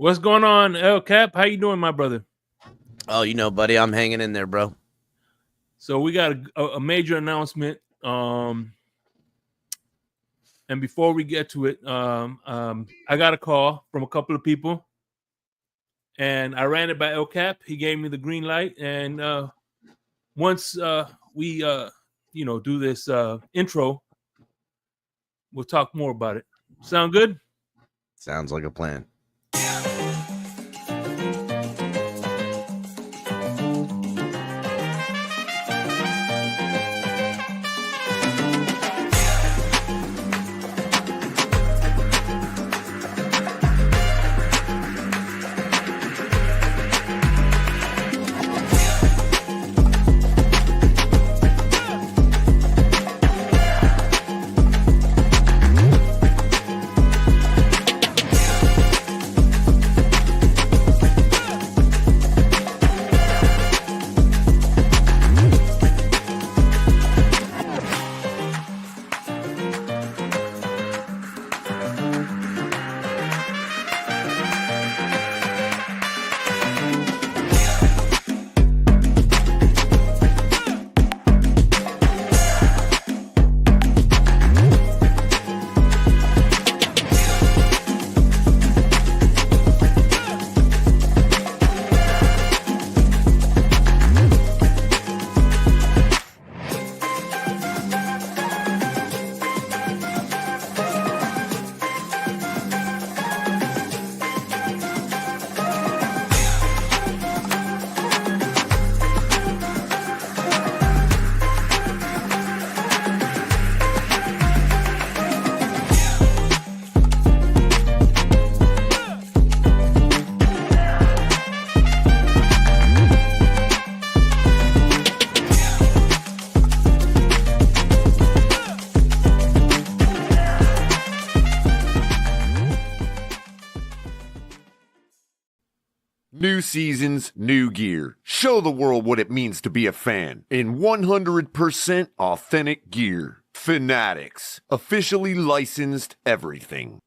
What's going on, El Cap? How you doing, my brother? Oh, buddy, I'm hanging in there, bro. So we got a major announcement. And before we get to it, I got a call from a couple of people, and I ran it by El Cap. He gave me the green light, and once we do this intro, we'll talk more about it. Sound good? Sounds like a plan. New seasons, new gear. Show the world what it means to be a fan in 100% authentic gear. Fanatics. Officially licensed everything.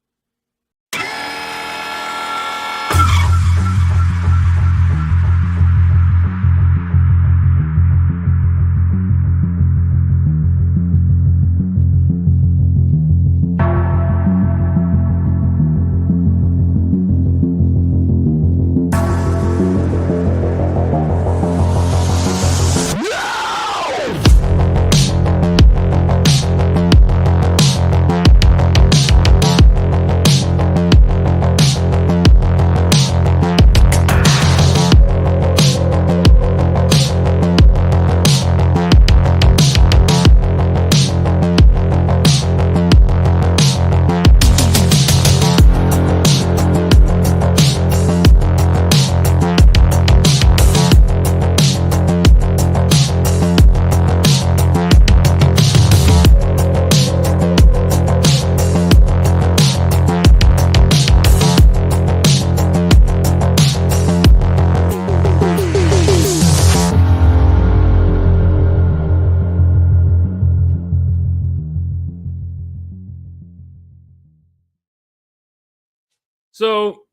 So,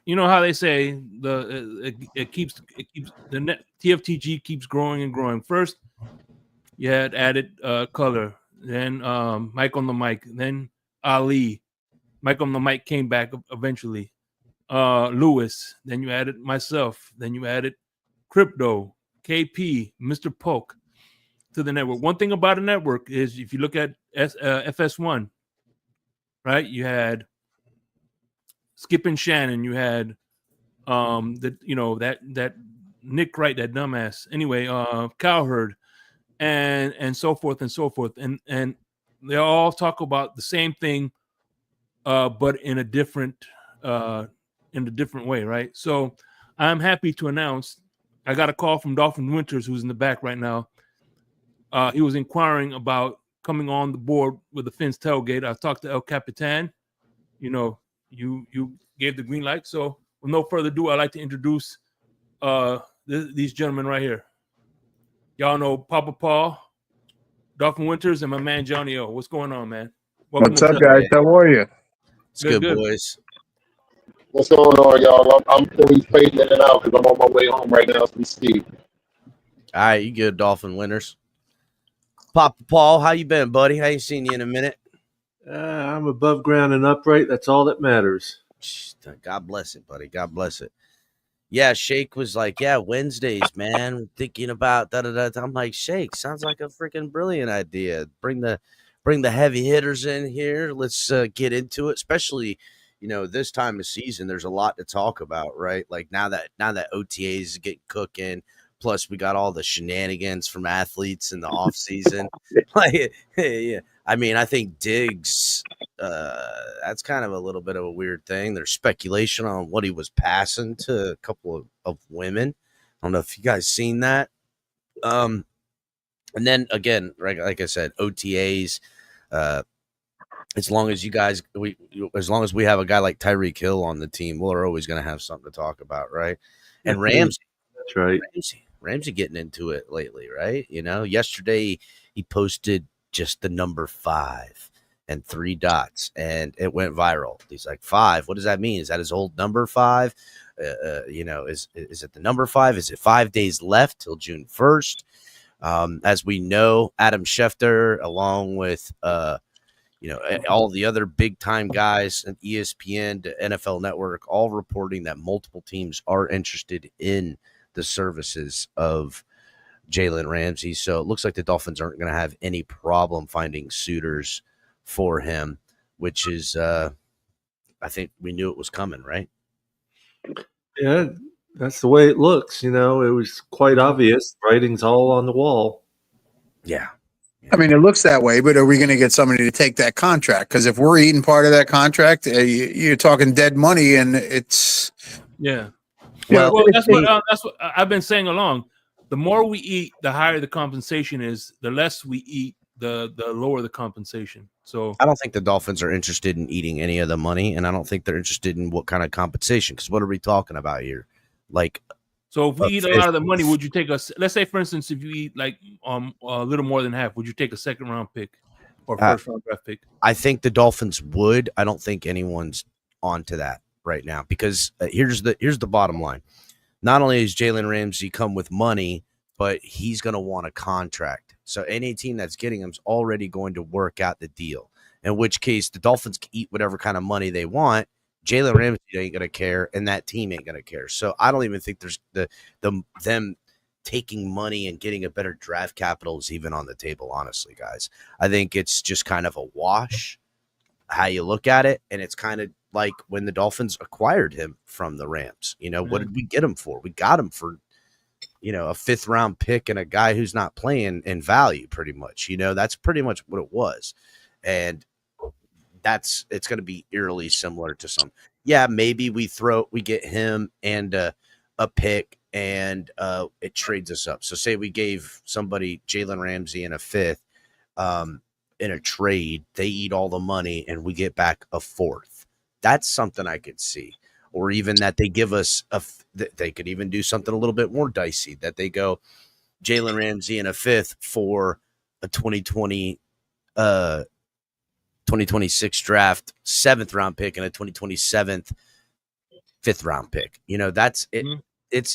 you know how they say it keeps the net TFTG keeps growing and growing. First, you had added color, then Mike on the mic, then Ali. Mike on the mic came back eventually. Lewis, then you added myself, then you added Crypto, KP, Mr. Polk to the network. One thing about a network is if you look at FS1, right? You had Skip and Shannon, you had that Nick Wright, that dumbass. Anyway, Cowherd, and so forth and so forth, and they all talk about the same thing, but in a different way, right? So I'm happy to announce I got a call from Dolphin Winters, who's in the back right now. He was inquiring about coming on the board with the Fins tailgate. I've talked to El Capitan. You gave the green light. So with no further ado, I'd like to introduce these gentlemen right here. Y'all know Papa Paul, Dolphin Winters, and my man Johnny O. What's going on, man? Welcome. What's up, guys? How are you? It's good, boys. What's going on, y'all? I'm Philly fading in and out because I'm on my way home right now from Steve. All right, you good, Dolphin winners. Papa Paul, how you been, buddy? I ain't seen you in a minute. I'm above ground and upright. That's all that matters. God bless it, buddy. God bless it. Yeah, Shake was like, yeah, Wednesdays, man. Thinking about da-da-da. I'm like, Shake, sounds like a freaking brilliant idea. Bring the heavy hitters in here. Let's get into it. Especially, this time of season, there's a lot to talk about, right? Like now that OTAs get cooking, plus we got all the shenanigans from athletes in the off season. Like, yeah. I mean, I think Diggs, that's kind of a little bit of a weird thing. There's speculation on what he was passing to a couple of women. I don't know if you guys seen that. And then again, like I said, OTAs. As long as we have a guy like Tyreek Hill on the team, we're always going to have something to talk about, right? And Ramsey, That's right. Ramsey getting into it lately, right? Yesterday he posted just the number 5 and 3 dots, and it went viral. He's like, 5. What does that mean? Is that his old number 5? Is it the number 5? Is it 5 days left till June 1st? As we know, Adam Schefter, along with all the other big time guys and ESPN, the NFL Network, all reporting that multiple teams are interested in the services of Jaylen Ramsey. So it looks like the Dolphins aren't going to have any problem finding suitors for him, which is, I think we knew it was coming, right? Yeah, that's the way it looks. It was quite obvious. Writing's all on the wall. Yeah. I mean, it looks that way, but are we going to get somebody to take that contract? Because if we're eating part of that contract, you're talking dead money, and it's well, that's what I've been saying along. The more we eat, the higher the compensation is. The less we eat, the lower the compensation. So I don't think the Dolphins are interested in eating any of the money, and I don't think they're interested in what kind of compensation. Because what are we talking about here? Like, so if we eat a lot of the money, would you take us? Let's say, for instance, if you eat like a little more than half, would you take a second round pick or first round draft pick? I think the Dolphins would. I don't think anyone's onto that right now because here's the bottom line. Not only is Jaylen Ramsey come with money, but he's going to want a contract. So any team that's getting him is already going to work out the deal, in which case the Dolphins can eat whatever kind of money they want. Jaylen Ramsey ain't going to care, and that team ain't going to care. So I don't even think there's them taking money and getting a better draft capital is even on the table, honestly, guys. I think it's just kind of a wash how you look at it, and it's kind of like when the Dolphins acquired him from the Rams. What did we get him for? We got him for a 5th round pick and a guy who's not playing in value pretty much. That's pretty much what it was. And it's going to be eerily similar to some. Yeah, maybe we get him and a pick and it trades us up. So say we gave somebody Jaylen Ramsey and a 5th in a trade, they eat all the money and we get back a 4th. That's something I could see. Or even that they give us they could even do something a little bit more dicey, that they go Jaylen Ramsey and a 5th for a 2026 draft 7th round pick and a 2027 5th round pick. That's it. Mm-hmm.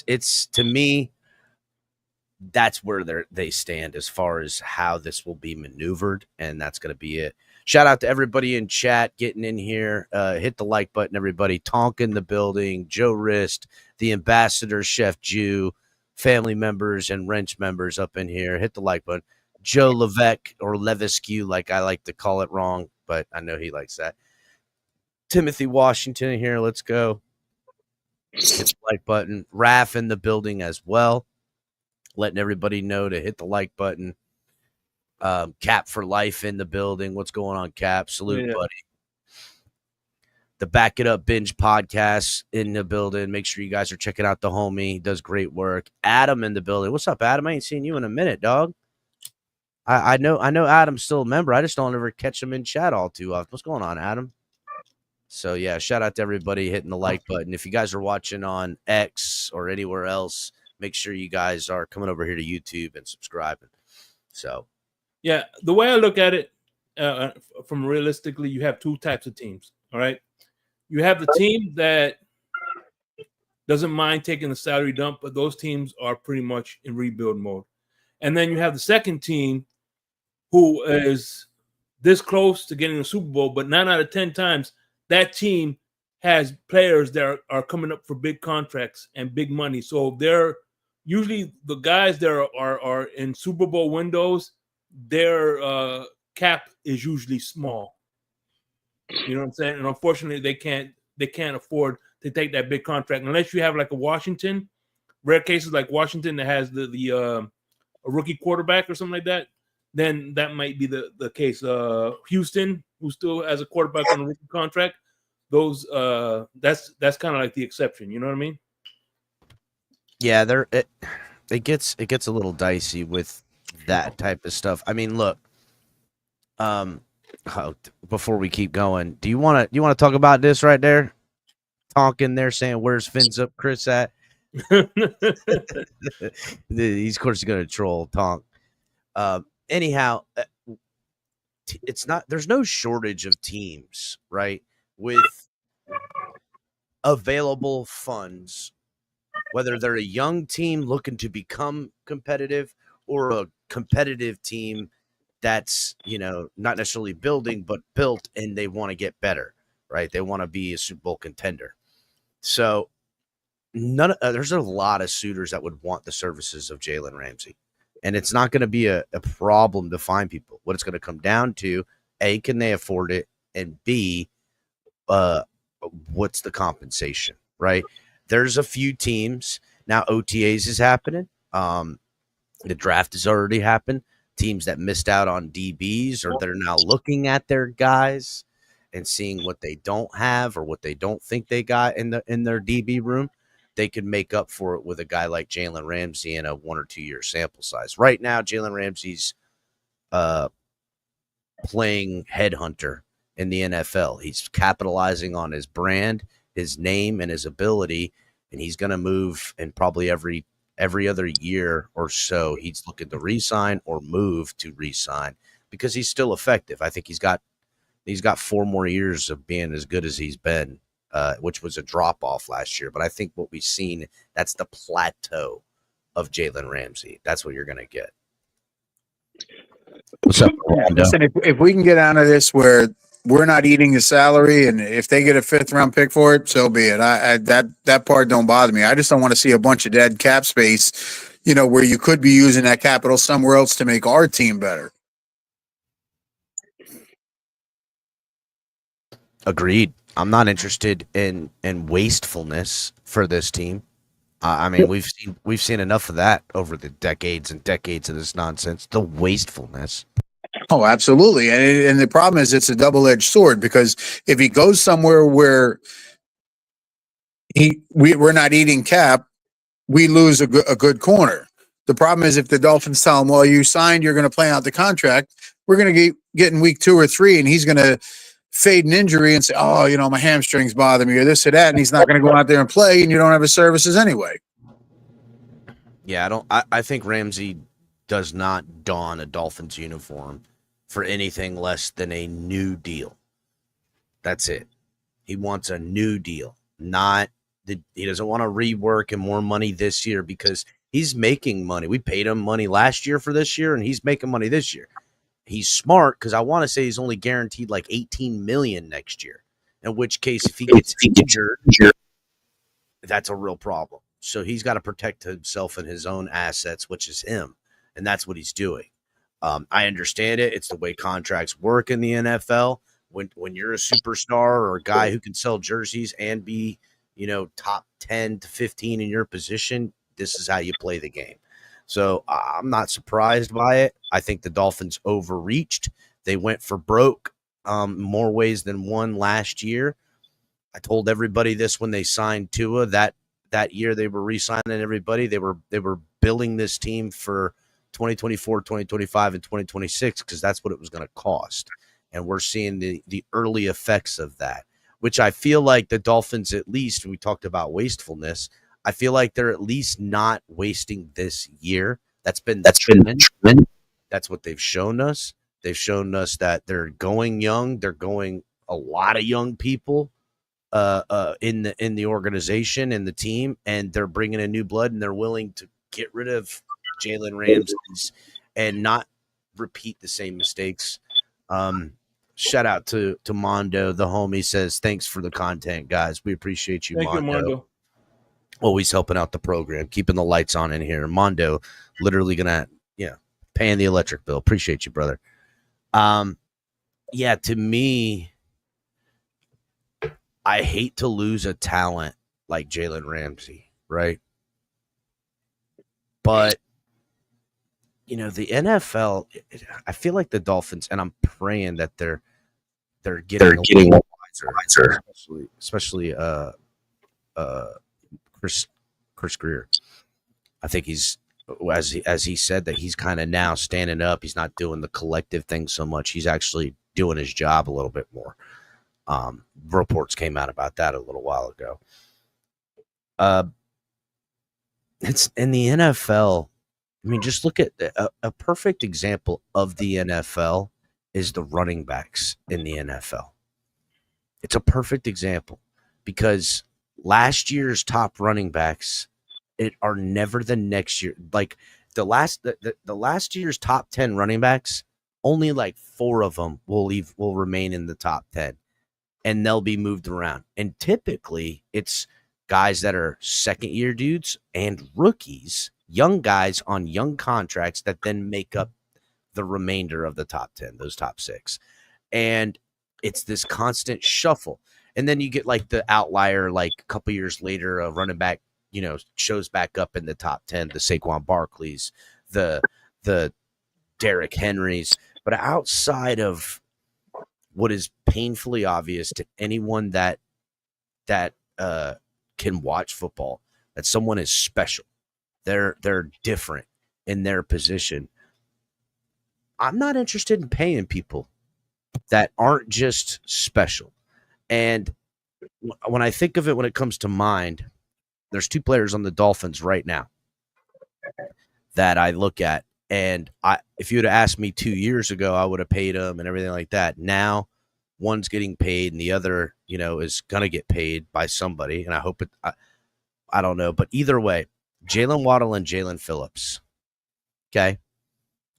It's to me, that's where they stand as far as how this will be maneuvered, and that's going to be it. Shout out to everybody in chat getting in here. Hit the like button, everybody. Tonk in the building, Joe Rist, the ambassador, Chef Jew, family members and wrench members up in here. Hit the like button. Joe Levesque or Levesque, like I like to call it wrong, but I know he likes that. Timothy Washington here. Let's go. Hit the like button. Raph in the building as well. Letting everybody know to hit the like button. Cap for life in the building. What's going on, Cap? Salute, buddy. The Back It Up Binge podcast in the building. Make sure you guys are checking out the homie. He does great work. Adam in the building. What's up, Adam? I ain't seen you in a minute, dog. I know Adam's still a member. I just don't ever catch him in chat all too often. What's going on, Adam? So, yeah, shout out to everybody hitting the like button. If you guys are watching on X or anywhere else, make sure you guys are coming over here to YouTube and subscribing. So, yeah, the way I look at it, from realistically, you have 2 types of teams. All right, you have the team that doesn't mind taking the salary dump, but those teams are pretty much in rebuild mode. And then you have the second team who is this close to getting a Super Bowl, but 9 out of 10 times that team has players that are coming up for big contracts and big money. So they're usually the guys that are in Super Bowl windows, their cap is usually small. You know what I'm saying? And unfortunately, they can't afford to take that big contract unless you have like a Washington, rare cases like Washington that has a rookie quarterback or something like that. Then that might be the case. Houston, who still has a quarterback on a rookie contract, those that's kind of like the exception. You know what I mean? Yeah, it gets a little dicey with that type of stuff. I mean, look, before we keep going, do you want to talk about this right there? Talking there, saying where's Fins Up Chris at? He's of course going to troll Tonk. Anyhow, it's not. There's no shortage of teams, right? With available funds, whether they're a young team looking to become competitive or a competitive team that's, not necessarily building, but built and they want to get better, right? They want to be a Super Bowl contender. So there's a lot of suitors that would want the services of Jaylen Ramsey. And it's not going to be a problem to find people. What it's going to come down to, A, can they afford it? And B, what's the compensation, right? There's a few teams. Now OTAs is happening. The draft has already happened. Teams that missed out on DBs or they're now looking at their guys and seeing what they don't have or what they don't think they got in their DB room. They could make up for it with a guy like Jaylen Ramsey in a 1 or 2 year sample size. Right now, Jaylen Ramsey's playing headhunter in the NFL. He's capitalizing on his brand, his name, and his ability, and he's going to move in probably every other year or so. He's looking to re-sign or move to re-sign because he's still effective. I think he's got 4 more years of being as good as he's been. Which was a drop-off last year. But I think what we've seen, that's the plateau of Jaylen Ramsey. That's what you're going to get. What's up, Orlando? Listen, if we can get out of this where we're not eating the salary, and if they get a 5th-round pick for it, so be it. That part don't bother me. I just don't want to see a bunch of dead cap space, where you could be using that capital somewhere else to make our team better. Agreed. I'm not interested in wastefulness for this team. I mean, we've seen enough of that over the decades and decades of this nonsense. The wastefulness. Oh, absolutely. And the problem is it's a double-edged sword, because if he goes somewhere where we're not eating cap, we lose a good corner. The problem is if the Dolphins tell him, well, you signed, you're going to play out the contract, we're going to get in week 2 or 3, and he's going to fade an injury and say, oh, my hamstrings bother me or this or that, and he's not going to go out there and play, and you don't have his services anyway. Yeah, I think Ramsey does not don a Dolphins uniform for anything less than a new deal. That's it. He wants a new deal. He doesn't want to rework and more money this year because he's making money. We paid him money last year for this year, and he's making money this year. He's smart because I want to say he's only guaranteed like $18 million next year. In which case, if he gets injured, that's a real problem. So he's got to protect himself and his own assets, which is him, and that's what he's doing. I understand it. It's the way contracts work in the NFL. When you're a superstar or a guy who can sell jerseys and be, top 10 to 15 in your position, this is how you play the game. So I'm not surprised by it. I think the Dolphins overreached. They went for broke more ways than one last year. I told everybody this when they signed Tua that year they were re-signing everybody. They were billing this team for 2024, 2025, and 2026 because that's what it was going to cost. And we're seeing the early effects of that, which I feel like the Dolphins, at least, when we talked about wastefulness, I feel like they're at least not wasting this year. That's been trend. That's what they've shown us. They've shown us that they're going young. They're going a lot of young people. in the organization and the team, and they're bringing in new blood, and they're willing to get rid of Jaylen Ramsey and not repeat the same mistakes. Shout out to Mondo, the homie, says thanks for the content, guys. We appreciate you, Thank you, Mondo. Always helping out the program, keeping the lights on in here. Mondo, literally gonna paying the electric bill. Appreciate you, brother. Yeah, to me, I hate to lose a talent like Jaylen Ramsey, right? But the NFL, I feel like the Dolphins, and I'm praying that they're getting wiser, especially Chris Greer. I think he's, as he said, that he's kind of now standing up. He's not doing the collective thing so much. He's actually doing his job a little bit more. Reports came out about that a little while ago. It's in the NFL. I mean, just look at a perfect example of the NFL is the running backs in the NFL. It's a perfect example because last year's top running backs are never the next year. Like the last year's top 10 running backs, only like 4 of them will remain in the top 10, and they'll be moved around. And typically, it's guys that are second-year dudes and rookies, young guys on young contracts that then make up the remainder of the top 10, those top 6. And it's this constant shuffle. And then you get like the outlier, like a couple years later, a running back, shows back up in the top 10, the Saquon Barkleys, the Derrick Henrys. But outside of what is painfully obvious to anyone that can watch football, that someone is special, they're different in their position. I'm not interested in paying people that aren't just special. And when I think of it, when it comes to mind, there's 2 players on the Dolphins right now that I look at. And if you would have asked me 2 years ago, I would have paid them and everything like that. Now, one's getting paid and the other, is going to get paid by somebody. And I hope I don't know. But either way, Jalen Waddle and Jalen Phillips. Okay.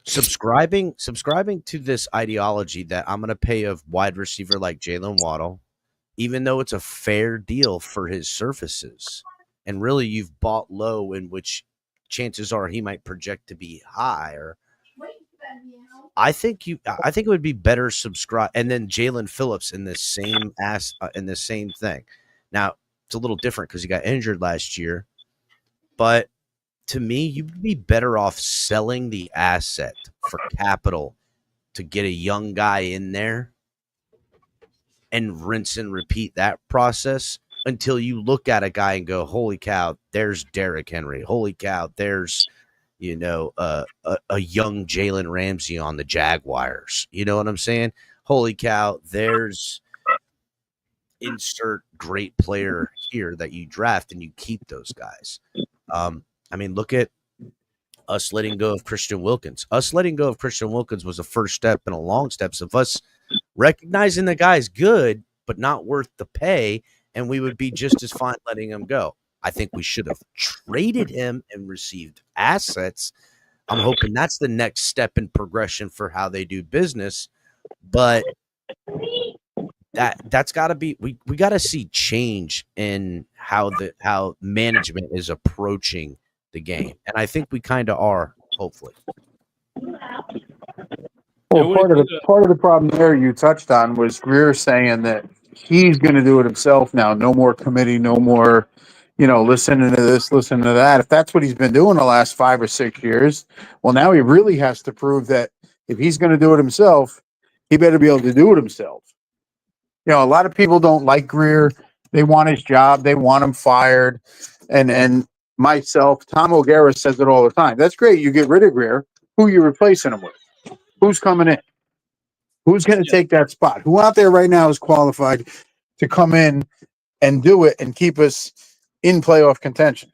Subscribing to this ideology that I'm going to pay a wide receiver like Jalen Waddle, even though it's a fair deal for his services. And really, you've bought low, in which chances are he might project to be higher. I think it would be better subscribe, and then Jalen Phillips in the same thing. Now it's a little different because he got injured last year, but to me, you'd be better off selling the asset for capital to get a young guy in there and rinse and repeat that process until you look at a guy and go, holy cow, there's Derrick Henry. Holy cow, there's, a young Jaylen Ramsey on the Jaguars. You know what I'm saying? Holy cow, there's insert great player here that you draft and you keep those guys. Look at us letting go of Christian Wilkins. Us letting go of Christian Wilkins was a first step and a long steps of us recognizing the guy's good, but not worth the pay, and we would be just as fine letting him go. I think we should have traded him and received assets. I'm hoping that's the next step in progression for how they do business, but that's got to be we got to see change in how management is approaching the game, and I think we kind of are, hopefully. Well, part of the problem there you touched on was Greer saying that he's going to do it himself now. No more committee, no more, listening to this, listening to that. If that's what he's been doing the last 5 or 6 years, well, now he really has to prove that if he's going to do it himself, he better be able to do it himself. A lot of people don't like Greer. They want his job. They want him fired. And myself, Tom O'Gara says it all the time. That's great. You get rid of Greer. Who are you replacing him with? Who's coming in? Who's going to take that spot? Who out there right now is qualified to come in and do it and keep us in playoff contention?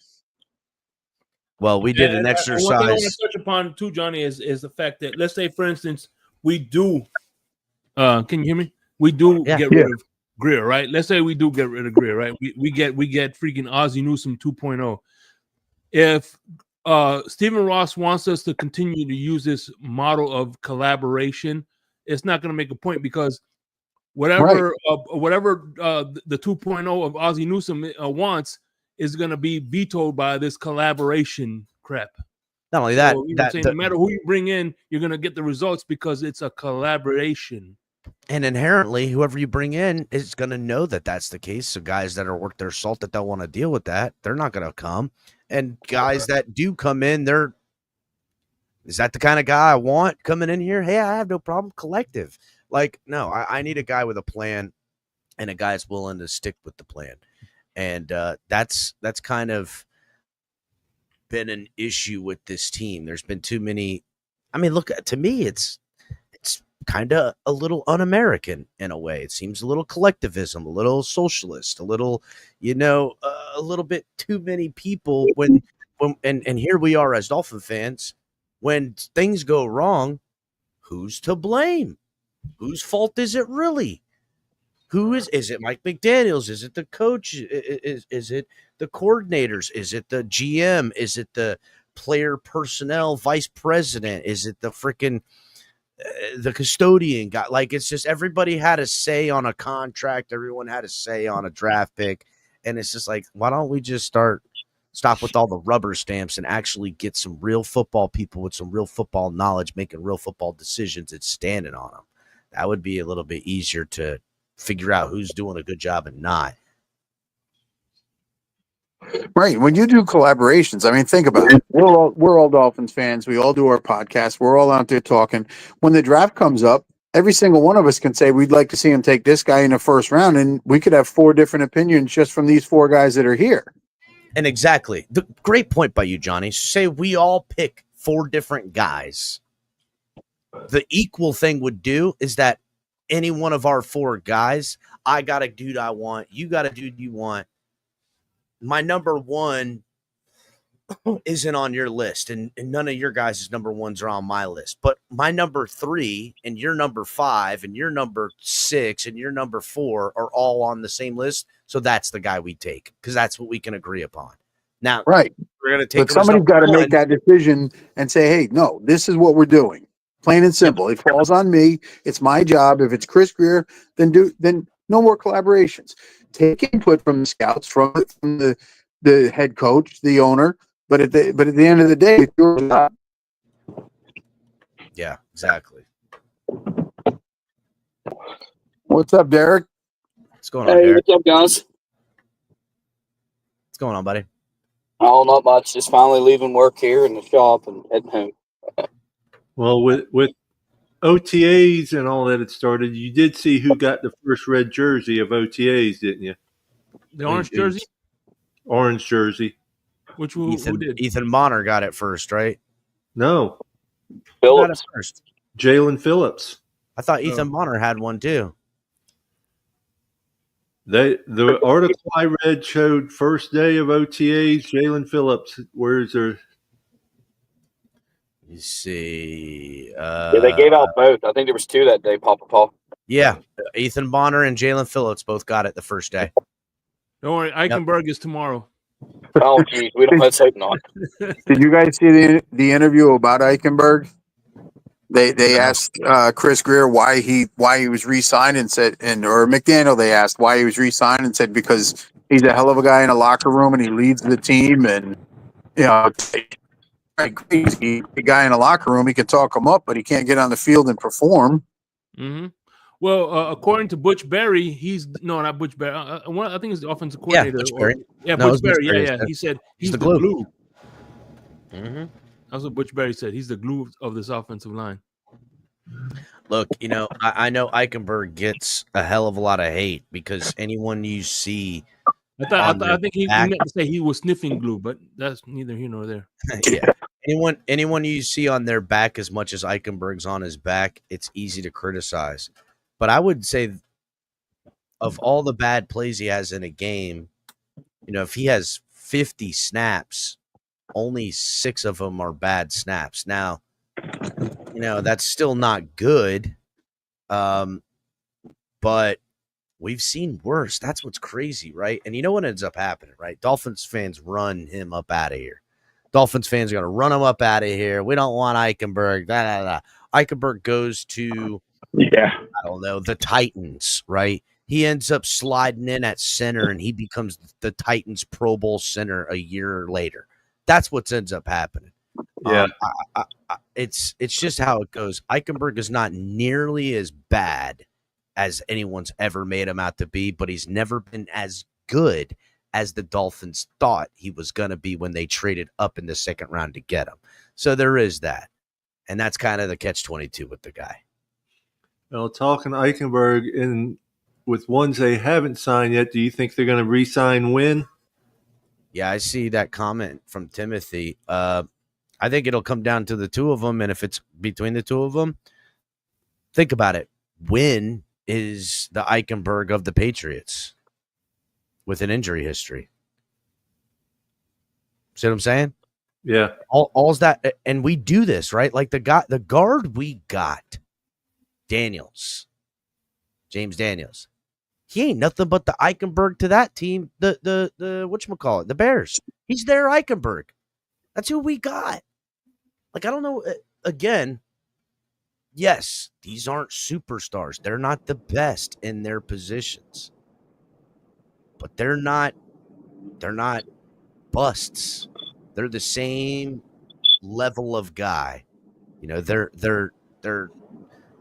Well, we did an exercise. One thing I want to touch upon too, Johnny, is the fact that, let's say, for instance, we do. Can you hear me? We do get rid of Greer, right? Let's say we do get rid of Greer, right? We get freaking Ozzie Newsome 2.0. If Stephen Ross wants us to continue to use this model of collaboration, it's not going to make a point because whatever the 2.0 of Ozzie Newsome wants is going to be vetoed by this collaboration crap. Not only So, that, you know what I'm saying? No matter who you bring in, you're going to get the results because it's a collaboration. And inherently, whoever you bring in is going to know that that's the case. So guys that are worth their salt that don't want to deal with that, they're not going to come. And guys that do come in, is that the kind of guy I want coming in here? Hey, I have no problem. Collective. Like, no, I need a guy with a plan and a guy that's willing to stick with the plan. And that's kind of been an issue with this team. There's been too many. I mean, look, to me, it's kind of a little un-American in a way. It seems a little collectivism, a little socialist, a little, a little bit too many people when and here we are as Dolphin fans. When things go wrong, who's to blame? Whose fault is it really? Is it Mike McDaniels? Is it the coach? Is it the coordinators? Is it the GM? Is it the player personnel vice president? Is it the freaking the custodian guy? Like, it's just everybody had a say on a contract. Everyone had a say on a draft pick. And it's just like, why don't we just stop with all the rubber stamps and actually get some real football people with some real football knowledge, making real football decisions and standing on them? That would be a little bit easier to figure out who's doing a good job and not. Right. When you do collaborations, I mean, think about it. We're all Dolphins fans. We all do our podcast. We're all out there talking. When the draft comes up, every single one of us can say we'd like to see him take this guy in the first round, and we could have 4 different opinions just from these 4 guys that are here. And exactly. The great point by you, Johnny. Say we all pick 4 different guys. The equal thing would do is that any one of our 4 guys, I got a dude I want, you got a dude you want. My number 1 isn't on your list, and none of your guys' number 1s are on my list. But my number 3 and your number 5 and your number 6 and your number 4 are all on the same list. So that's the guy we take because that's what we can agree upon. Now, right. We're going to take. But somebody's got to make that decision and say, hey, no, this is what we're doing. Plain and simple. It falls on me. It's my job. If it's Chris Greer, then no more collaborations. Take input from the scouts, from the head coach, the owner. But at the end of the day, it's your job. Yeah, exactly. What's up, Derek? What's going on, Derek? What's up, guys? What's going on, buddy? Oh, not much. Just finally leaving work here in the shop and heading home. Well, with OTAs and all that had started, you did see who got the first red jersey of OTAs, didn't you? The orange jersey? Orange jersey. Which who did? Ethan Bonner got it first, right? No. Who got it first? Jaylen Phillips. I thought Ethan Bonner had one too. The article I read showed first day of OTAs, Jaylen Phillips. Where's their? You see. Yeah, they gave out both. I think there was 2 that day, Papa Paul. Yeah, Ethan Bonner and Jaylen Phillips both got it the first day. Don't worry, Ikenberg is tomorrow. Oh, geez, let's hope not. Did you guys see the interview about Ikenberg? They asked Chris Greer why he was re-signed and said, or McDaniel, they asked why he was re-signed and said because he's a hell of a guy in a locker room and he leads the team and crazy. A guy in a locker room, he can talk him up, but he can't get on the field and perform. Mm-hmm. Well, according to Butch Berry, not Butch Berry. I think it's the offensive coordinator. Butch Berry. Butch Berry. Yeah. He said he's the glue. Mm-hmm. That's what Butch Berry said. He's the glue of this offensive line. Look, I know Ikenberg gets a hell of a lot of hate because anyone you see. I think he meant to say he was sniffing glue, but that's neither here nor there. Yeah. Anyone you see on their back as much as Ikenberg's on his back, it's easy to criticize. But I would say of all the bad plays he has in a game, if he has 50 snaps, only 6 of them are bad snaps. Now, that's still not good. But we've seen worse. That's what's crazy, right? And you know what ends up happening, right? Dolphins fans run him up out of here. Dolphins fans are going to run him up out of here. We don't want Ikenberg. Ikenberg goes to, Yeah. I don't know, the Titans, right? He ends up sliding in at center, and he becomes the Titans Pro Bowl center a year later. That's what ends up happening. Yeah. It's just how it goes. Ikenberg is not nearly as bad as anyone's ever made him out to be, but he's never been as good as the Dolphins thought he was going to be when they traded up in the second round to get him. So there is that. And that's kind of the catch-22 with the guy. Well, talking Ikenberg and with ones they haven't signed yet, do you think they're going to re-sign Wynn? Yeah, I see that comment from Timothy. I think it'll come down to the two of them, and if it's between the two of them, think about it. Wynn is the Ikenberg of the Patriots with an injury history. See what I'm saying? Yeah. All's that, and we do this, right? Like the guard we got, James Daniels. He ain't nothing but the Ikenberg to that team, the whatchamacallit, the Bears. He's their Ikenberg. That's who we got. Like, I don't know. Again, yes, these aren't superstars. They're not the best in their positions. But they're not busts. They're the same level of guy. You know,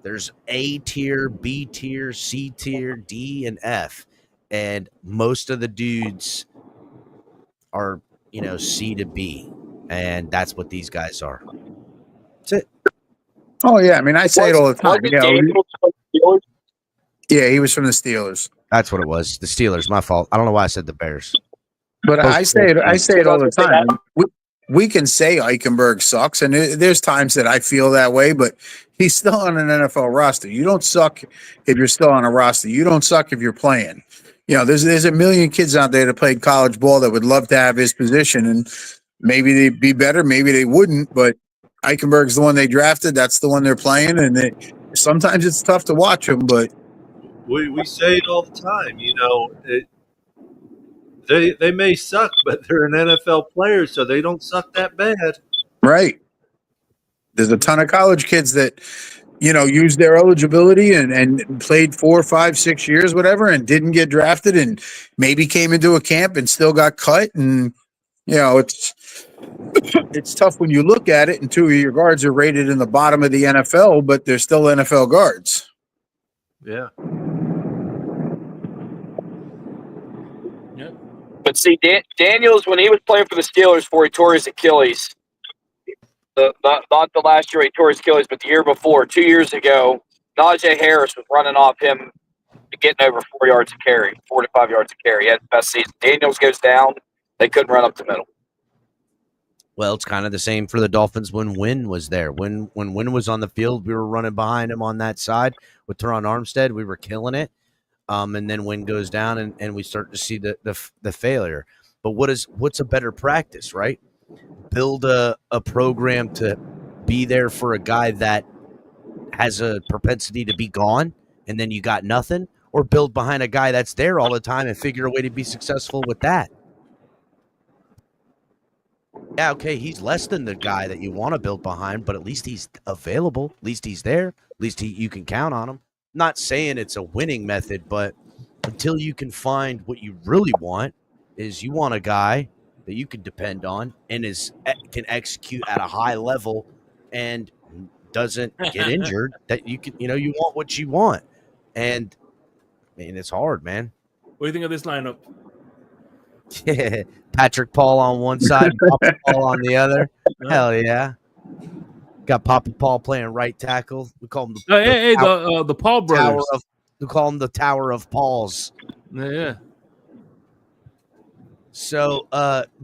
there's A tier, B tier, C tier, D, and F. And most of the dudes are, you know, C to B. And that's what these guys are. That's it. Oh yeah, I mean, I say it all the time. You know, Daniels from the Steelers? yeah, he was from the Steelers. That's what it was. The Steelers. My fault. I don't know why I said the Bears. But I say it all the time. We can say Ikenberg sucks, and there's times that I feel that way, but he's still on an NFL roster. You don't suck if you're still on a roster. You don't suck if you're playing. You know, there's a million kids out there that played college ball that would love to have his position, and maybe they'd be better, maybe they wouldn't, but Ikenberg's the one they drafted. That's the one they're playing, and sometimes it's tough to watch them, but We say it all the time. You know, they may suck, but they're an NFL player, so they don't suck that bad. right. There's a ton of college kids that, you know, used their eligibility and played 4, 5, 6 years, whatever, and didn't get drafted and maybe came into a camp and still got cut. And, you know, it's tough when you look at it and two of your guards are rated in the bottom of the NFL, but they're still NFL guards. Yeah. Yep. But see, Daniels, when he was playing for the Steelers before he tore his Achilles, not the last year he tore his Achilles, but the year before, 2 years ago, Najee Harris was running off him, getting over 4 yards a carry, 4 to 5 yards a carry. He had the best season. Daniels goes down. They couldn't run up the middle. Well, it's kind of the same for the Dolphins when Wynn was there. When Wynn was on the field, we were running behind him on that side with Teron Armstead. We were killing it. And then Wynn goes down and we start to see the failure. But what's a better practice, right? Build a program to be there for a guy that has a propensity to be gone and then you got nothing, or build behind a guy that's there all the time and figure a way to be successful with that. Yeah, okay, he's less than the guy that you want to build behind, but at least he's available. At least he's there. At least you can count on him. Not saying it's a winning method, but until you can find what you really want, is you want a guy that you can depend on and can execute at a high level and doesn't get injured. That you can, you want what you want, and I mean it's hard, man. What do you think of this lineup? Patrick Paul on one side, Papa Paul on the other. Hell yeah. Got Papa Paul playing right tackle. We call him the Paul brothers. We call him the Tower of Pauls. Yeah. So,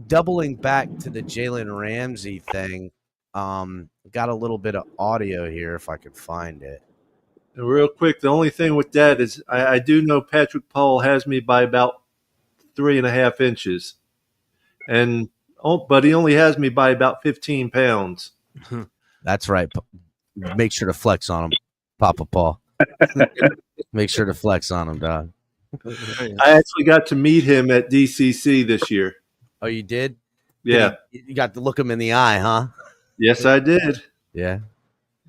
doubling back to the Jaylen Ramsey thing, got a little bit of audio here if I could find it. And real quick, the only thing with that is I do know Patrick Paul has me by about 3.5 inches, but he only has me by about 15 pounds. That's right. Make sure to flex on him, Papa Paul. Make sure to flex on him, dog. I actually got to meet him at DCC this year. Oh, you did? Yeah. You got to look him in the eye, huh? Yes, I did. Yeah.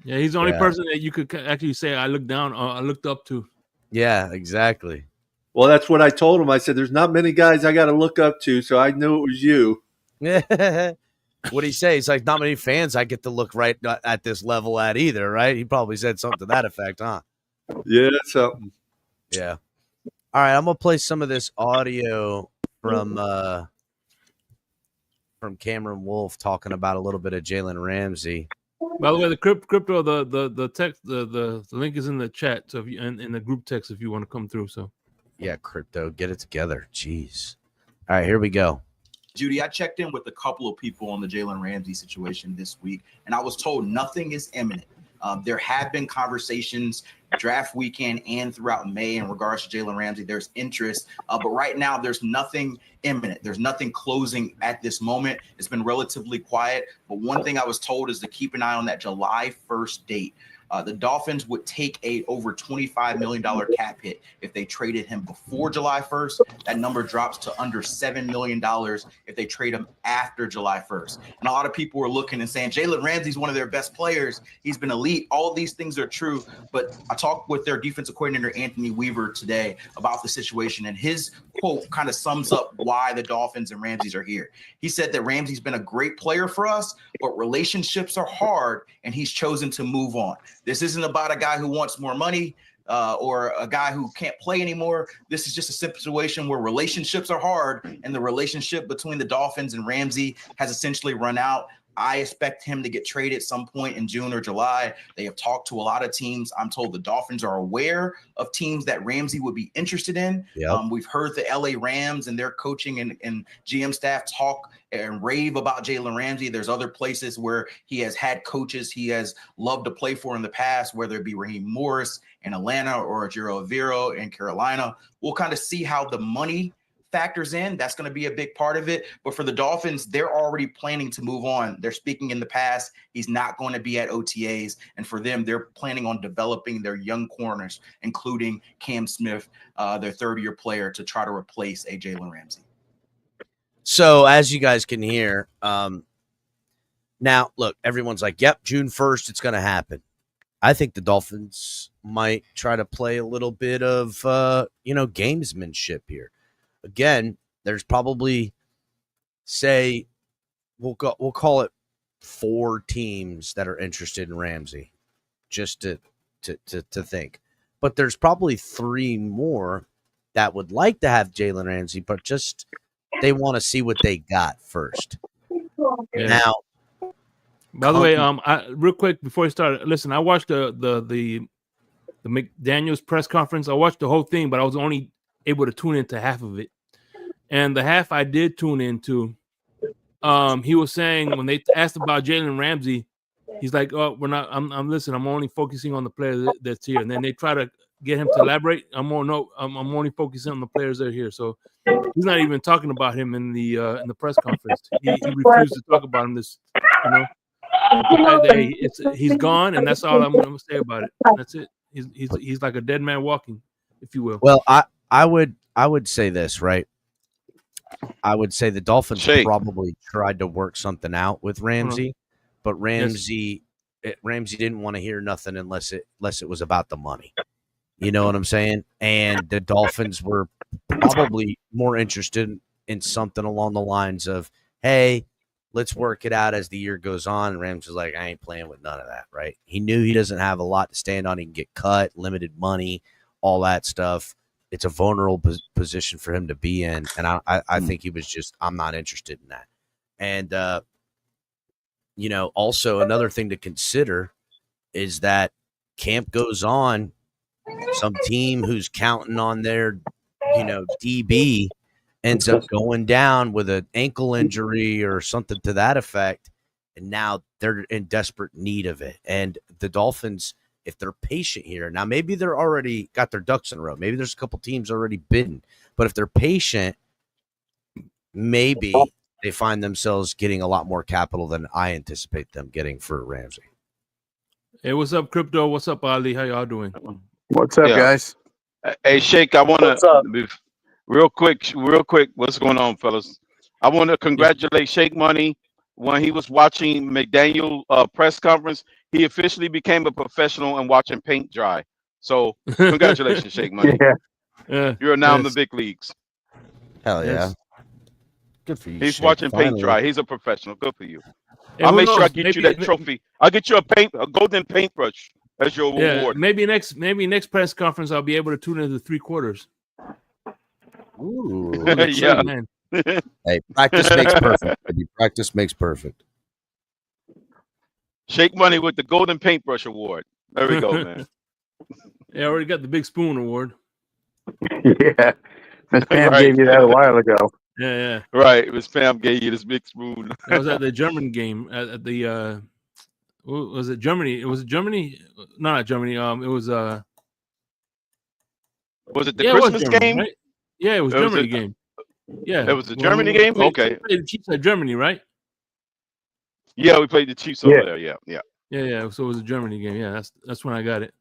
Yeah, he's the only Yeah. person that you could actually say I looked down, I looked up to. Yeah, exactly. Well, that's what I told him. I said, there's not many guys I got to look up to, so I knew it was you. What'd he say? He's like, not many fans I get to look right at this level at either, right? He probably said something to that effect, huh? Yeah, something. Yeah. All right, I'm gonna play some of this audio from Cameron Wolf talking about a little bit of Jaylen Ramsey. By the way, the crypto, the text, the link is in the chat. So if you in the group text, if you want to come through, so yeah, crypto, get it together. Jeez. All right, here we go. Judy, I checked in with a couple of people on the Jaylen Ramsey situation this week, and I was told nothing is imminent. There have been conversations draft weekend and throughout May in regards to Jaylen Ramsey. There's interest, but right now there's nothing imminent. There's nothing closing at this moment. It's been relatively quiet, but one thing I was told is to keep an eye on that July 1st date. The Dolphins would take a over $25 million cap hit if they traded him before July 1st. That number drops to under $7 million if they trade him after July 1st. And a lot of people were looking and saying, Jaylen Ramsey's one of their best players. He's been elite. All of these things are true. But I talked with their defensive coordinator, Anthony Weaver, today about the situation. And his quote kind of sums up why the Dolphins and Ramsey's are here. He said that Ramsey's been a great player for us, but relationships are hard, and he's chosen to move on. This isn't about a guy who wants more money or a guy who can't play anymore. This is just a situation where relationships are hard, and the relationship between the Dolphins and Ramsey has essentially run out. I expect him to get traded some point in June or July. They have talked to a lot of teams. I'm told the Dolphins are aware of teams that Ramsey would be interested in. Yep. We've heard the LA Rams and their coaching and GM staff talk and rave about Jaylen Ramsey. There's other places where he has had coaches he has loved to play for in the past, whether it be Raheem Morris in Atlanta or Jiro Aviro in Carolina. We'll kind of see how the money factors in. That's going to be a big part of it. But for the Dolphins, they're already planning to move on. They're speaking in the past. He's not going to be at OTAs. And for them, they're planning on developing their young corners, including Cam Smith, their third-year player, to try to replace a Jaylen Ramsey. So as you guys can hear, now, look, everyone's like, yep, June 1st, it's going to happen. I think the Dolphins might try to play a little bit of, gamesmanship here. Again, there's probably, say, we'll call it 4 teams that are interested in Ramsey, just to think. But there's probably 3 more that would like to have Jaylen Ramsey, but just they want to see what they got first. Yeah. Now, by the way, real quick before we start, listen, I watched the McDaniels press conference. I watched the whole thing, but I was only able to tune into half of it. And the half I did tune into, he was saying when they asked about Jaylen Ramsey, he's like, "Oh, we're not. I'm only focusing on the player that's here." And then they try to get him to elaborate. I'm only focusing on the players that are here. So he's not even talking about him in the press conference. He refused to talk about him. He's gone, and that's all I'm going to say about it. That's it. He's like a dead man walking, if you will. Well, I would say this, right? I would say the Dolphins probably tried to work something out with Ramsey, but Ramsey didn't want to hear nothing unless it was about the money. You know what I'm saying? And the Dolphins were probably more interested in something along the lines of, hey, let's work it out as the year goes on. And Ramsey's like, I ain't playing with none of that, right? He knew he doesn't have a lot to stand on. He can get cut, limited money, all that stuff. It's a vulnerable position for him to be in. And I think he was just, I'm not interested in that. And, also another thing to consider is that camp goes on. Some team who's counting on their, DB ends up going down with an ankle injury or something to that effect. And now they're in desperate need of it. And the Dolphins, if they're patient here, now maybe they're already got their ducks in a row. Maybe there's a couple teams already bidden. But if they're patient, maybe they find themselves getting a lot more capital than I anticipate them getting for Ramsey. Hey, what's up, Crypto? What's up, Ali? How y'all doing? What's up, guys? Hey, Shake, I want What's up? to real quick. What's going on, fellas? I want to congratulate Shake Money when he was watching McDaniel press conference. He officially became a professional and watching paint dry. So congratulations, Shake Money. Yeah. You're now in the big leagues. Hell yeah. Yes. Good for you. He's Shake, watching paint finally. dry. He's a professional. Good for you. Hey, I'll who make sure I knows? get you that trophy. I'll get you a golden paintbrush as your Yeah, reward. maybe next press conference I'll be able to tune into 3/4. Ooh, Yeah. Man. Hey, practice makes perfect. Baby. Practice makes perfect. Shake Money with the golden paintbrush award. There we go, man. Yeah, I already got the big spoon award. Yeah, Miss Pam Right. gave you that a while ago. Yeah. Right. Miss Pam gave you this big spoon. That was at the German game at the what was it Germany? It was Germany? No, not Germany. It was Was it the yeah, it was Christmas Germany, game? right? Yeah, it was Germany game. Yeah. It was the Germany game? Okay. We played the Chiefs at Germany, right? Yeah, we played the Chiefs over there. Yeah. Yeah. So it was a Germany game. Yeah, that's when I got it.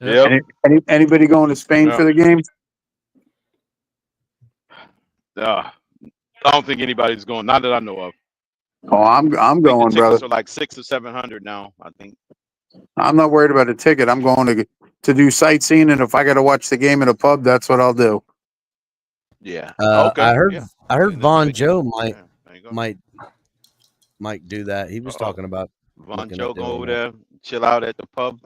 Yep. Anybody going to Spain for the game? I don't think anybody's going. Not that I know of. Oh, I'm I think going, the brother. tickets are like 600 or 700 now. I think. I'm not worried about a ticket. I'm going to do sightseeing, and if I got to watch the game in a pub, that's what I'll do. Yeah. Okay. I heard Von Joe might do that. He was talking about Von Joe go over there, chill out at the pub.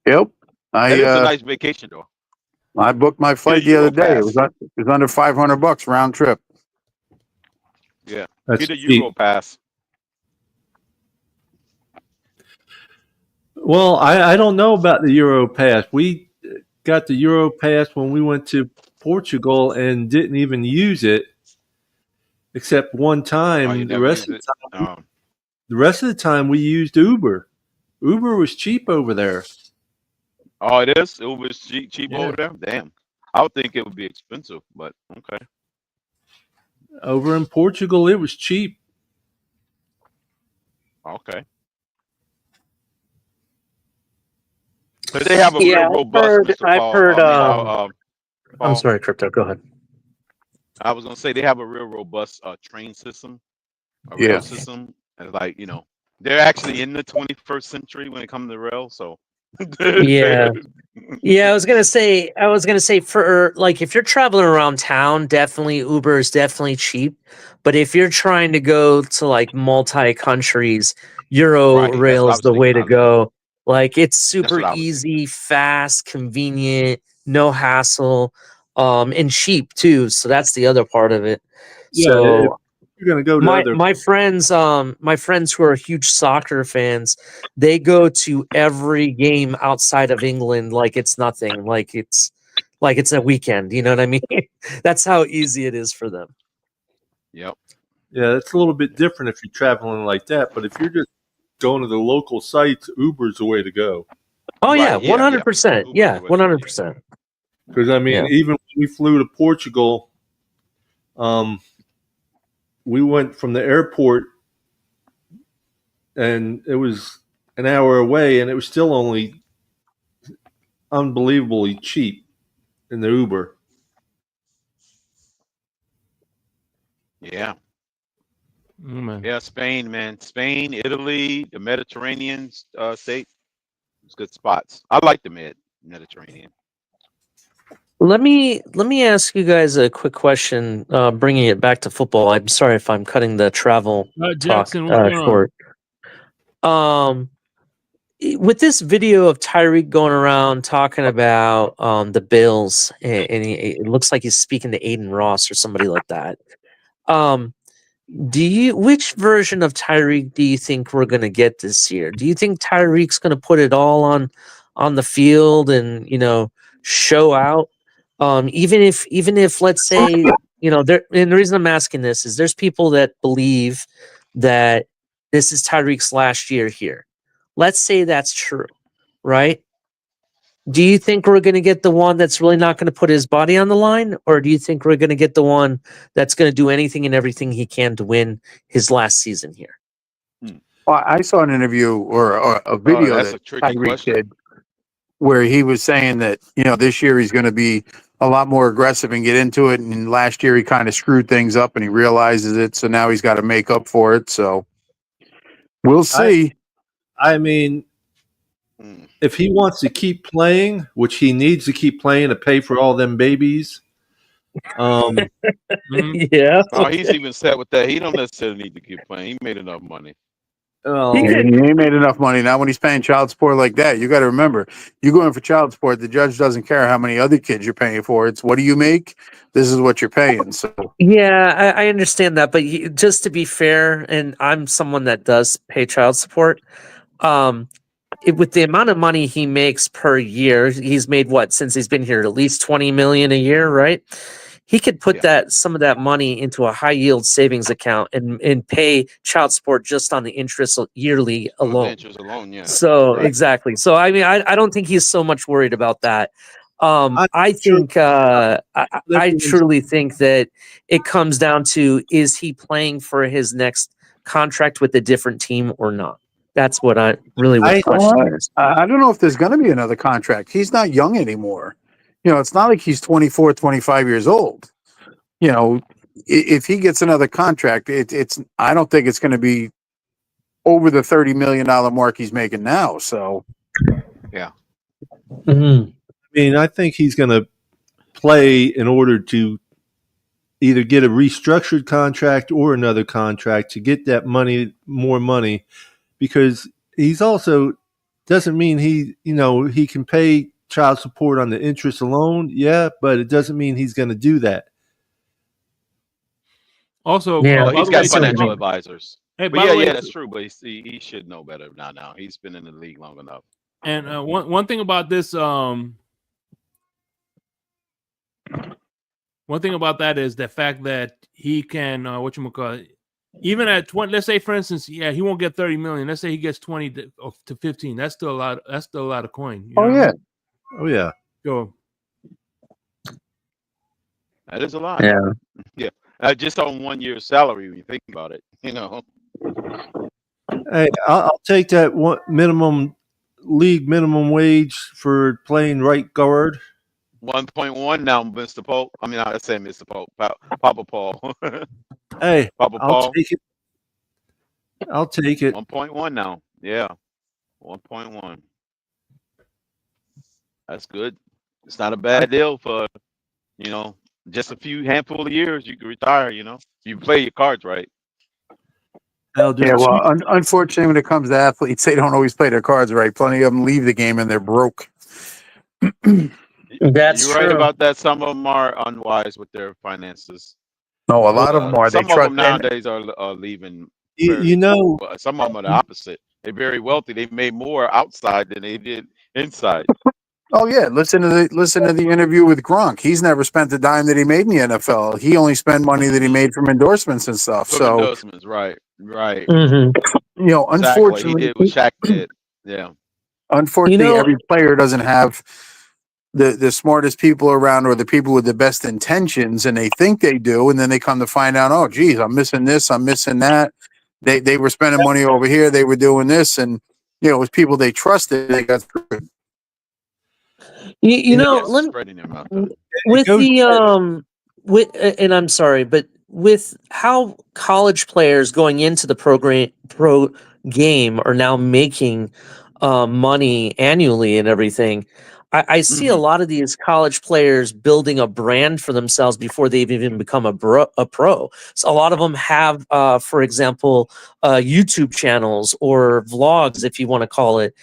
Yep. That is a nice vacation, though. I booked my flight the other day. It was under $500 round trip. Yeah. That's Get a Euro pass. Well, I don't know about the Euro pass. We got the Euro pass when we went to Portugal and didn't even use it, except one time. The rest of the time we used Uber. Uber was cheap over there. Oh, it is? Uber is cheap over there? Damn. I would think it would be expensive, but okay. Over in Portugal, it was cheap. Okay. But they have a real robust. I'm sorry, Crypto. Go ahead. I was gonna say they have a real robust train system, rail system, and like they're actually in the 21st century when it comes to rail. So yeah. I was gonna say for like if you're traveling around town, definitely Uber is definitely cheap. But if you're trying to go to like multi countries, Rail is the way to go. Like it's super easy, fast, convenient, no hassle, and cheap too. So that's the other part of it. Yeah, so you're gonna go to my friends who are huge soccer fans, they go to every game outside of England like it's nothing, like it's a weekend. You know what I mean? That's how easy it is for them. Yep. Yeah, it's a little bit different if you're traveling like that. But if you're just going to the local sites, Uber's the way to go. Oh yeah, 100%. Yeah, 100%. Because I mean, even when we flew to Portugal, we went from the airport, and it was an hour away, and it was still only unbelievably cheap in the Uber. Yeah. Man. Yeah, Spain, man. Spain, Italy, the Mediterranean state. It's good spots. I like the Mediterranean. Let me ask you guys a quick question, bringing it back to football. I'm sorry if I'm cutting the travel Jackson, talk short. With this video of Tyreek going around talking about the Bills, and it looks like he's speaking to Aiden Ross or somebody like that. Which version of Tyreek do you think we're going to get this year? Do you think Tyreek's going to put it all on the field and show out? Even if let's say there, and the reason I'm asking this is there's people that believe that this is Tyreek's last year here. Let's say that's true, right? Do you think we're going to get the one that's really not going to put his body on the line, or do you think we're going to get the one that's going to do anything and everything he can to win his last season here? Well, I saw an interview or a Oh, video that's that a tricky Tyreek question. did where he was saying that, this year he's going to be a lot more aggressive and get into it. And last year he kind of screwed things up and he realizes it. So now he's got to make up for it. So we'll see. I mean, Mm. if he wants to keep playing, which he needs to keep playing to pay for all them babies, Yeah. Oh, he's even set with that. He don't necessarily need to keep playing. He made enough money. well, He He could. ain't made enough money. Now when he's paying child support like that, you got to remember, you go in for child support, the judge doesn't care how many other kids you're paying for. It's what do you make? This is what you're paying. So Yeah, I understand that, but just to be fair, and I'm someone that does pay child support. With the amount of money he makes per year, he's made what since he's been here? At least 20 million a year, right? He could put some of that money into a high yield savings account and pay child support just on the interest yearly On the alone. interest alone, yeah. So Right. exactly. So I mean, I don't think he's so much worried about that. I think I truly think that it comes down to, is he playing for his next contract with a different team or not? That's what what the question is. I don't know if there's going to be another contract. He's not young anymore. It's not like he's 24, 25 years old. If he gets another contract, I don't think it's going to be over the $30 million mark he's making now. So, yeah. Mm-hmm. I mean, I think he's going to play in order to either get a restructured contract or another contract to get that more money, because he's also doesn't mean he can pay child support on the interest alone. Yeah, but it doesn't mean he's going to do that. Also, Yeah, Well, he's by the got way, financial advisors. Hey, But by the way, yeah, that's true. But he should know better now. He's been in the league long enough. and one thing about this, one thing about that is the fact that he can even at 20. Let's say, for instance, he won't get 30 million. Let's say he gets 20 to 15. That's still a lot. That's still a lot of coin. You know what I mean? Oh yeah. So That is a lot. Yeah. Yeah. Just on 1 year's salary, when you think about it, Hey, I'll take that league minimum wage for playing right guard. 1.1 now, Mr. Pope. I mean, I say Mr. Pope, Papa Paul. Hey, Papa Paul. take it. I'll take it. 1.1 now. Yeah, 1.1. That's good. It's not a bad deal for, just a handful of years. You can retire. You play your cards right. unfortunately, when it comes to athletes, they don't always play their cards right. Plenty of them leave the game and they're broke. That's You're right true. about that. Some of them are unwise with their finances. No, a lot of them are. Some of them nowadays are leaving. But some of them are the opposite. They're very wealthy. They made more outside than they did inside. Oh yeah, listen to the interview with Gronk. He's never spent a dime that he made in the NFL. He only spent money that he made from endorsements and stuff. Endorsements, right. Mm-hmm. Unfortunately, he did what Shaq did. Yeah. Unfortunately, every player doesn't have the smartest people around or the people with the best intentions, and they think they do, and then they come to find out, oh, geez, I'm missing this, I'm missing that. They were spending money over here, they were doing this, and it was people they trusted. They got screwed. And I'm sorry, but with how college players going into the pro game are now making money annually and everything, I see a lot of these college players building a brand for themselves before they've even become a pro. So a lot of them have, for example, YouTube channels or vlogs, if you want to call it,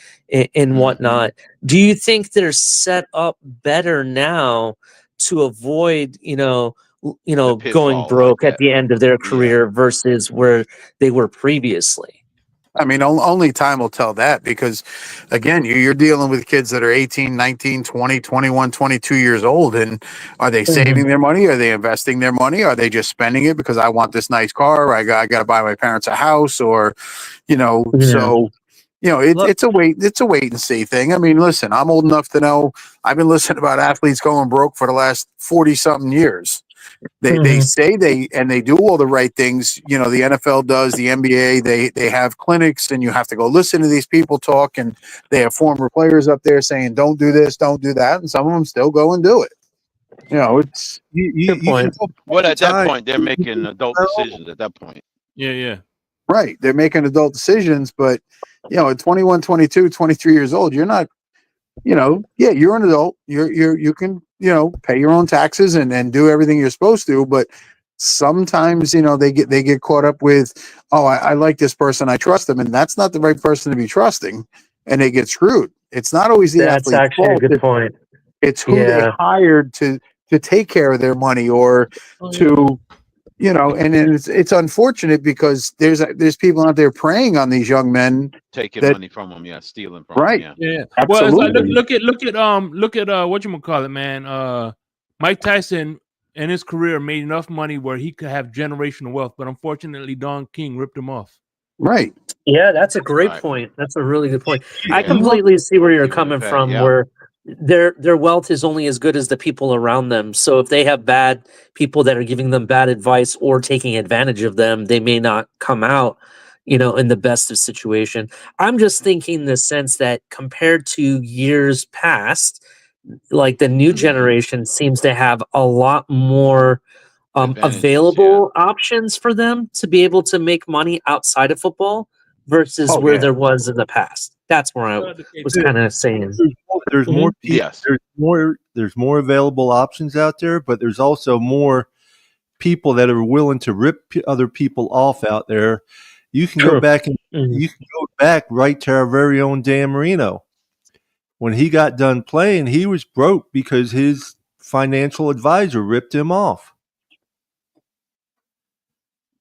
and whatnot. Do you think they're set up better now to avoid, going broke at the end of their career versus where they were previously? I mean, only time will tell that, because, again, you're dealing with kids that are 18, 19, 20, 21, 22 years old. And are they saving their money? Are they investing their money? Are they just spending it because I want this nice car? Or I got to buy my parents a house, or, so, it's a wait and see thing. I mean, listen, I'm old enough to know I've been listening about athletes going broke for the last 40 something years. They say they do all the right things. You know, the NFL does, the NBA, they have clinics, and you have to go listen to these people talk, and they have former players up there saying, don't do this, don't do that, and some of them still go and do it. You know, it's you can go Well, back at in that time. point, they're making adult decisions. At that point, Yeah. right. They're making adult decisions, but you know, at 21, 22, 23 years old, you're not, you know, yeah, you're an adult. You can, you know, pay your own taxes and do everything you're supposed to, but sometimes, you know, they get caught up with, oh, I like this person, I trust them, and that's not the right person to be trusting, and they get screwed. It's not always the That's athlete's actually a fault. good point. It's who they Yeah. hired to take care of their money or to, you know, and it's unfortunate because there's people out there preying on these young men, taking that, money from them, stealing from right? them, yeah. Yeah. Well, it's like, Absolutely. look at what you call it, man. Mike Tyson in his career made enough money where he could have generational wealth, but unfortunately, Don King ripped him off. Right. Yeah, that's a great Right. point. That's a really good point. I Yeah. completely see where you're He coming would've had- from, yeah. where their wealth is only as good as the people around them. So if they have bad people that are giving them bad advice or taking advantage of them, they may not come out, you know, in the best of situation. I'm just thinking in the sense that compared to years past, like the new generation seems to have a lot more Advantages, available options for them to be able to make money outside of football versus Oh, where yeah. there was in the past. That's where I was kind of saying. There's more people. Yes. There's more available options out there, but there's also more people that are willing to rip other people off out there. You can go back and you can go back right to our very own Dan Marino. When he got done playing, he was broke because his financial advisor ripped him off.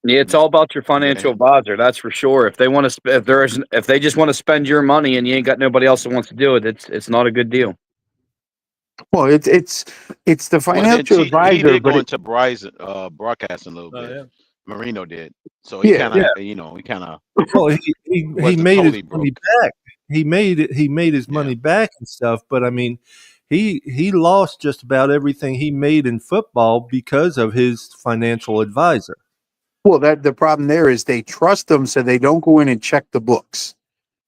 Yeah, it's all about your financial advisor. That's for sure. If they want to, if they just want to spend your money and you ain't got nobody else that wants to do it, it's not a good deal. Well, it's the financial He advisor, did but go into broadcasting a little bit. Yeah. Marino did, so he kind of, he kind of. Well, he made his money back. He made his money back and stuff. But I mean, he lost just about everything he made in football because of his financial advisor. well, that the problem there is they trust them, so they don't go in and check the books.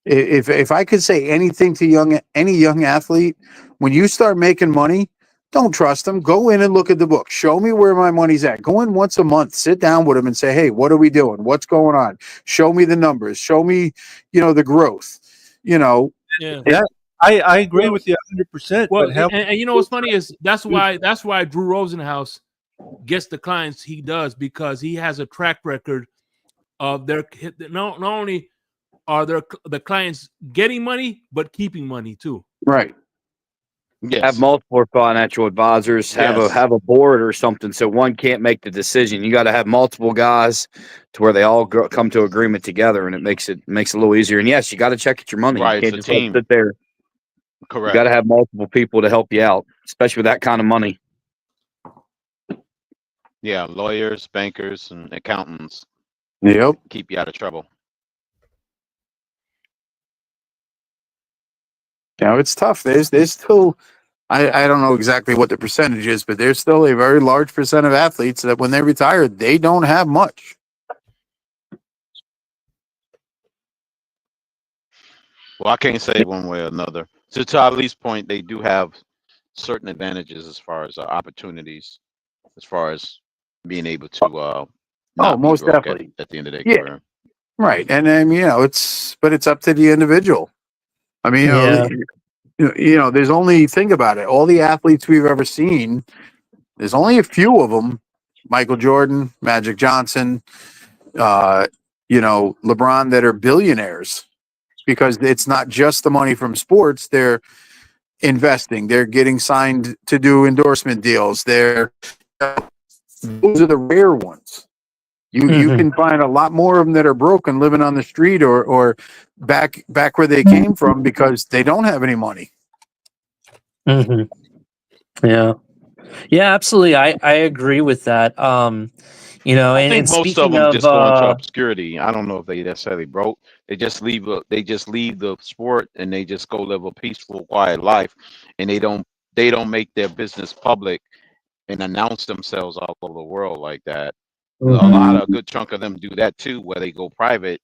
If I could say anything to any young athlete, when you start making money, don't trust them. Go in and look at the book. Show me where my money's at. Go in once a month, sit down with them and say, hey, what are we doing? What's going on? Show me the numbers. Show me, you know, the growth. You know. Yeah. I agree with you 100%. Well, but how, and you know what's funny is that's why Drew Rosenhaus gets the clients he does, because he has a track record of not only are the clients getting money, but keeping money too. Right. Yes. Have multiple financial advisors, have a board or something, so one can't make the decision. You got to have multiple guys to where they all come to agreement together, and it makes it a little easier. And yes, you got to check at your money. Right, You can't it's just a team. sit there. Correct. You got to have multiple people to help you out, especially with that kind of money. Yeah, lawyers, bankers, and accountants. Yep. Keep you out of trouble. You know, it's tough. There's still, I don't know exactly what the percentage is, but there's still a very large percent of athletes that when they retire, they don't have much. Well, I can't say one way or another. To Charlie's point, they do have certain advantages as far as opportunities, as far as being able to not be most broke definitely. at the end of their Yeah. career. Right. And then, you know, it's up to the individual. I mean, you know, there's only, think about it, all the athletes we've ever seen, there's only a few of them, Michael Jordan, Magic Johnson, you know, LeBron, that are billionaires, because it's not just the money from sports. They're investing, they're getting signed to do endorsement deals. Those are the rare ones. You can find a lot more of them that are broken, living on the street or back where they came from, because they don't have any money. Yeah, absolutely. I agree with that. You know, I and think most of speaking them of just go into obscurity. I don't know if they necessarily broke. They just leave the sport and they just go live a peaceful, quiet life, and they don't make their business public and announce themselves all over the world like that. Mhm. A good chunk of them do that too, where they go private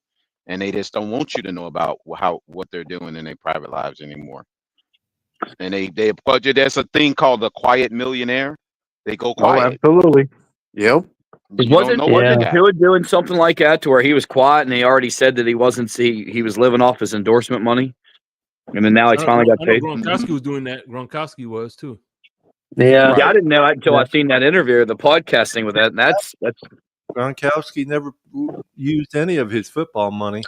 and they just don't want you to know about what they're doing in their private lives anymore. And they budget. There's a thing called the quiet millionaire. They go Oh, quiet. absolutely. Yep. You don't know what they got. Tua doing something like that to where he was quiet and he already said that he wasn't he was living off his endorsement money, and then now he's finally got paid. Gronkowski was doing that. Gronkowski was too. Yeah. Yeah, I didn't know until I seen that interview, the podcasting with that, and that's Gronkowski never used any of his football money.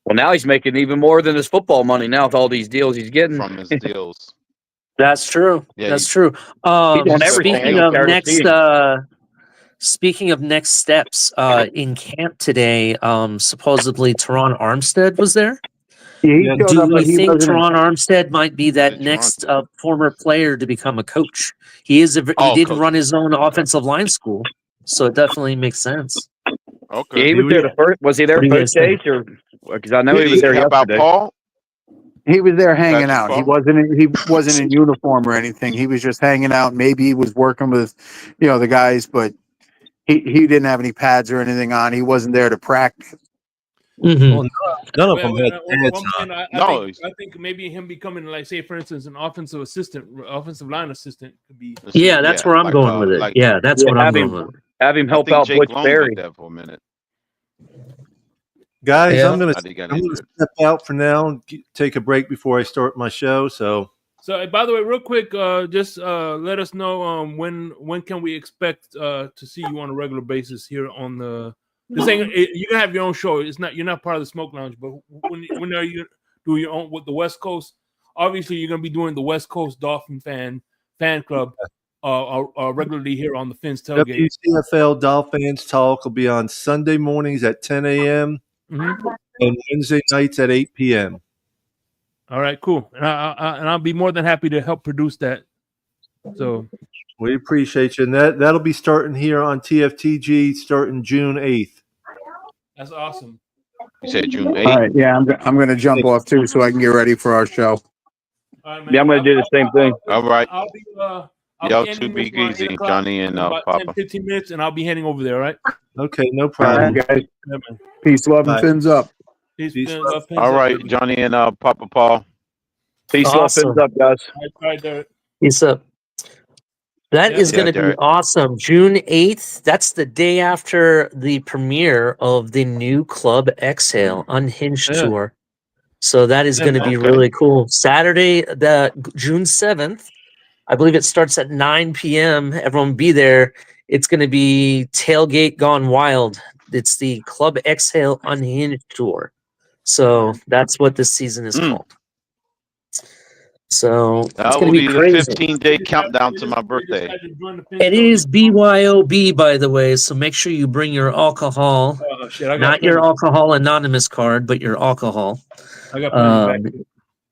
well, now he's making even more than his football money now with all these deals he's getting from his deals. That's true. Yeah, That's true. doing everything. Speaking I of don't care to next, see speaking of next steps, in camp today, supposedly Teron Armstead was there. Yeah, he showed Do up, we but he think wasn't. Teron Armstead might be that Yeah, next former player to become a coach? He is. He did coach. run his own offensive line school, so it definitely makes sense. Okay. Yeah, he was there the first. Was he there What do you first guys think? days or? Because I know he was there How about yesterday. Paul? He was there hanging Patrick out. He Paul? wasn't in uniform or anything. He was just hanging out. Maybe he was working with, the guys, but he didn't have any pads or anything on. He wasn't there to practice. Mhm. Well, none of them had pads on. I think maybe him becoming, like, say, for instance, an offensive line assistant could be. Yeah, that's where I'm going with it. Yeah, that's what I'm going with. Have him help I think out Jake Butch Long Berry. did that for a minute. Guys, Yeah. I'm gonna I think I I'm gonna injured. step out for now and take a break before I start my show. So So, by the way, real quick, just let us know when can we expect to see you on a regular basis here on the. This ain't you can have your own show. It's not you're not part of the Smoke Lounge, but when are you do your own with the West Coast? Obviously, you're gonna be doing the West Coast Dolphin fan club regularly here on the Fins Tailgate. WCFL Dolphins Talk will be on Sunday mornings at 10 a.m. and Wednesday nights at 8 p.m. All right, cool, and I'll be more than happy to help produce that. So we appreciate you, and that'll be starting here on TFTG starting June 8th. That's awesome. You said June 8th. All right, yeah, I'm going to jump off too, so I can get ready for our show. All right, man. Yeah, I'm going to do the same thing. All right. I'll be Y'all ending two be this around 8 easy, o'clock, Johnny and about Papa. 10, 15 minutes, and I'll be heading over there. All right. Okay, no All problem. right, guys. Yeah, man. Peace, love, Bye. and fins up. Peace, Peace, love, fins All up, right, baby. Johnny and Papa Paul. Peace, love, Awesome. fins up, guys. All right, Derek. Peace up. That Yeah. is Yeah, going to be Derek. awesome. June 8th. That's the day after the premiere of the new Club Exhale Unhinged Yeah. tour. So that is Yeah, going to man. be Okay. really cool. Saturday, the June 7th. I believe it starts at 9 p.m. Everyone be there. It's going to be Tailgate Gone Wild. It's the Club Exhale Unhinged tour. So that's what this season is called. So it's That going will to be be the crazy. 15-day countdown to my birthday. It is BYOB, by the way, so make sure you bring your alcohol. Oh, shit, I got Not your plenty. Alcohol Anonymous card, but your alcohol. I got plenty back.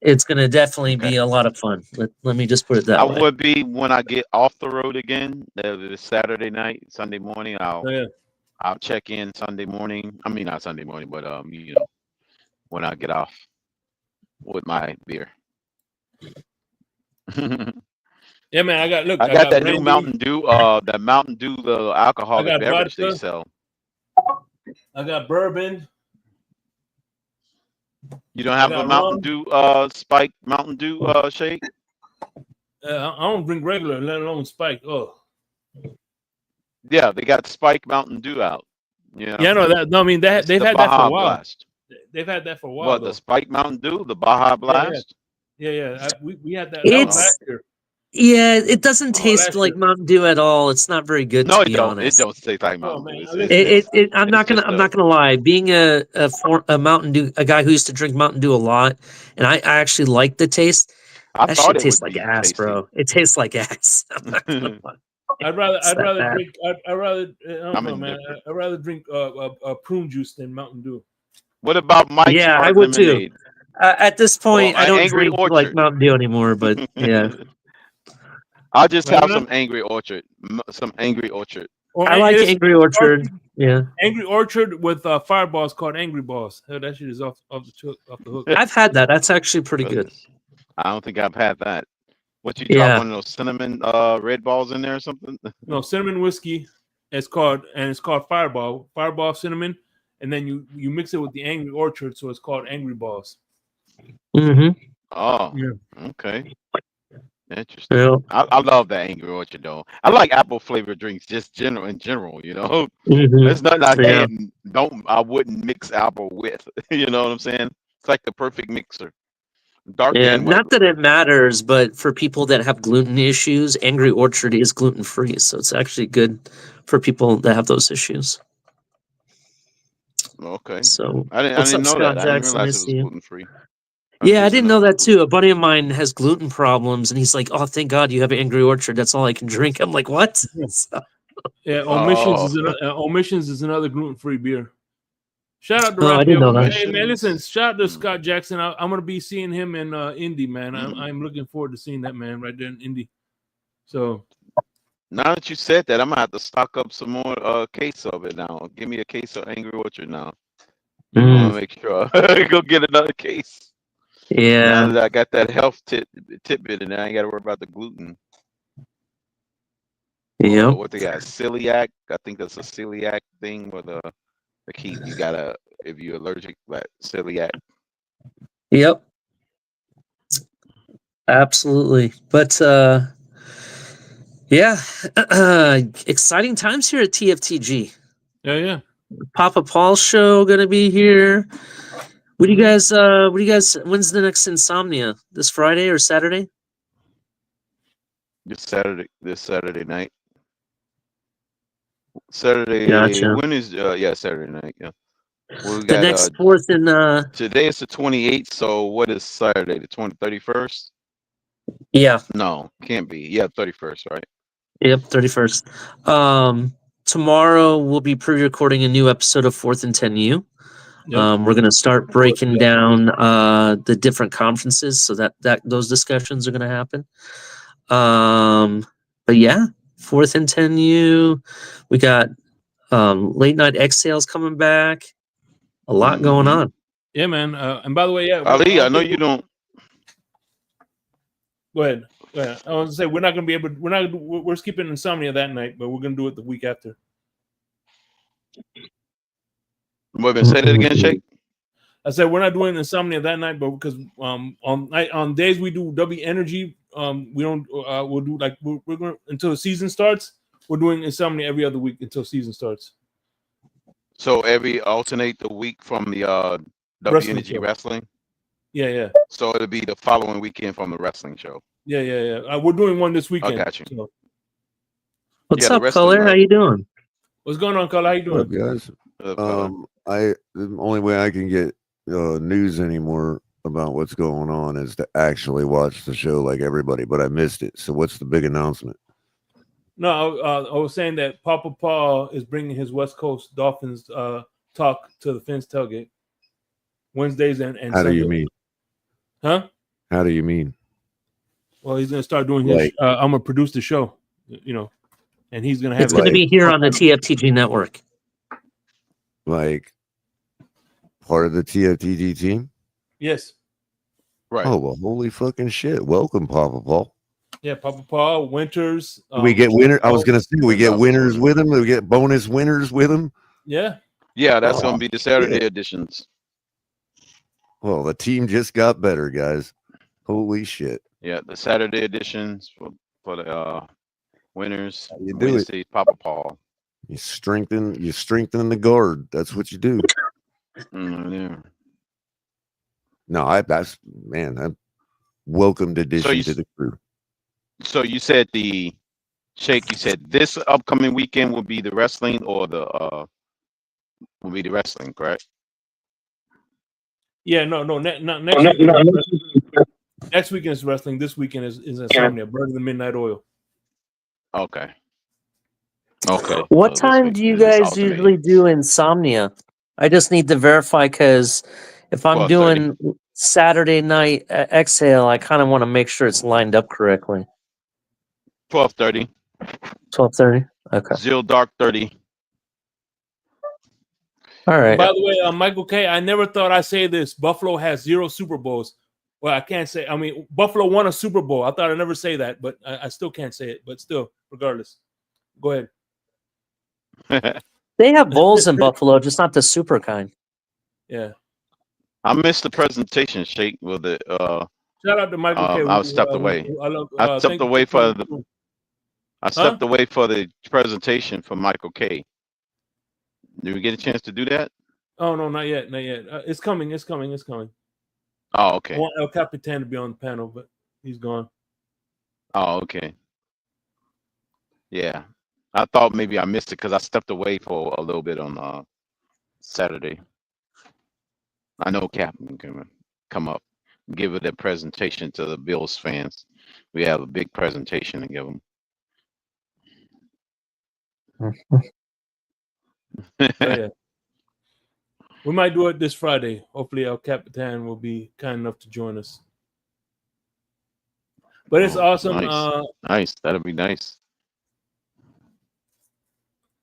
It's going to definitely Okay. be a lot of fun. Let me just put it that I way. would be when I get off the road again. This Saturday night, Sunday morning. I'll check in Sunday morning. I mean, not Sunday morning, but when I get off with my beer. Yeah, man. I got that brandy. new Mountain Dew. That Mountain Dew, the alcoholic I got beverage they vodka. sell. I got bourbon. You don't have I a got Mountain rum. Dew spike Mountain Dew shake? I don't drink regular, let alone spike. Oh, Yeah, they got Spike Mountain Dew out. Yeah, yeah, no, that. No, I mean they've the had that for Baja a while. Blast. They've had that for a while. What, though. the Spike Mountain Dew, the Baja Blast? Yeah. We had that. That was It's last year. yeah, it doesn't taste last like year. Mountain Dew at all. It's not very good, No, to it be don't. It honest. don't taste like Oh, Mountain man, Dew. listen. I'm not gonna lie. Being a Mountain Dew, a guy who used to drink Mountain Dew a lot, and I actually like the taste. I That thought shit it tastes would like be ass, tasty. bro. It tastes like ass. I'm not gonna lie. I'd rather that bad. drink. I'd rather. I don't I'm know, man. indifferent. I'd rather drink prune juice than Mountain Dew. What about Mike's Yeah, I Hard would too. Lemonade? At this point, Or I don't Angry drink like Orchard? Mountain Dew anymore. But yeah, I'll just Well, have you know- some Angry Orchard. Some Angry Orchard. Or I like it's Angry Orchard. Yeah, Angry Orchard with Fireballs called Angry Balls. Oh, that shit is off the hook. I've had that. That's actually pretty good. I don't think I've had that. What you Yeah. drop one of those cinnamon red balls in there or something? No, cinnamon whiskey. It's called Fireball. Fireball cinnamon, and then you mix it with the Angry Orchard, so it's called Angry Balls. Mm-hmm. Oh, Yeah. okay. Interesting. Yeah. I love that Angry Orchard though. I like apple flavored drinks just in general, you know. Mm-hmm. There's nothing I Yeah. wouldn't mix apple with. You know what I'm saying? It's like the perfect mixer. Dark Yeah. and white. Not that it matters, but for people that have gluten issues, Angry Orchard is gluten free, so it's actually good for people that have those issues. Okay. So, I what's up, didn't know Scott that. I didn't Jackson? I realize it see was you. gluten free. Yeah, I didn't know that too. A buddy of mine has gluten problems, and he's like, "Oh, thank God you have Angry Orchard. That's all I can drink." I'm like, "What?" So, Yeah, Omissions is another gluten-free beer. Shout out to oh, I didn't know that. Hey man, listen, shout out to Scott Jackson. I'm gonna be seeing him in Indy, man. I'm looking forward to seeing that man right there in Indy. So now that you said that, I'm gonna have to stock up some more case of it now. Give me a case of Angry Orchard now. I'm gonna make sure I go get another case. Yeah. Now that I got that health tidbit, and I ain't got to worry about the gluten. Yeah. What they got? Celiac. I think that's a celiac thing where the key you gotta if you're allergic, like celiac. Yep. Absolutely. But yeah, exciting times here at TFTG. yeah. Papa Paul's show gonna be here. What do you guys when's the next Insomnia? This Friday or Saturday? This Saturday night. Saturday. Gotcha. When is Saturday night? Yeah. We The got next 4th and today is the 28th. So what is Saturday? The 31st? yeah. No, can't be. Yeah, 31st, right? Yep, 31st. Tomorrow we'll be pre-recording a new episode of 4th and 10U. Yep. We're gonna start breaking down the different conferences, so that those discussions are gonna happen. But yeah, 4th and 10U. We got late night exhales coming back. A lot going on. Yeah, man. And by the way, yeah, Ali, I know you don't. Go ahead. I was gonna say we're not gonna be able. We're skipping Insomnia that night, but we're gonna do it the week after. Wait, say that again, Shake. I said we're not doing Insomnia that night, but because on days we do W Energy, we don't. We'll do like we're going until the season starts. We're doing Insomnia every other week until season starts. So alternate the week from the W Energy Wrestling. Yeah. So it'll be the following weekend from the wrestling show. Yeah. We're doing one this weekend. I got you. So. What's up, Color? How you doing? What's going on, Color? How you doing? What's up, guys? The only way I can get news anymore about what's going on is to actually watch the show like everybody, but I missed it. So what's the big announcement? No, I was saying that Papa Paul is bringing his West Coast Dolphins talk to the Fins Tailgate Wednesdays and How Sunday. do you mean? Huh? How do you mean? Well, he's gonna start doing his. I'm gonna produce the show, and he's gonna have. It's gonna be here on the TFTG network. Like part of the TFTG team? Yes. Right. Oh well, holy fucking shit! Welcome, Papa Paul. Yeah, Papa Paul, Winters. We get winner. I was gonna say we get winners with him. We get bonus winners with him. Yeah. Yeah, that's gonna be the Saturday editions. Well, the team just got better, guys. Holy shit! Yeah, the Saturday editions for the winners. You do Wednesday, Papa Paul. You strengthen the guard. That's what you do. Yeah. No, I'm welcomed addition to the crew. So you said you said this upcoming weekend will be the wrestling or correct? Yeah, no, not next weekend. Next weekend is wrestling. This weekend is Insomnia, Burning the Midnight Oil. Okay. What time do you guys usually do Insomnia? I just need to verify because if I'm 12:30. doing Saturday night exhale, I kind of want to make sure it's lined up correctly. 12:30. 12:30. Okay. Zero Dark 30. All right. And by the way, Michael K, I never thought I'd say this. Buffalo has 0 Super Bowls. Well, I can't say. I mean, Buffalo won a Super Bowl. I thought I'd never say that, but I still can't say it. But still, regardless, go ahead. They have bowls in Buffalo, just not the super kind. Yeah. I missed the presentation, Shake. With it. Shout out to Michael K. I stepped away. I stepped away for the. I stepped away for the presentation for Michael K. Did we get a chance to do that? Oh no, not yet, not yet. It's coming. It's coming. It's coming. Oh, okay. I want El Capitan to be on the panel, but he's gone. Oh, okay. Yeah, I thought maybe I missed it because I stepped away for a little bit on Saturday. I know Captain can come up and give it a presentation to the Bills fans. We have a big presentation to give them. Oh, yeah. We might do it this Friday. Hopefully, El Capitan will be kind enough to join us. But it's awesome. Nice. Nice. That'll be nice.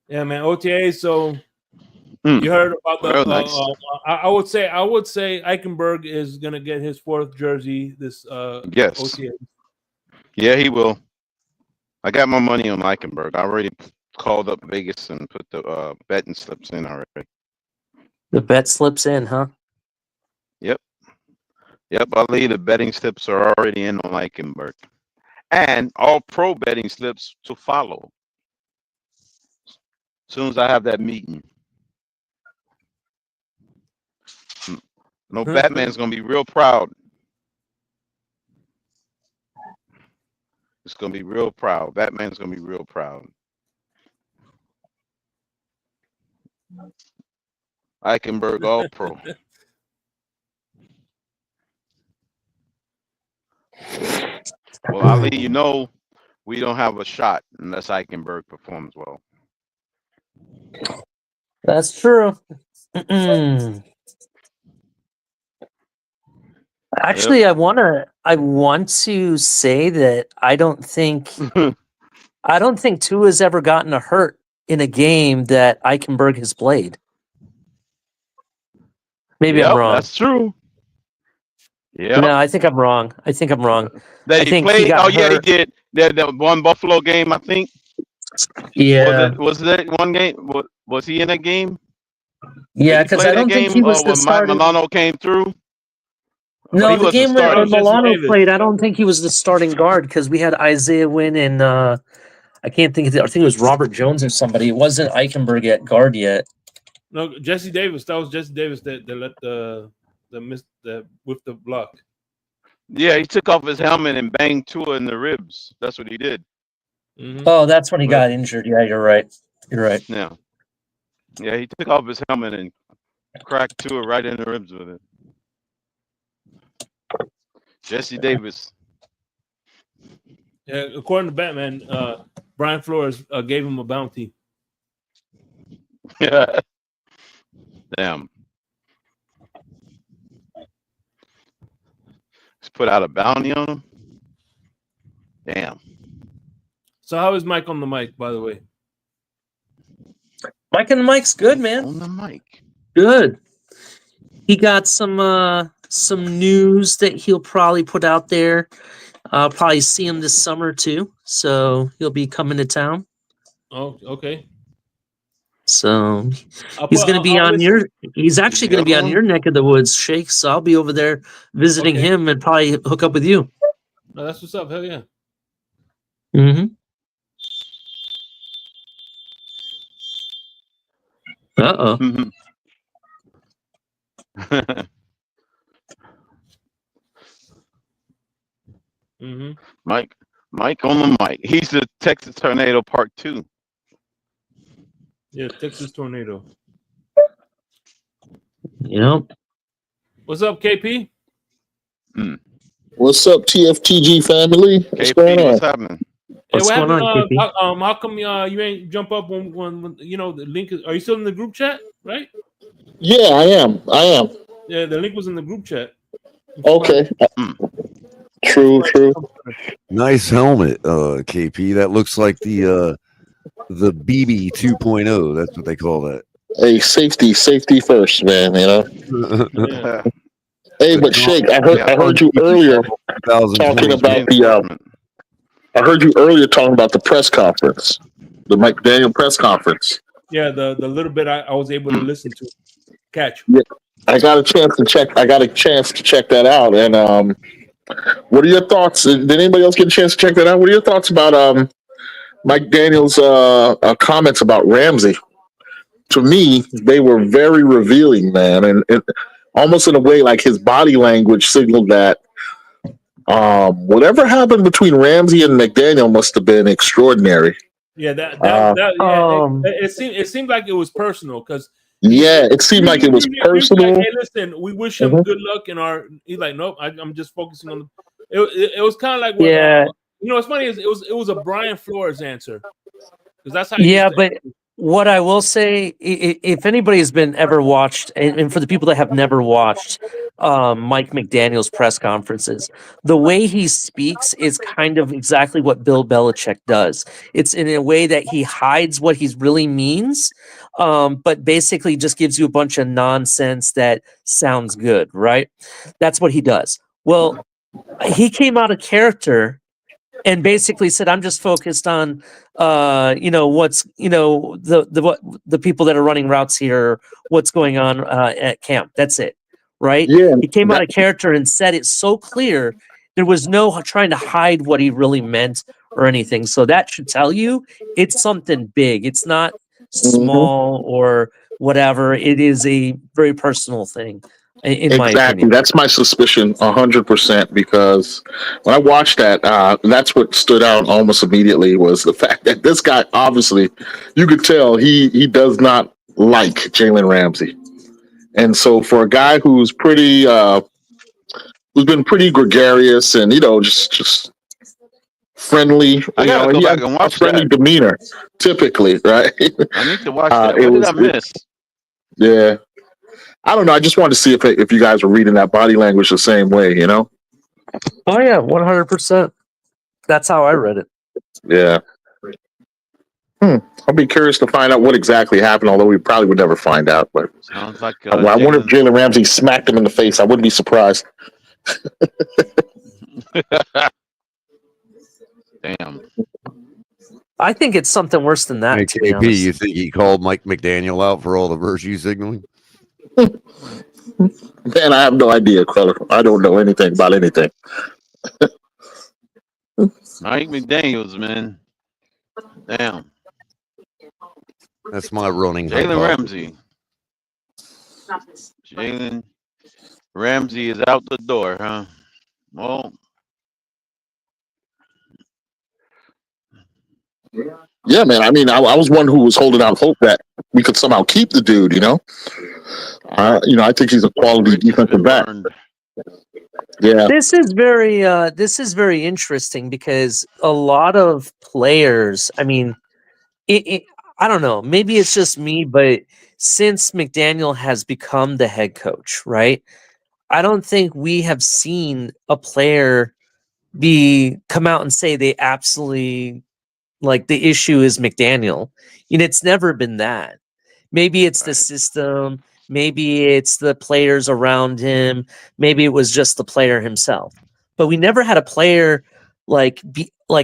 Yeah, man. OTA. So you heard about the. Nice. I would say Ikenberg is gonna get his 4th jersey this. Yes. OTA. Yeah, he will. I got my money on Ikenberg. I already called up Vegas and put the betting slips in already. The bet slips in, huh? Yep. Yep, I believe the betting slips are already in on Ikenberg. And all pro betting slips to follow. As soon as I have that meeting. No, Batman's going to be real proud. It's going to be real proud. Batman's going to be real proud. Ikenberg all pro. Well, Ali, you know, we don't have a shot unless Ikenberg performs well. That's true. Actually, I want to say that I don't think Tua's ever gotten a hurt in a game that Ikenberg has played. Maybe I'm wrong. That's true. Yeah. No, I think I'm wrong. I think That he think played. he got He hurt. did. That one Buffalo game, I think. Yeah. Was that one game? Was he in that game? Yeah, because I don't think he was the when starter. Milano came through. No, the game where starting. Milano Jesse played, I don't think he was the starting guard because we had Isaiah Wynn and I can't think of it. I think it was Robert Jones or somebody. It wasn't Ikenberg at guard yet. No, Jesse Davis. That was Jesse Davis that let the miss with the block. Yeah, he took off his helmet and banged Tua in the ribs. That's what he did. Mm-hmm. Oh, that's when he got injured. Yeah, you're right. You're right. Yeah. Yeah, he took off his helmet and cracked Tua right in the ribs with it. Jesse Davis. Yeah, according to Batman, Brian Flores gave him a bounty. Yeah. Damn. Just put out a bounty on him. Damn. So how is Mike on the mic, by the way? Mike and the mic's good, man. On the mic. Good. He got some news that he'll probably put out there. I'll probably see him this summer too. So he'll be coming to town. Oh, okay. So he's going to be on your. He's actually going to be on your neck of the woods, Shake. So I'll be over there visiting him and probably hook up with you. No, that's what's up. Hell yeah. Mm-hmm. Uh-oh. Mm-hmm. Mike on the mic. He's the Texas Tornado Part 2. Yeah, Texas Tornado. Yep. What's up, KP? What's up, TFTG family? What's going on? What's happening? Hey, What's going on, KP? How come you ain't jump up when you know the link is? Are you still in the group chat? Right? Yeah, I am. Yeah, the link was in the group chat. Okay. True. Nice helmet, KP. That looks like the BB 2.0. That's what they call that. Hey, safety first, man. You know. Yeah. Hey, but Shake, I heard you earlier talking about the. I heard you earlier talking about the press conference, the Mike Daniel press conference. Yeah, the little bit I was able to listen to, catch. Yeah, I got a chance to check. I got a chance to check that out. And what are your thoughts? Did anybody else get a chance to check that out? What are your thoughts about Mike Daniel's comments about Ramsey? To me, they were very revealing, man, and almost in a way like his body language signaled that whatever happened between Ramsey and McDaniel must have been extraordinary. Yeah, it seemed like it was personal because it seemed like it was personal. Like, hey, listen, we wish him good luck in our. He's like, nope, I'm just focusing on the. It was kind of like what, what's funny is it was a Brian Flores answer because that's how. But what I will say, if anybody has been ever watched, and for the people that have never watched Mike McDaniel's press conferences, the way he speaks is kind of exactly what Bill Belichick does. It's in a way that he hides what he really means, but basically just gives you a bunch of nonsense that sounds good, right? That's what he does. Well, he came out of character and basically said, I'm just focused on, what's, the people that are running routes here, what's going on at camp. That's it. Right. Yeah. He came out of character and said it so clear. There was no trying to hide what he really meant or anything. So that should tell you it's something big. It's not small or whatever. It is a very personal thing. In my opinion. That's my suspicion 100%, because when I watched that, that's what stood out almost immediately was the fact that this guy, obviously, you could tell he does not like Jaylen Ramsey. And so for a guy who's pretty, who's been pretty gregarious and, just friendly, he has a friendly demeanor, typically, right? I need to watch that. What did I miss? Yeah. I don't know. I just wanted to see if you guys were reading that body language the same way, Oh yeah, 100%. That's how I read it. Yeah. I'll be curious to find out what exactly happened, although we probably would never find out. But sounds like I wonder if Jaylen Ramsey smacked him in the face. I wouldn't be surprised. Damn. I think it's something worse than that. Hey, KP, you think he called Mike McDaniel out for all the virtue signaling? Man, I have no idea, Queller. I don't know anything about anything. Mike McDaniels, man. Damn. That's my running. Jaylen Ramsey. Jaylen Ramsey is out the door, huh? Well. Yeah, man. I mean, I was one who was holding out hope that we could somehow keep the dude, I think he's a quality defensive back. Yeah. This is very interesting because a lot of players, I mean, I don't know, maybe it's just me, but since McDaniel has become the head coach, right? I don't think we have seen a player come out and say they absolutely like the issue is McDaniel. It's never been that. Maybe it's the system. Maybe it's the players around him. Maybe it was just the player himself. But we never had a player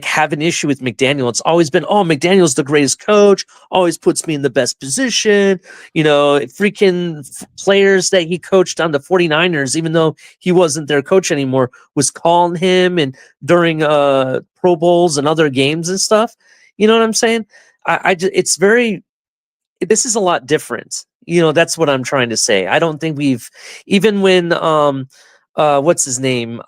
have an issue with McDaniel. It's always been, McDaniel's the greatest coach, always puts me in the best position. Freaking players that he coached on the 49ers, even though he wasn't their coach anymore, was calling him and during Pro Bowls and other games and stuff. You know what I'm saying? It's this is a lot different. That's what I'm trying to say. I don't think even when what's his name?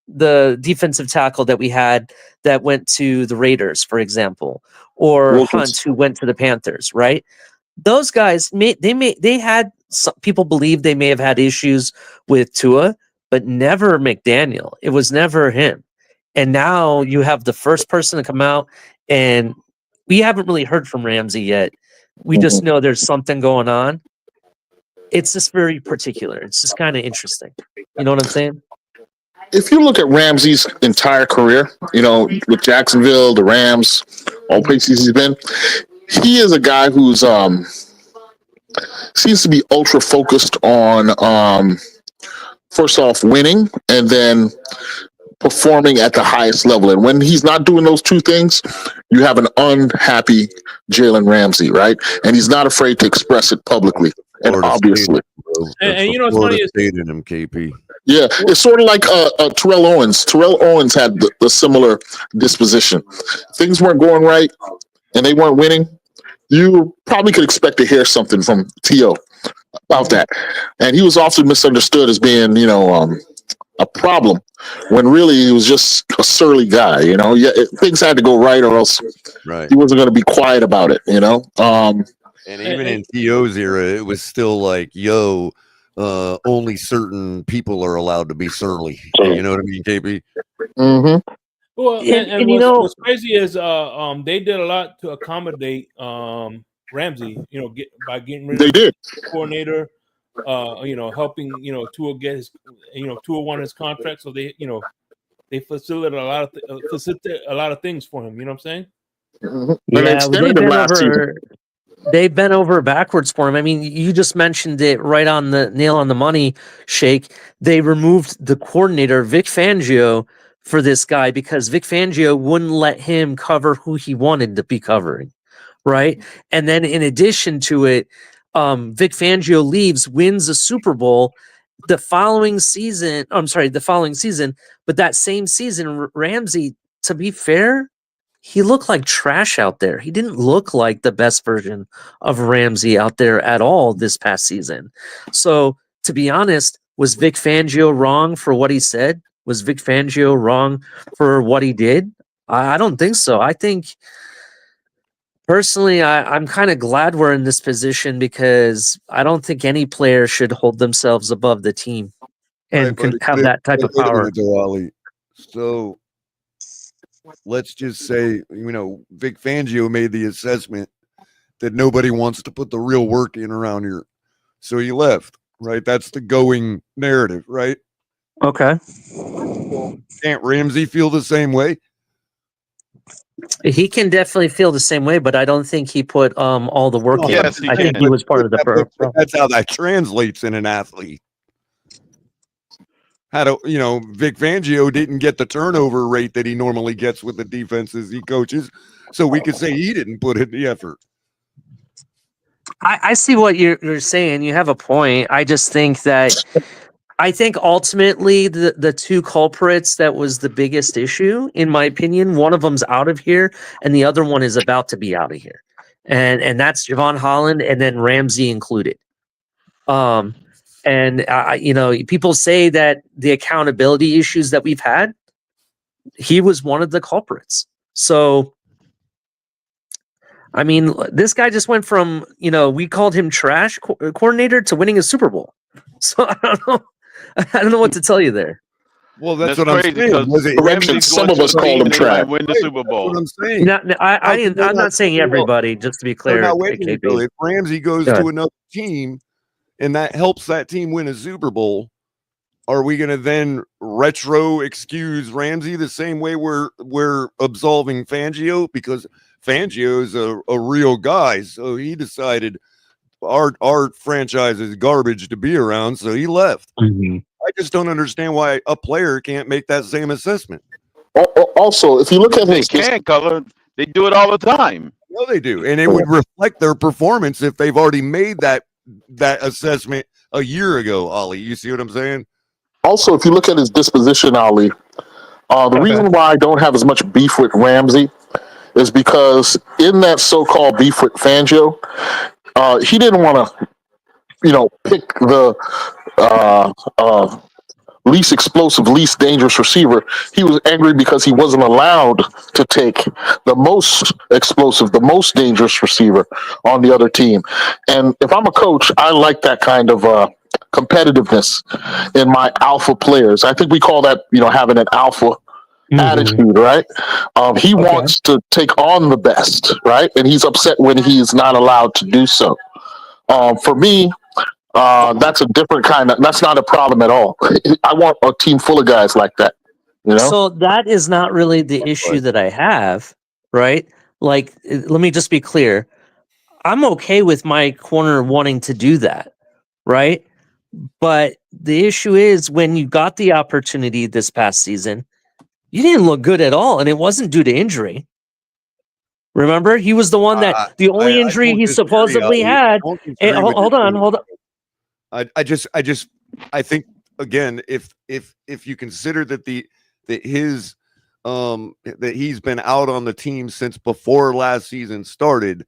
The defensive tackle that we had that went to the Raiders, for example, or Hunt, who went to the Panthers, right? Those guys, they had some people believe they may have had issues with Tua, but never McDaniel. It was never him. And now you have the first person to come out, and we haven't really heard from Ramsey yet. We just know there's something going on. It's just very particular. It's just kind of interesting. You know what I'm saying? If you look at Ramsey's entire career, with Jacksonville, the Rams, all places he's been, he is a guy who's seems to be ultra focused on first off winning and then performing at the highest level. And when he's not doing those two things, you have an unhappy Jaylen Ramsey, right? And he's not afraid to express it publicly and Florida obviously. And you know what's funny is in him, KP. Yeah, it's sort of like Terrell Owens. Terrell Owens had the similar disposition. Things weren't going right, and they weren't winning. You probably could expect to hear something from T.O. about that. And he was often misunderstood as being, a problem, when really he was just a surly guy. Things had to go right, or else he wasn't going to be quiet about it. And even in T.O.'s era, it was still like, only certain people are allowed to be surly. You know what I mean, KP? Mm-hmm. Well, and what's crazy is they did a lot to accommodate Ramsey. By getting rid of the coordinator, helping Tua get his Tua won his contract, so they facilitated a lot of things for him. You know what I'm saying? Mm-hmm. Yeah, they bent over backwards for him. I mean, you just mentioned it right on the nail on the money, Shake. They removed the coordinator, Vic Fangio, for this guy because Vic Fangio wouldn't let him cover who he wanted to be covering, right? And then in addition to it, Vic Fangio leaves, wins a Super Bowl the following season, but that same season, Ramsey, to be fair, he looked like trash out there. He didn't look like the best version of Ramsey out there at all this past season. So, to be honest, was Vic Fangio wrong for what he said? Was Vic Fangio wrong for what he did? I don't think so. I think, personally, I'm kind of glad we're in this position because I don't think any player should hold themselves above the team and have that type of power. So, let's just say, Vic Fangio made the assessment that nobody wants to put the real work in around here. So he left, right? That's the going narrative, right? Okay. Can't Ramsey feel the same way? He can definitely feel the same way, but I don't think he put all the work in. Yes, I think he was part of the problem. That's how that translates in an athlete. Vic Fangio didn't get the turnover rate that he normally gets with the defenses he coaches, so we could say he didn't put in the effort. I see what you're saying. You have a point. I just think that ultimately the two culprits that was the biggest issue, in my opinion, one of them's out of here and the other one is about to be out of here. And that's Javon Holland and then Ramsey included. People say that the accountability issues that we've had, he was one of the culprits. So, I mean, this guy just went from, we called him trash coordinator to winning a Super Bowl. So I don't know what to tell you there. Well, that's what I'm saying. Some of us called him trash. Win the Super Bowl. That's what I'm saying. I'm not saying everybody, just to be clear. If Ramsey goes to another team and that helps that team win a Super Bowl, are we going to then retro excuse Ramsey the same way we're absolving Fangio? Because Fangio is a real guy, so he decided our franchise is garbage to be around, so he left. Mm-hmm. I just don't understand why a player can't make that same assessment. Also, if you look at they do it all the time. No, they do, and it would reflect their performance if they've already made that assessment a year ago. Ollie, you see what I'm saying? Also, if you look at his disposition, Ollie, the reason why I don't have as much beef with Ramsey is because in that so-called beef with Fangio, he didn't want to, pick the least explosive, least dangerous receiver. He was angry because he wasn't allowed to take the most explosive, the most dangerous receiver on the other team. And if I'm a coach, I like that kind of competitiveness in my alpha players. I think we call that, having an alpha attitude, right? He wants to take on the best, right? And he's upset when he's not allowed to do so. For me, that's a different that's not a problem at all. I want a team full of guys like that. So that is not really the issue that I have, right? Like, let me just be clear. I'm okay with my corner wanting to do that, right? But the issue is when you got the opportunity this past season, you didn't look good at all, and it wasn't due to injury. Remember, he was the one that the only injury don't he disagree, supposedly Ali. had. I don't disagree with Hold your on. I think again, if you consider that that he's been out on the team since before last season started,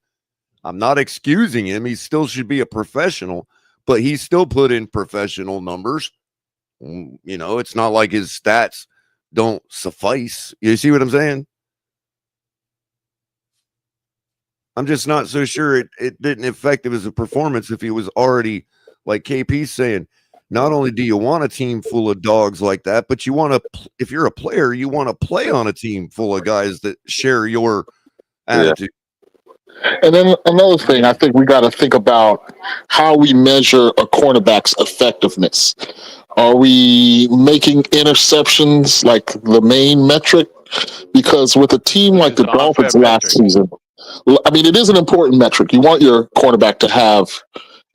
I'm not excusing him. He still should be a professional, but he still put in professional numbers. You know, it's not like his stats don't suffice. You see what I'm saying? I'm just not so sure it didn't affect him as a performance if he was already, like KP's saying, not only do you want a team full of dogs like that, but you want to, if you're a player, you want to play on a team full of guys that share your attitude. And then another thing, I think we got to think about how we measure a cornerback's effectiveness. Are we making interceptions like the main metric? Because with a team like the Dolphins last season, I mean, it is an important metric. You want your cornerback to have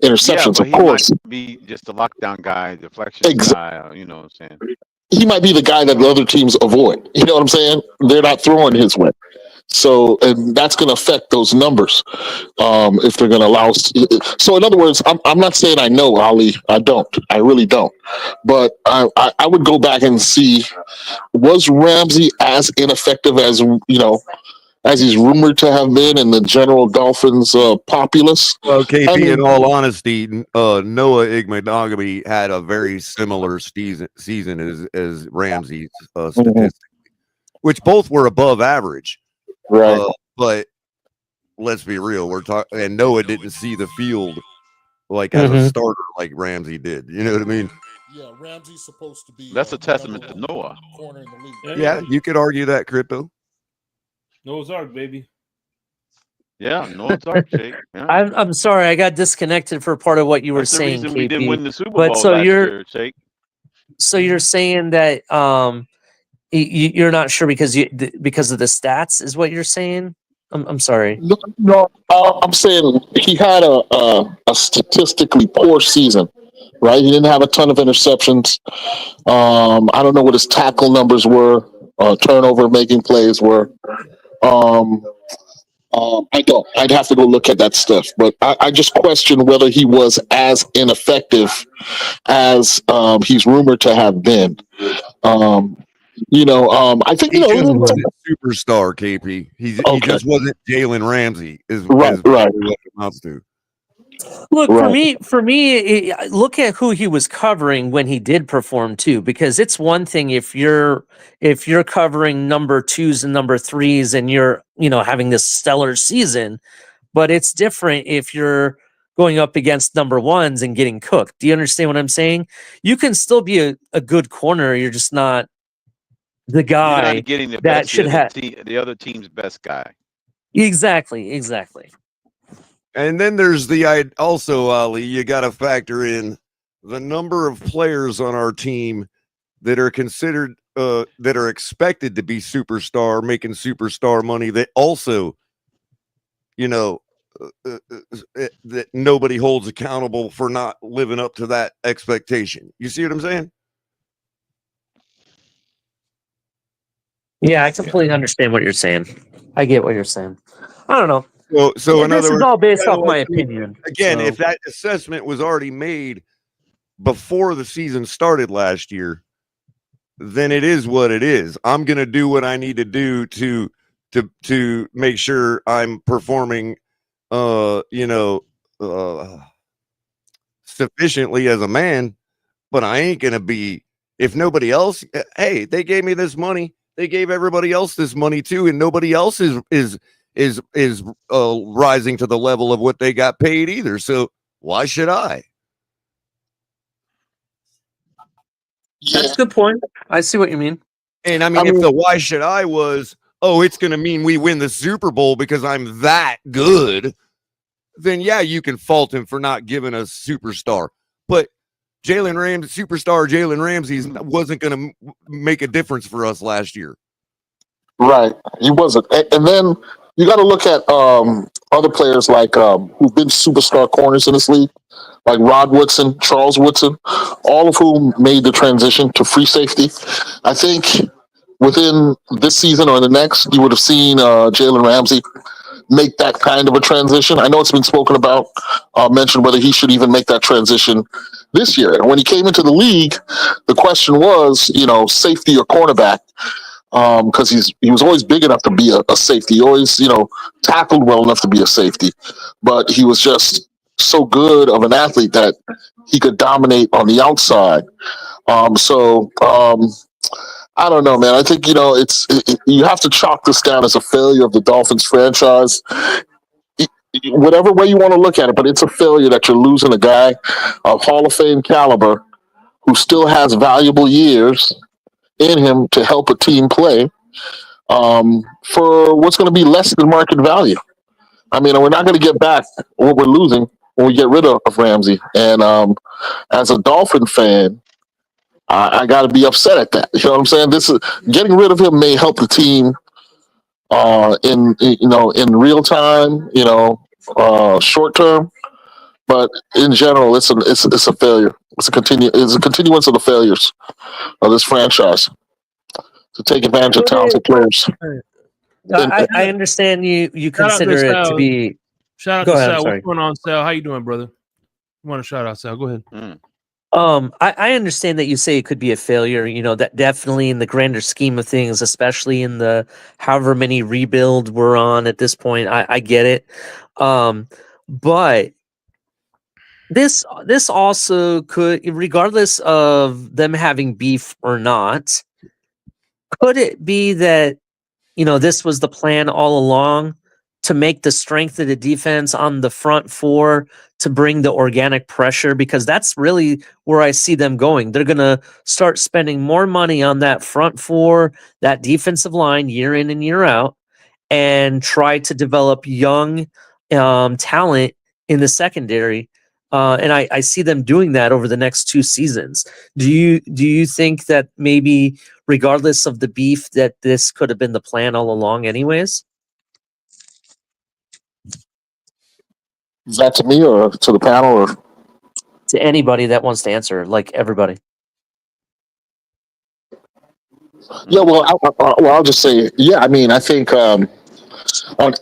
interceptions, but of course. Might be just a lockdown guy, deflection guy. You know what I'm saying? He might be the guy that the other teams avoid. You know what I'm saying? They're not throwing his way. So, and that's going to affect those numbers if they're going to allow. So, in other words, I'm not saying I know, Ali. I don't. I really don't. But I would go back and see, was Ramsey as ineffective as, you know, as he's rumored to have been in the general Dolphins populace? Well, KP, in all honesty, Noah Igbenogany had a very similar season as Ramsey statistically, which both were above average. Right. But let's be real, we're talking, and Noah didn't see the field like as a starter like Ramsey did. You know what I mean? Yeah, Ramsey's supposed to be. That's a testament to Noah. Corner in the league. Yeah, you could argue that, Crypto. Noah's Ark, baby. Yeah, Noah's Ark, Jake. Yeah. I'm sorry, I got disconnected for part of what you were saying, KP. We didn't win the Super But Bowl so last year, Jake. So you're saying that you're not sure because of the stats is what you're saying? I'm sorry. No, I'm saying he had a statistically poor season, right? He didn't have a ton of interceptions. I don't know what his tackle numbers were, turnover making plays were. I don't. I'd have to go look at that stuff, but I just question whether he was as ineffective as he's rumored to have been. I think he just wasn't superstar, KP. He just wasn't Jaylen Ramsey. Is right. What it amounts to. Look, for me, look at who he was covering when he did perform too, because it's one thing if you're covering number 2s and number 3s and you're, having this stellar season, but it's different if you're going up against number 1s and getting cooked. Do you understand what I'm saying? You can still be a good corner. You're just not the guy You're not getting the that best, should have the other team's best guy. Exactly. And then there's also, Ali, you got to factor in the number of players on our team that are considered, that are expected to be superstar, making superstar money, that also, that nobody holds accountable for not living up to that expectation. You see what I'm saying? Yeah, I completely understand what you're saying. I get what you're saying. I don't know. So in this other is words, all based off my opinion. Again, so. If that assessment was already made before the season started last year, then it is what it is. I'm going to do what I need to do to make sure I'm performing, sufficiently as a man. But I ain't going to be, if nobody else. Hey, they gave me this money. They gave everybody else this money too, and nobody else is rising to the level of what they got paid either. So why should I? That's a good point. I see what you mean. And I mean, if the why should I was, it's going to mean we win the Super Bowl because I'm that good, then yeah, you can fault him for not giving us superstar. But superstar Jaylen Ramsey wasn't going to make a difference for us last year. Right. He wasn't. And then you got to look at other players like who've been superstar corners in this league, like Rod Woodson, Charles Woodson, all of whom made the transition to free safety. I think within this season or the next, you would have seen Jaylen Ramsey make that kind of a transition. I know it's been spoken about, mentioned whether he should even make that transition this year. And when he came into the league, the question was, safety or cornerback, because he was always big enough to be a safety. He always, tackled well enough to be a safety, but he was just so good of an athlete that he could dominate on the outside. I don't know, man. I think you have to chalk this down as a failure of the Dolphins franchise. Whatever way you want to look at it, but it's a failure that you're losing a guy of Hall of Fame caliber who still has valuable years in him to help a team play for what's going to be less than market value. I mean, we're not going to get back what we're losing when we get rid of Ramsey. And as a Dolphin fan, I got to be upset at that. You know what I'm saying? Getting rid of him may help the team in real time, short term, but in general, it's a failure. It's a continuance of the failures of this franchise to take advantage of talented players. I understand you consider it to be. Shout out to Sal. What's going on, Sal? How you doing, brother? You want to shout out, Sal? Go ahead. I understand that you say it could be a failure. That definitely in the grander scheme of things, especially in the however many rebuild we're on at this point, I get it. But this also could, regardless of them having beef or not, could it be that this was the plan all along to make the strength of the defense on the front four to bring the organic pressure? Because that's really where I see them going. They're going to start spending more money on that front four, that defensive line year in and year out, and try to develop young talent in the secondary. And I see them doing that over the next 2 seasons. Do you think that maybe regardless of the beef that this could have been the plan all along anyways? Is that to me or to the panel or to anybody that wants to answer? Like everybody. Yeah, well, I'll just say, yeah. I mean, I think on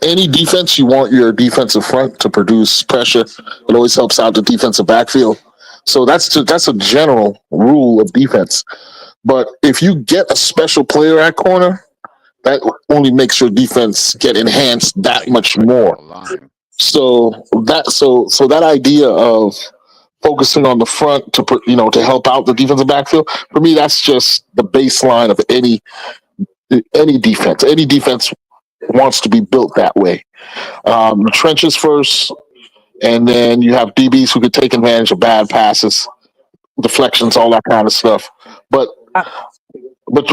any defense, you want your defensive front to produce pressure. It always helps out the defensive backfield. So that's a general rule of defense. But if you get a special player at corner, that only makes your defense get enhanced that much more. So that idea of focusing on the front to help out the defensive backfield, for me, that's just the baseline of any defense. Any defense wants to be built that way. Trenches first, and then you have DBs who could take advantage of bad passes, deflections, all that kind of stuff. But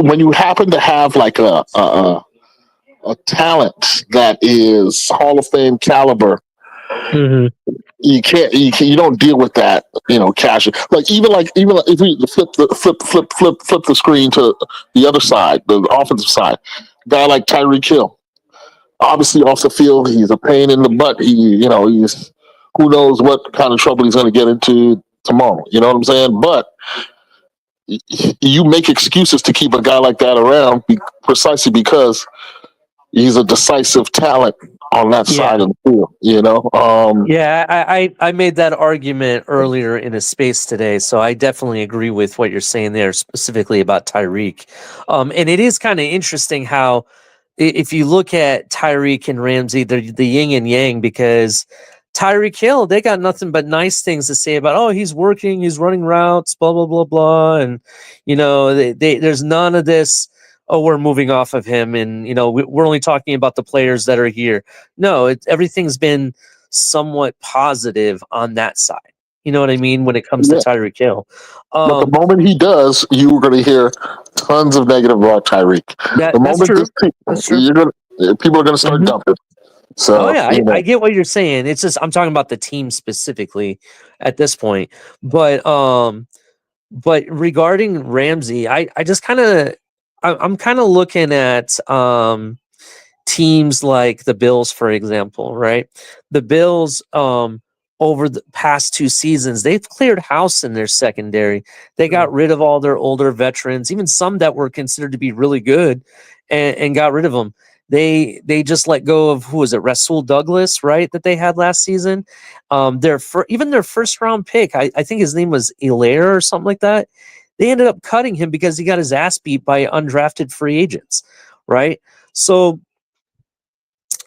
when you happen to have like a talent that is Hall of Fame caliber, you don't deal with that, casually. Like even if we flip the screen to the other side, the offensive side, a guy like Tyreek Hill, obviously off the field, he's a pain in the butt. He's who knows what kind of trouble he's going to get into tomorrow. You know what I'm saying? But you make excuses to keep a guy like that around precisely because he's a decisive talent on that side of the field, I made that argument earlier in a space today, so I definitely agree with what you're saying there, specifically about Tyreek. And it is kind of interesting how, if you look at Tyreek and Ramsey, they're the yin and yang, because Tyreek Hill, they got nothing but nice things to say about, he's working, he's running routes, blah, blah, blah, blah. And, there's none of this, we're moving off of him, and we're only talking about the players that are here. No, everything's been somewhat positive on that side. You know what I mean? When it comes to Tyreek Hill. But the moment he does, you're going to hear tons of negative about Tyreek. That's true. People are going to start dumping. So, I get what you're saying. It's just I'm talking about the team specifically at this point. But regarding Ramsey, I just I'm kind of looking at teams like the Bills, for example, right? The Bills, over the past 2 seasons, they've cleared house in their secondary. They got rid of all their older veterans, even some that were considered to be really good, and got rid of them. They just let go of, who was it, Rasul Douglas, right? That they had last season. Even their first round pick, I think his name was Hilaire or something like that. They ended up cutting him because he got his ass beat by undrafted free agents, right? So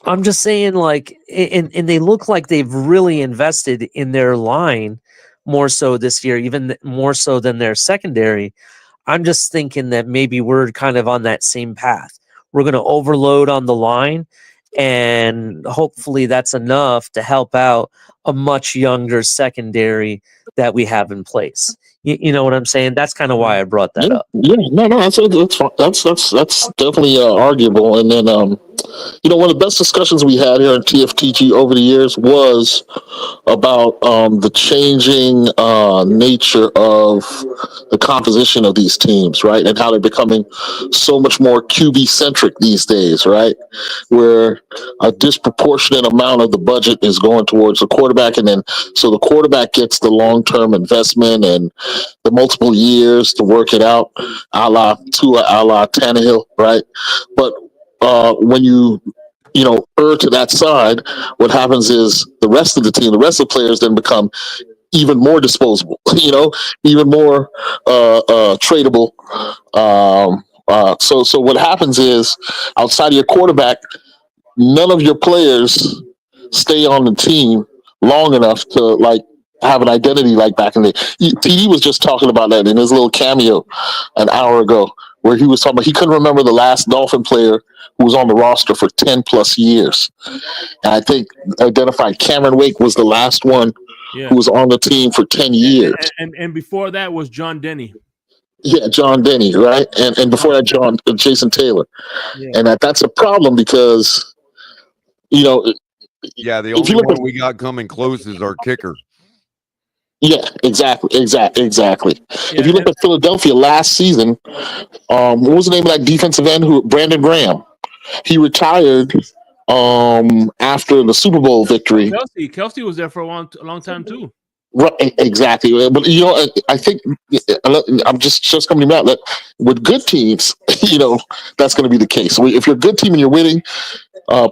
I'm just saying, like, and they look like they've really invested in their line more so this year, even more so than their secondary. I'm just thinking that maybe we're kind of on that same path. We're going to overload on the line, and hopefully that's enough to help out a much younger secondary that we have in place. You know what I'm saying? That's kind of why I brought that up. Yeah, no, that's fine. That's definitely arguable. And then, one of the best discussions we had here in TFTG over the years was about the changing nature of the composition of these teams, right? And how they're becoming so much more QB centric these days, right? Where a disproportionate amount of the budget is going towards the quarterback, and then so the quarterback gets the long term investment and the multiple years to work it out, a la Tua, a la Tannehill, right? But when you err to that side, what happens is the rest of the team, the rest of the players then become even more disposable, even more tradable. So what happens is, outside of your quarterback, none of your players stay on the team long enough to like have an identity like back in the day. TD was just talking about that in his little cameo an hour ago, where he was talking about he couldn't remember the last Dolphin player who was on the roster for 10 plus years. And I think identified Cameron Wake was the last one who was on the team for 10 years. And before that was John Denny. Yeah, John Denny, right? And before that, Jason Taylor. Yeah. And that's a problem because, the only one we got coming close is our kicker. Yeah, exactly. Yeah, If you look at Philadelphia last season, what was the name of that defensive end? Brandon Graham. He retired after the Super Bowl victory. Kelsey was there for a long time too. Right, exactly. But I think I'm just coming to that with good teams, that's going to be the case. So if you're a good team and you're winning,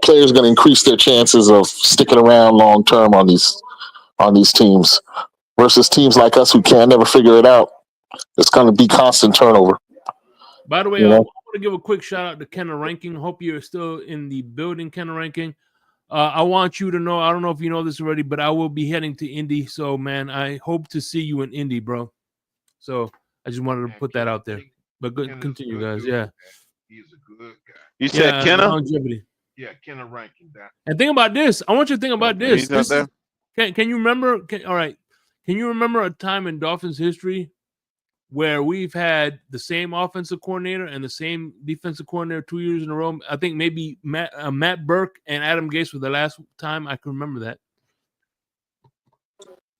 players are going to increase their chances of sticking around long term on these teams. Versus teams like us who can't never figure it out, it's going to be constant turnover. By the way, I want to give a quick shout out to Kenna Ranking. Hope you're still in the building, Kenna Ranking. I want you to know, I don't know if you know this already, but I will be heading to Indy. So, man, I hope to see you in Indy, bro. So I just wanted to put that out there. But good, continue, guys. Yeah. He's a good guy. You said Kenna? Longevity. Yeah, Kenna Ranking. And think about this. I want you to think about this. He's out there. Can you remember? All right. Can you remember a time in Dolphins history where we've had the same offensive coordinator and the same defensive coordinator 2 years in a row? I think maybe Matt Burke and Adam Gase were the last time I can remember that.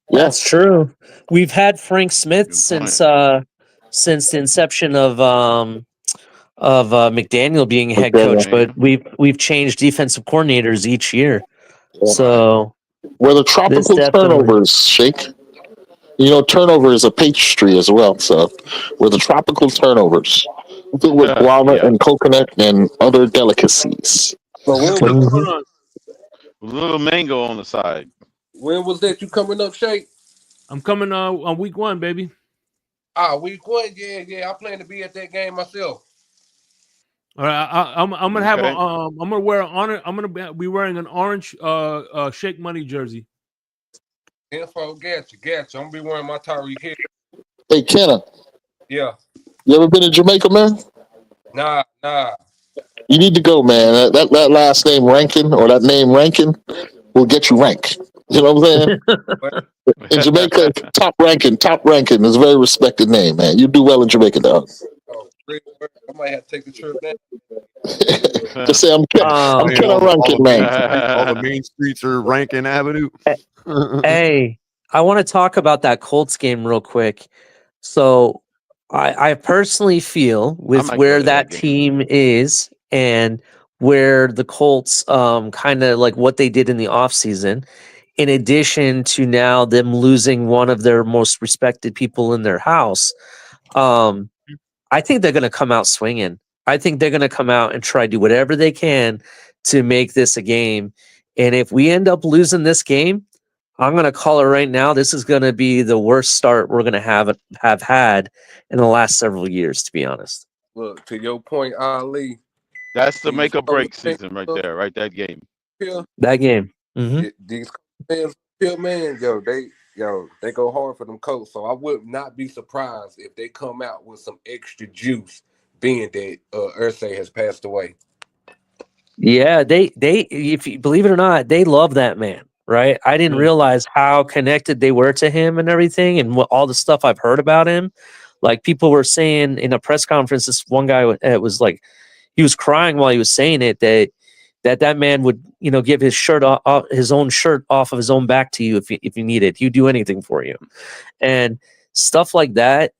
That's true. We've had Frank Smith since the inception of McDaniel being head coach, but we've changed defensive coordinators each year. So where the tropical turnovers, Shake. Turnover is a pastry as well. So we're the tropical turnovers with guava and coconut and other delicacies. So a little mango on the side. When was that you coming up, Shake? I'm coming on week 1, baby. Week 1, yeah. I plan to be at that game myself. All right, I'm gonna have I'm gonna wear I'm gonna be wearing an orange Shake Money jersey. Info, gotcha. I'm gonna be wearing my Tyreek Hill. Hey, Kenna. Yeah. You ever been to Jamaica, man? Nah. You need to go, man. That last name Rankin or that name Rankin will get you rank. You know what I'm saying? In Jamaica, top ranking is a very respected name, man. You do well in Jamaica, dog. I might have to take the trip now. Just say I'm Kenna Rankin, man. All the main streets are Rankin Avenue. Hey, I want to talk about that Colts game real quick. So I personally feel with where that team is and where the Colts kind of like what they did in the offseason, in addition to now them losing one of their most respected people in their house, I think they're going to come out swinging. I think they're going to come out and try to do whatever they can to make this a game. And if we end up losing this game, I'm going to call it right now. This is going to be the worst start we're going to have had in the last several years, to be honest. Look, to your point, Ali. That's the make or break season right there, right? That game. That game. Mm-hmm. These fans, man, they go hard for them Colts. So I would not be surprised if they come out with some extra juice, being that Irsay has passed away. Yeah, they if you believe it or not, they love that man, right? I didn't realize how connected they were to him and everything, and all the stuff I've heard about him. Like people were saying in a press conference, this one guy was like, he was crying while he was saying it that man would, give his shirt off, his own shirt off of his own back to you if you need it. He'd do anything for you, and stuff like that.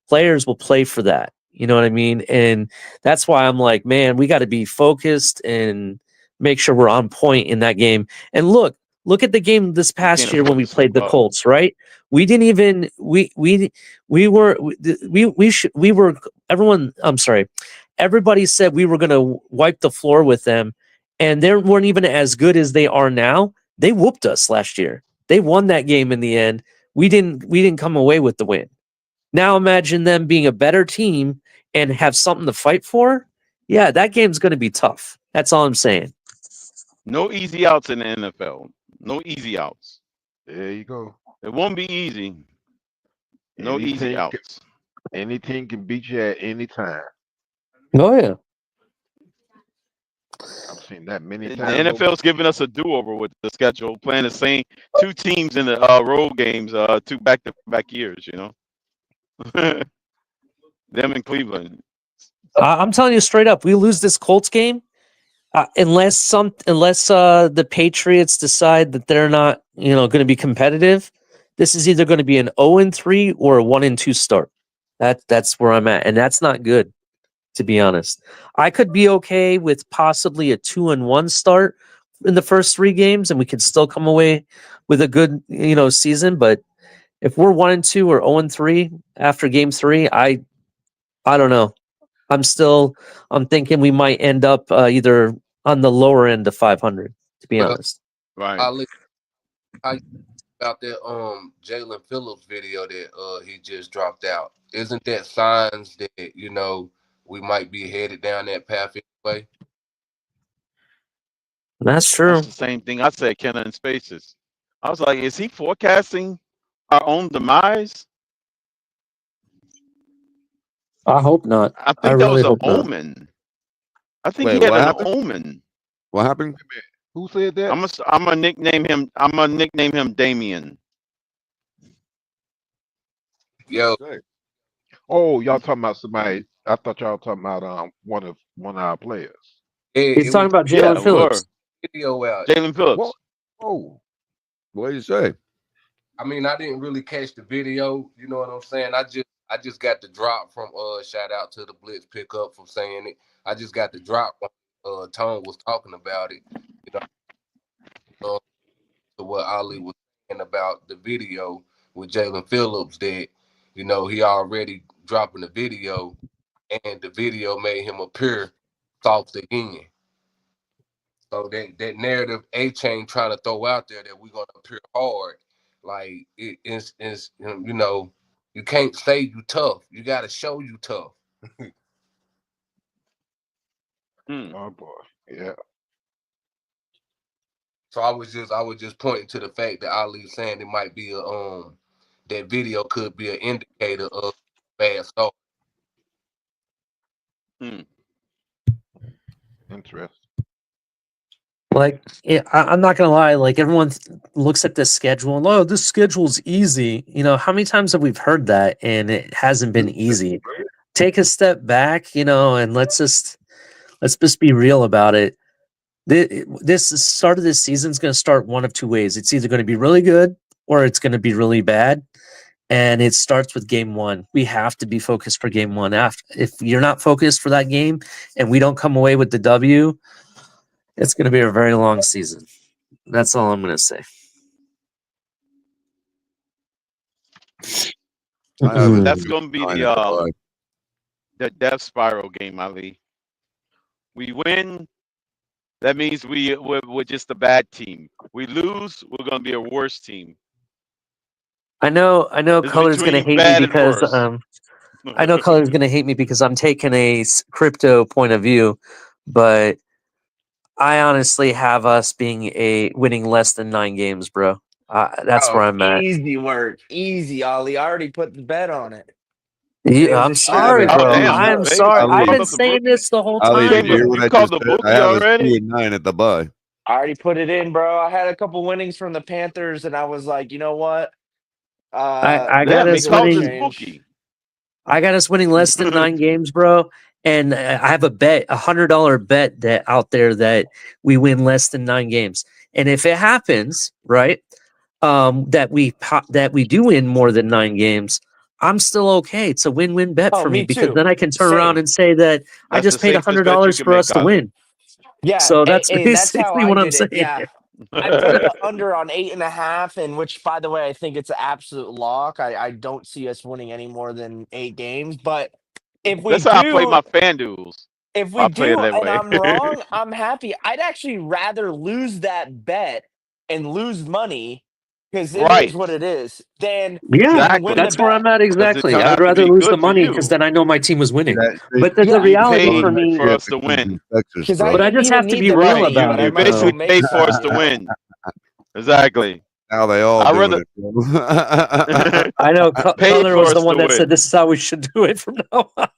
Players will play for that. You know what I mean? And that's why I'm like, man, we got to be focused and make sure we're on point in that game. And look at the game this past year when we played the Colts, right? We didn't even everybody said we were going to wipe the floor with them, and they weren't even as good as they are now. They whooped us last year. They won that game in the end. We didn't come away with the win. Now imagine them being a better team and have something to fight for. Yeah, that game's going to be tough. That's all I'm saying. No easy outs in the NFL. No easy outs. There you go. It won't be easy. No easy outs. Any team can beat you at any time. Oh yeah. I've seen that many The times. NFL's giving us a do-over with the schedule, playing the same two teams in the road games, 2 back-to-back years. Them in Cleveland. I'm telling you straight up, we lose this Colts game unless the Patriots decide that they're not, going to be competitive. This is either going to be an 0-3 or a 1-2 start. That's where I'm at, and that's not good, to be honest. I could be okay with possibly a 2-1 start in the first 3 games, and we could still come away with a good, season. But if we're 1-2 or 0-3 after game 3, I don't know. I'm thinking we might end up either on the lower end of 500, to be honest. Right. I about that Jaylen Phillips video that he just dropped out. Isn't that signs that we might be headed down that path anyway? That's true. That's the same thing I said, Kenna in Spaces. I was like, is he forecasting our own demise? I hope not. I think that was an omen. I think he had an omen. What happened? Who said that? I'm gonna nickname him Damien. Yo. Oh, y'all talking about somebody? I thought y'all talking about one of our players. He's talking about Jaylen Phillips. Video out. Jaylen Phillips. What? Oh, what do you say? I mean, I didn't really catch the video. You know what I'm saying? I just got the drop from shout out to the Blitz pickup from saying it. I just got the drop when Tone was talking about it. To what Ali was saying about the video with Jaylen Phillips, that he already dropping the video, and the video made him appear soft again. So that narrative A-Chain trying to throw out there that we're gonna appear hard, like it's you can't say you tough. You gotta show you tough. Oh boy, yeah. So I was just pointing to the fact that Ali saying it might be that video could be an indicator of bad stuff. Interesting. Like, I'm not gonna lie. Like, everyone looks at this schedule and, oh, this schedule's easy. How many times have we heard that, and it hasn't been easy? Take a step back, and let's just be real about it. This start of this season is going to start one of 2 ways. It's either going to be really good or it's going to be really bad. And it starts with game one. We have to be focused for game one. If you're not focused for that game and we don't come away with the W, it's going to be a very long season. That's all I'm going to say. That's going to be the death spiral game, Ali. We win, that means we're just a bad team. We lose, we're going to be a worse team. I know It's Color's going to between hate me bad and because worse. I know Color's going to hate me because I'm taking a crypto point of view, but I honestly have us being winning less than 9 games, bro. That's where I'm at. Easy work. Easy, Ollie. I already put the bet on it. And it was I'm a sorry, sure bro. bet. I'm sorry. I've been saying this the whole Ali, time. did you hear what You I called just the said? I bookie have us already? 2-9 at the buy. I already put it in, bro. I had a couple winnings from the Panthers, and I was like, you know what? I got us winning. I got us winning less than 9 games, bro. And I have a bet, $100 bet that out there that we win less than 9 games. And if it happens, right, that we do win more than 9 games, I'm still okay. It's a win-win bet for me because too. then I can turn around Same. and say that I That's just the paid safest bet you $100 can for make, us to Ali. win. Yeah, So that's and that's how basically I what I'm did it. saying. Yeah. I put the under on 8.5, and which, by the way, I think it's an absolute lock. I don't see us winning any more than 8 games. But if we That's how I play do, my FanDuels. if we I play it do, that and way. I'm wrong, I'm happy. I'd actually rather lose that bet and lose money because it is Right. what it is than Yeah, win that's the where bet. I'm at exactly. I'd rather lose the money because then I know my team was winning. But the Yeah. reality paid for me, for us to win. Because I but I didn't just even have to need be the real money, about but I You it. might as well basically make paid for some. us to win. Exactly. Now they all I doing rather it. Bro. I know paid Color for was the us one to that said win. this is how we should do it from now on.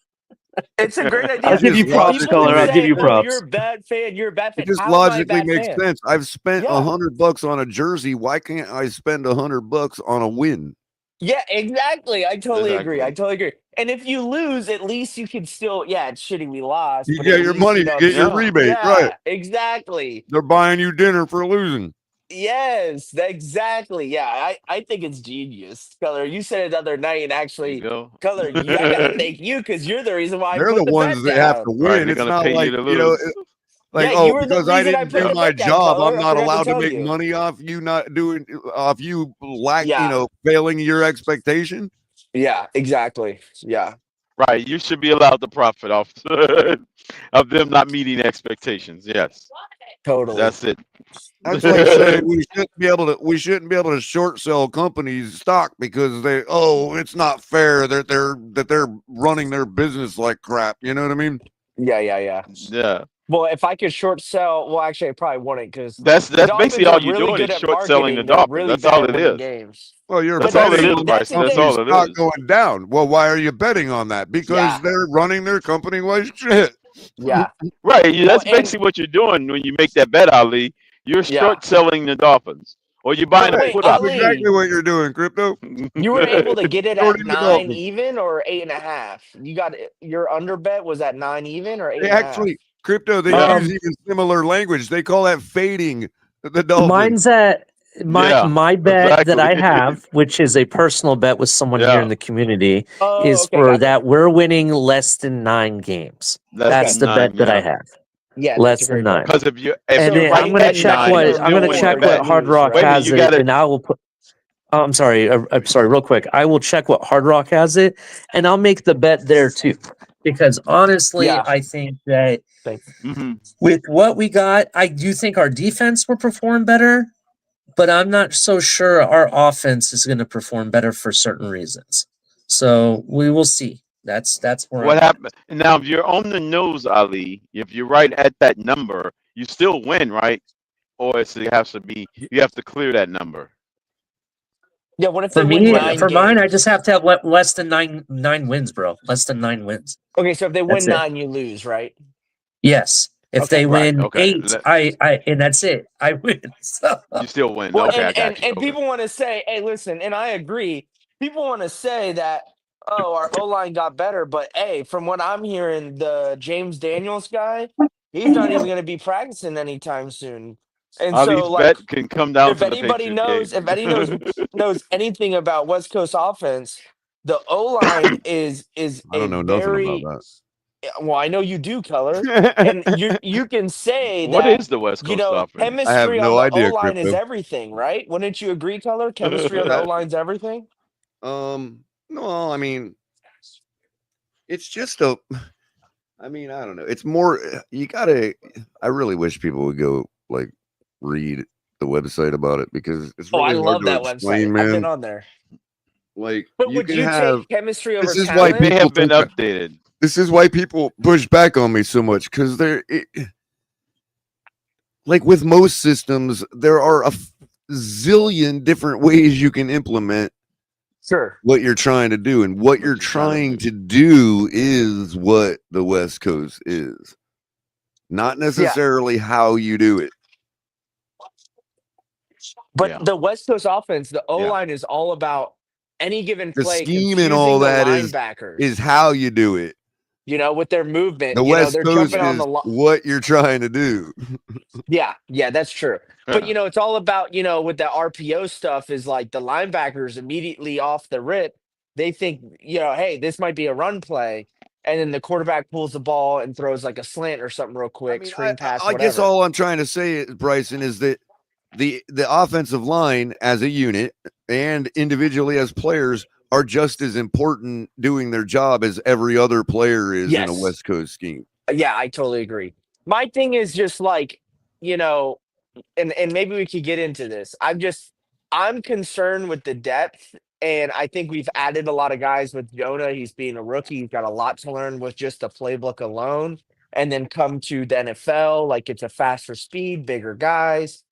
It's a great idea. I'll give you props, People will Color. I'll give say, you "Oh, you're props. a bad fan. You're a bad fan." It just How am I a logically bad makes fan? sense. I've spent Yeah. $100 on a jersey. Why can't I spend $100 on a win? Yeah, exactly. I totally agree. I Exactly. totally agree. And if you lose, at least you can still, yeah, it's shitty we lost, You but get at your least, money, you know, you if get your you, rebate, right? yeah, exactly. They're buying you dinner for losing. Yes, exactly. Yeah, I think it's genius. Color, you said it the other night, and There you actually, go. Color, I gotta thank you because you're the reason why I They're the put the ones bet that have down. to Right. win. They're It's gonna not pay you like, to lose. like, Yeah, oh, you were the because I reason I didn't put do the my bet down, job, Color. I'm I not forgot to allowed to tell make you. money off you not doing off you Yeah, failing your expectation. yeah, exactly. Yeah, Right. You should be allowed to profit off of them not meeting expectations. Yes. totally. That's it. That's like saying we shouldn't be able to short sell companies stock because it's not fair that they're running their business like crap. You know what I mean? Yeah. Yeah. Well, if I could short sell, well, actually, I probably wouldn't because That's the basically Dolphins all are you're really doing good is at short selling the marketing. They're Dolphins. really That's bad all at it winning is. games. Well, you're That's But all it betting is, on Bryce. that's the That's thing. company's all it stock is. going down. Well, why are you betting on that? Because Yeah, they're running their company like shit. yeah. Right. Well, That's and basically what you're doing when you make that bet, Ali. You're yeah. short selling the Dolphins, or you're buying But a Right. wait, put That's option. exactly Ali, what you're doing, crypto. you were able to get it at Shorting the 9 Dolphins. even or 8.5. You got your under bet was at 9 even or They 8.5. actually crypto. They Yeah. use even similar language. They call that fading the Dolphins. Mine's at Yeah. my bet that I Exactly. have, which is a personal bet with someone here in Yeah. the community, Oh, is okay, for gotcha. that we're winning less than 9 games. Less Okay. That's than the 9. bet that I Yeah. have. Yeah, that's a Less than great bet. 9. Because if And So you're if right I'm gonna at check 9, you're what still winning the bet. Hard Rock Wait a minute. has You it, got to. and I will put. Oh, I'm sorry. I'm sorry. Real quick, I will check what Hard Rock has it, and I'll make the bet there too. Because honestly, Yeah. I think that Thanks. Mm-hmm. with what we got, I do think our defense will perform better, but I'm not so sure our offense is going to perform better for certain reasons. So we will see. That's where What I'm at. happened? Now, if you're on the nose, Ali, if you're right at that number, you still win, right? Or it has to be you have to clear that number. Yeah, what if For they win me, 9 for mine, I just games? have to have less than nine wins, bro. Less than 9 wins. Okay, so if they That's win it. 9, you lose, right? Yes. If Okay. they Right. win Okay. 8, I and that's it. I win. So, You still win. Well, Okay, I got you. and Okay. people want to say, "Hey, listen," and I agree. People want to say that, "Oh, our O line got better," but hey, from what I'm hearing, the James Daniels guy, he's not even going to be practicing anytime soon. And Ali's so, like, bet can come down if to the anybody Patriot knows, game. if any knows anything about West Coast offense, the O line is I a don't know nothing about very well. I know you do, Keller, that. and you can say What that is the West Coast offense? I have chemistry on no the O idea, line is Crypto. everything, right? Wouldn't you agree, Keller? Chemistry on the O line's everything. No, I mean, it's just a. I mean, I don't know. It's more. You gotta. I really wish people would go like read the website about it because it's Oh, I really hard love to that explain, website. I've been man. on there. Like But you would can you have. take chemistry over This is why talent? They people have been think. updated. This is why people push back on me so much because they're like with most systems, there are a zillion different ways you can implement Sure. what you're trying to do, and what you're trying to do is what the West Coast is, not necessarily how you do it. But the West Coast offense, the O line is all about any given The play scheme and confusing all the that linebackers. is how you do it. You know, with their movement, The you know, West they're Coast jumping on is the what you're trying to do. Yeah, that's true. But Yeah. you know, it's all about, you know, with the RPO stuff is like the linebackers immediately off the rip, they think, you know, hey, this might be a run play. And then the quarterback pulls the ball and throws like a slant or something real quick, screen pass, I guess whatever. all I'm trying to say, Bryson, is that the offensive line as a unit and individually as players are just as important doing their job as every other player is in a Yes. West Coast scheme. Yeah, I totally agree. My thing is just like, you know, and maybe we could get into this. I'm concerned with the depth, and I think we've added a lot of guys with Jonah. He's being a rookie. He's got a lot to learn with just the playbook alone, and then come to the NFL, like it's a faster speed, bigger guys,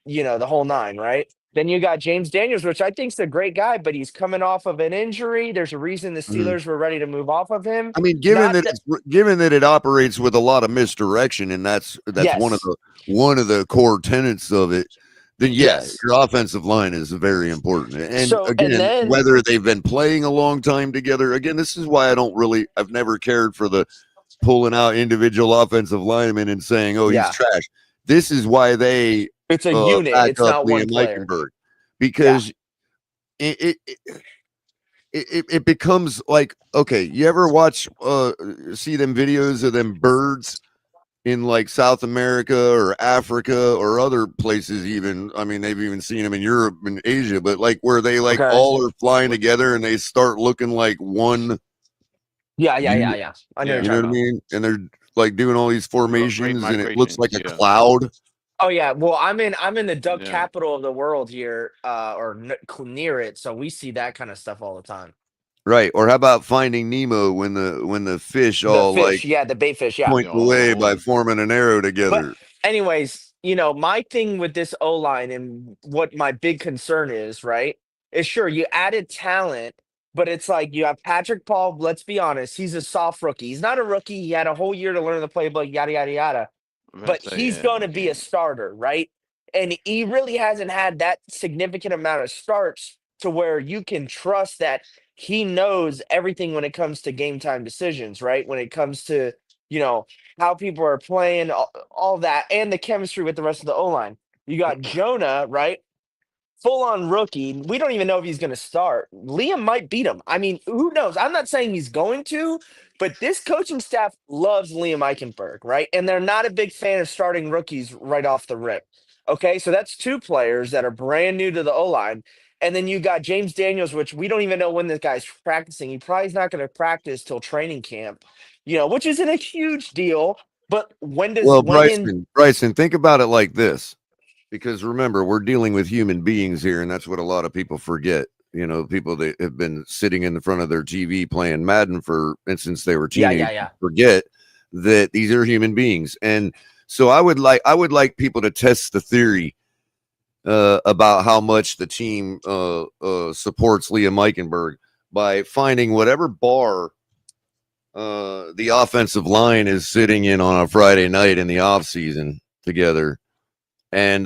you know, the whole nine, right? Then you got James Daniels, which I think's a great guy, but he's coming off of an injury. There's a reason the Steelers were ready to move off of him. I mean, given that it operates with a lot of misdirection, and that's one of the core tenets of it, then your offensive line is very important. And So, again, and then- whether they've been playing a long time together, again, this is why I've never cared for the pulling out individual offensive linemen and saying, "Oh, he's trash." This is why it's a unit. back It's up not one Liam player. Ikenberg, because it becomes like, okay, you ever see them videos of them birds in like South America or Africa or other places? Even, I mean, they've even seen them in Europe and Asia, but like where they all are flying together and they start looking like one. Yeah. I know You what I mean? And they're like doing all these formations and it looks like a cloud. Oh yeah, well I'm in the duck capital of the world here, or near it, so we see that kind of stuff all the time. Right. Or how about Finding Nemo when the fish the bait fish, point away by forming an arrow together. But anyways, you know, my thing with this O line and what my big concern is, right, is sure you added talent, but it's like you have Patrick Paul. Let's be honest, he's a soft rookie. He's not a rookie. He had a whole year to learn the playbook, yada yada yada. But he's going to be a starter, right? And he really hasn't had that significant amount of starts to where you can trust that he knows everything when it comes to game time decisions, right? When it comes to, you know, how people are playing, all that, and the chemistry with the rest of the O-line. You got Jonah, right? Full-on rookie. We don't even know if he's going to start. Liam might beat him. I mean, who knows? I'm not saying he's going to, but this coaching staff loves Liam Ikenberg, right? And they're not a big fan of starting rookies right off the rip. Okay, so that's two players that are brand new to the O-line. And then you got James Daniels, which we don't even know when this guy's practicing. He probably is not going to practice till training camp, you know, which isn't a huge deal. But when does Bryson, think about it like this. Because remember, we're dealing with human beings here, and that's what a lot of people forget. You know, people that have been sitting in the front of their TV playing Madden since they were teenagers forget that these are human beings. And so I would like people to test the theory about how much the team supports Liam Ikenberg by finding whatever bar the offensive line is sitting in on a Friday night in the off season together. And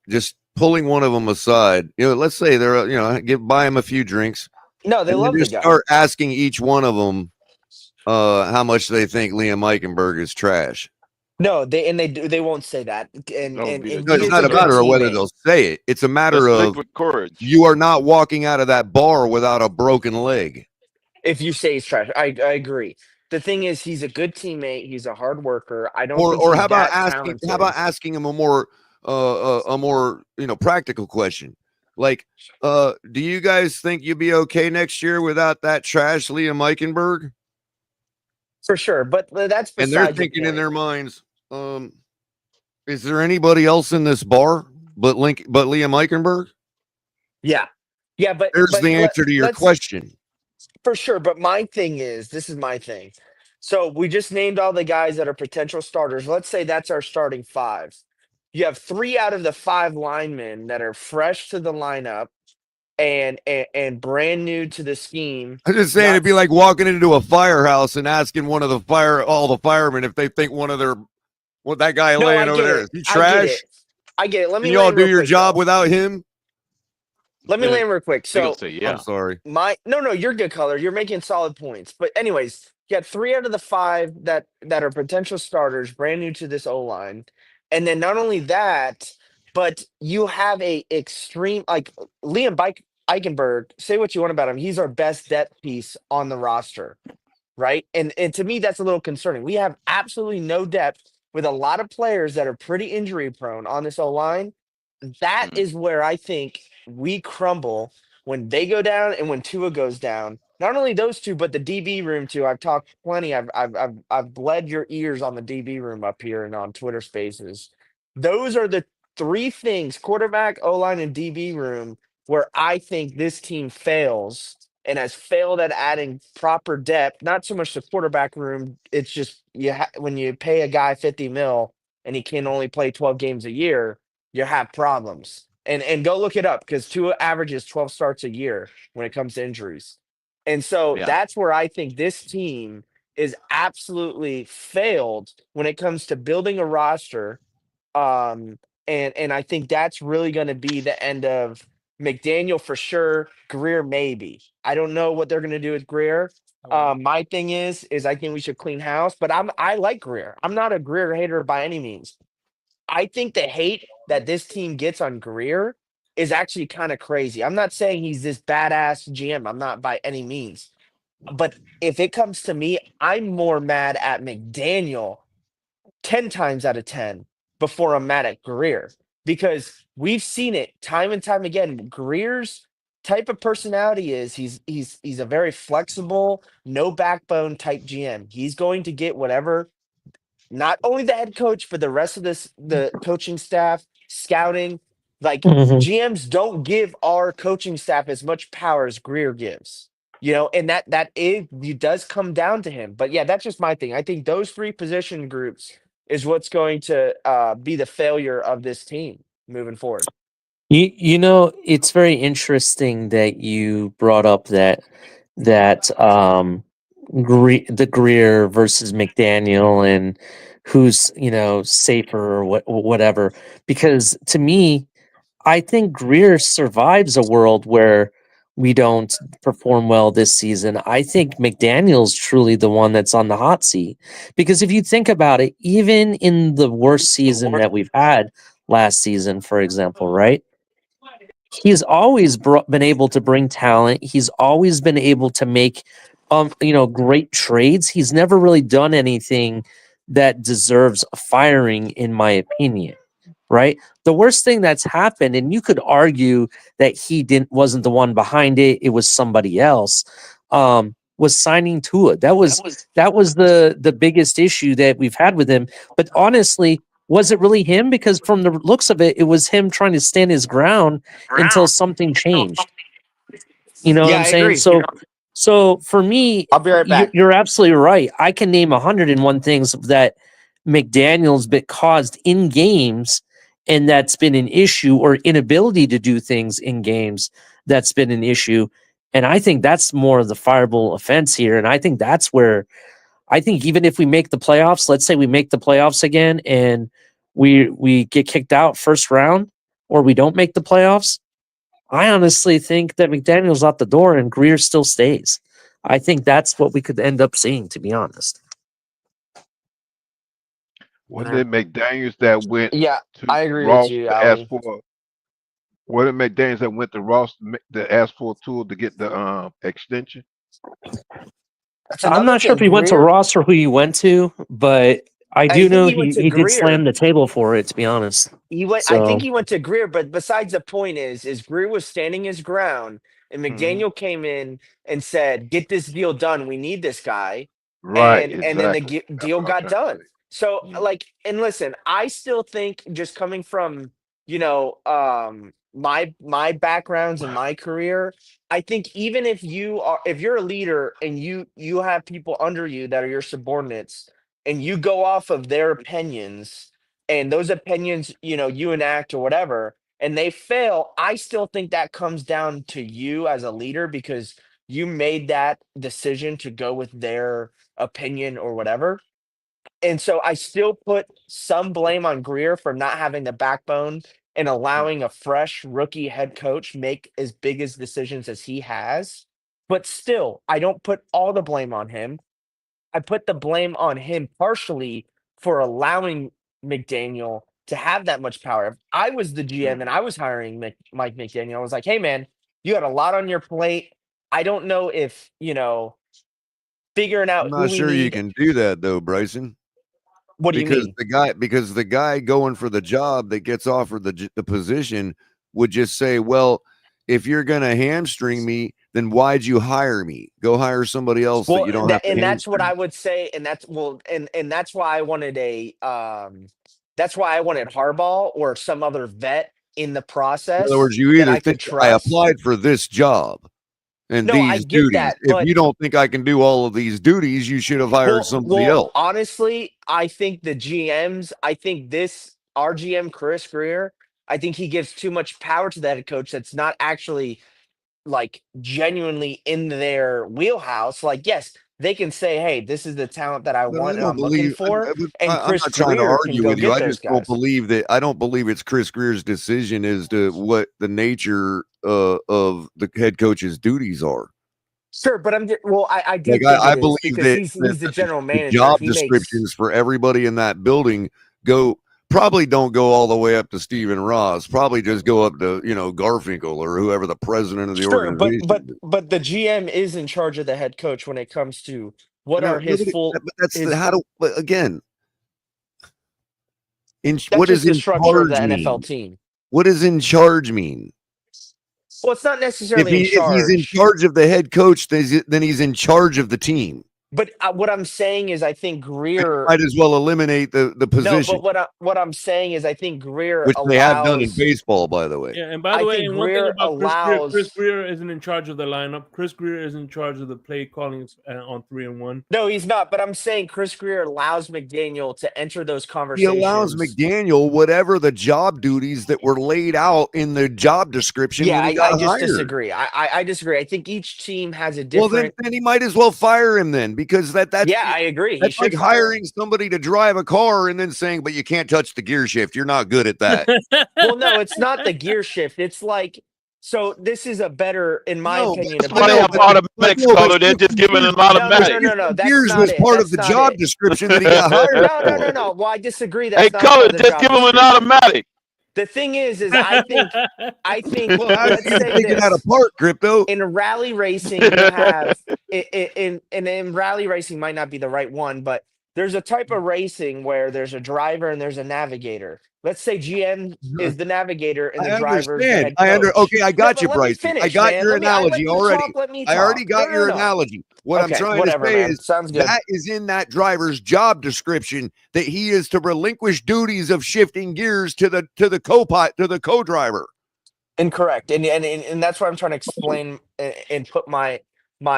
just pulling one of them aside, you know, let's say they're, you know, buy them a few drinks. No, they love the guy. Start asking each one of them how much they think Liam Ikenberg is trash. No, they won't say that. And That would and be the and No, he it's is not a a truth. good matter of whether teammate. they'll say it. It's a matter That's of liquid courage. you are not walking out of that bar without a broken leg. If you say he's trash, I agree. The thing is, he's a good teammate. He's a hard worker. I don't think Or he's how about that talented. asking him a more practical question? Like, do you guys think you'll be okay next year without that trash Liam Ikenberg? For sure, but that's And they're beside the thinking in point. their minds, is there anybody else in this bar but Liam Eichenberg? Yeah, yeah, There's the answer to your let's question. for sure. But my thing is, this is my thing. So we just named all the guys that are potential starters. Let's say that's our starting five. You have 3 out of the 5 linemen that are fresh to the lineup and brand new to the scheme. I'm just saying it'd be like walking into a firehouse and asking all the firemen if they think that guy No, laying I over get there it. is he I get it. trash? I get it. Let Can me y'all land do real your quick, job though. without him? Let me land real quick. They gonna So say, yeah. I'm sorry. no, you're good, color. You're making solid points. But anyways, you got 3 out of the 5 that are potential starters, brand new to this O line, and then not only that, but you have a extreme like Eichenberg. Say what you want about him. He's our best depth piece on the roster, right? And to me, that's a little concerning. We have absolutely no depth with a lot of players that are pretty injury prone on this O line. That is where I think we crumble when they go down and when Tua goes down. Not only those two, but the DB room too. I've talked plenty. I've bled your ears on the DB room up here and on Twitter Spaces. Those are the 3 things: quarterback, O line, and DB room, where I think this team fails and has failed at adding proper depth. Not so much the quarterback room. It's just when you pay a guy 50 mil and he can only play 12 games a year, you have problems. And go look it up because Tua averages 12 starts a year when it comes to injuries. And so Yeah. that's where I think this team is absolutely failed when it comes to building a roster. And I think that's really going to be the end of McDaniel for sure. Greer maybe. I don't know what they're going to do with Greer. My thing is I think we should clean house, but I like Greer. I'm not a Greer hater by any means. I think the hate that this team gets on Greer is actually kind of crazy. I'm not saying he's this badass GM. I'm not by any means. But if it comes to me, I'm more mad at McDaniel 10 times out of 10 before I'm mad at Greer because we've seen it time and time again. Greer's type of personality is he's a very flexible, no backbone type GM. He's going to get whatever, not only the head coach, but the rest of the coaching staff, scouting. Like GMs don't give our coaching staff as much power as Greer gives. And it does come down to him. But yeah, that's just my thing. I think those 3 position groups is what's going to be the failure of this team moving forward. It's very interesting that you brought up that the Greer versus McDaniel and who's safer or whatever. Because to me, I think Greer survives a world where we don't perform well this season. I think McDaniel's truly the one that's on the hot seat. Because if you think about it, even in the worst season that we've had last season, for example, right? He's always been able to bring talent. He's always been able to make, great trades. He's never really done anything that deserves firing, in my opinion. Right? The worst thing that's happened, and you could argue that he wasn't the one behind it. It was somebody else. Was signing Tua. That was the biggest issue that we've had with him. But honestly, was it really him? Because from the looks of it, it was him trying to stand his ground until something changed. You know what I'm I saying? agree. So for me, I'll be right back. you're absolutely right. I can name 101 things that McDaniel's been caused in games, and that's been an issue, or inability to do things in games that's been an issue. And I think that's more of the fireable offense here. And I think that's where I think even if we make the playoffs, let's say we make the playoffs again and we get kicked out first round, or we don't make the playoffs, I honestly think that McDaniel's out the door and Greer still stays. I think that's what we could end up seeing, to be honest. Wasn't it McDaniels that went Yeah, to I agree with Ross you, to ask Ali. for? Wasn't it McDaniels that went to Ross to ask for a tool to get the extension? That's I'm another not sure if thing. he went to Greer, Ross or who he went to, but I I do think know he went to he did Greer. slam the table for it, to be honest. He went. I think So he went to Greer, but besides the point is Greer was standing his ground, and Hmm. McDaniel came in and said, "Get this deal done. We need this guy." Right, And then the exactly. That's deal what I'm got trying to done. say. So Mhm. like, and listen, I still think just coming from my backgrounds and my career, I think even if you're a leader and you have people under you that are your subordinates and you go off of their opinions and those opinions you enact or whatever and they fail, I still think that comes down to you as a leader because you made that decision to go with their opinion or whatever. And so I still put some blame on Greer for not having the backbone and allowing a fresh rookie head coach make as big as decisions as he has. But still, I don't put all the blame on him. I put the blame on him partially for allowing McDaniel to have that much power. If I was the GM and I was hiring Mike McDaniel, I was like, hey, man, you had a lot on your plate. I don't know if, figuring I'm out who not we sure you need. can do that though, Bryson. What do you mean? Because the guy going for the job that gets offered the position would just say, well, if you're gonna hamstring me, then why'd you hire me? Go hire somebody else that Well, you don't have to and that's what hamstring. I would say, and that's why I wanted that's why I wanted Harbaugh or some other vet in the In other process words, you that either I think could I trust. applied for this job and No, I these get duties. that, If but you don't think I can do all of these duties, you should have hired somebody else. honestly, I think the GMs, I think this our GM Chris Greer, I think he gives too much power to that head coach that's not actually like genuinely in their wheelhouse. Like, yes, they can say, "Hey, this is the talent that I But I want and don't I'm looking believe for," and I'm Chris not trying to Greer can argue go with you. get I those just don't guys. believe that. I don't believe it's Chris Greer's decision as to what the nature of the head coach's duties are. Sure, but I do Like think I it is believe because that he's the general the manager. job He makes descriptions for everybody in that building probably don't go all the way up to Stephen Ross. Probably just go up to Garfinkel or whoever the president of the sure, organization is. but the GM is in charge of the head coach when it comes to what No, are his nobody. full But that's his. how do. But again, That's what does just the in structure of the charge NFL mean? team. What does in charge mean? Well, it's not necessarily in If he's in charge. charge of the head coach, then he's in charge of the team. But what I'm saying is, I think And you Greer. might as well eliminate the No, position, but what I'm saying is, I think Greer which they have done in allows. baseball, by the way. Yeah, and by I the way, think and one thing Greer about Chris allows. Greer isn't in charge of the lineup. Chris Greer is in charge of the play calling on 3-1. No, he's not. But I'm saying Chris Greer allows McDaniel to enter those He allows conversations. McDaniel whatever the job duties that were laid out in the job description Yeah, when he I got just hired. disagree. I disagree. I think each team has a Well, different. then he might as well fire him then, because Yeah, I agree. He that's like should fire hiring him. somebody to drive a car and then saying, "But you can't touch the gear shift. You're not good at that." Well, no, it's not the gear shift. It's like so. This is a better, in my No, opinion, a That's why they better. have automatics, color. They're just giving them automatic. No. That's Gears not was it. part of That's the not job it. description that he got hired for. No. Well, I disagree. Hey, That's not color, part of the just job give them an description. automatic. The thing is I think Well, how do let's you say take it this. apart, Crypto? In rally racing, you have in rally racing might not be the right one, but there's a type of racing where there's a driver and there's a navigator. Let's say GM is the navigator and the I driver is the understand. head coach. Okay, I got But you, let me Bryson. I finish, got man. your I let analogy you already. talk. Let me I already talk. got your No. analogy. What I'm Okay, trying whatever, to say man. is Sounds good. that is in that driver's job description that he is to relinquish duties of shifting gears to the co-driver. Incorrect, and that's what I'm trying to explain and put my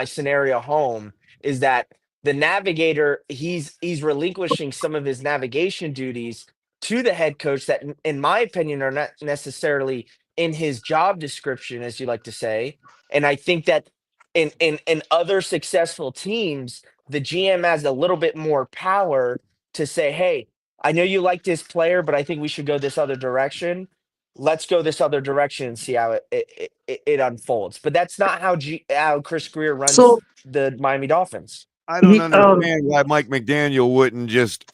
scenario home is that the navigator he's relinquishing some of his navigation duties to the head coach that, in my opinion, are not necessarily in his job description, as you like to say. And I think that in other successful teams, the GM has a little bit more power to say, "Hey, I know you like this player, but I think we should go this other direction. Let's go this other direction and see how it unfolds." But that's not how Chris Greer runs so the Miami Dolphins. I don't he, understand why Mike McDaniel wouldn't just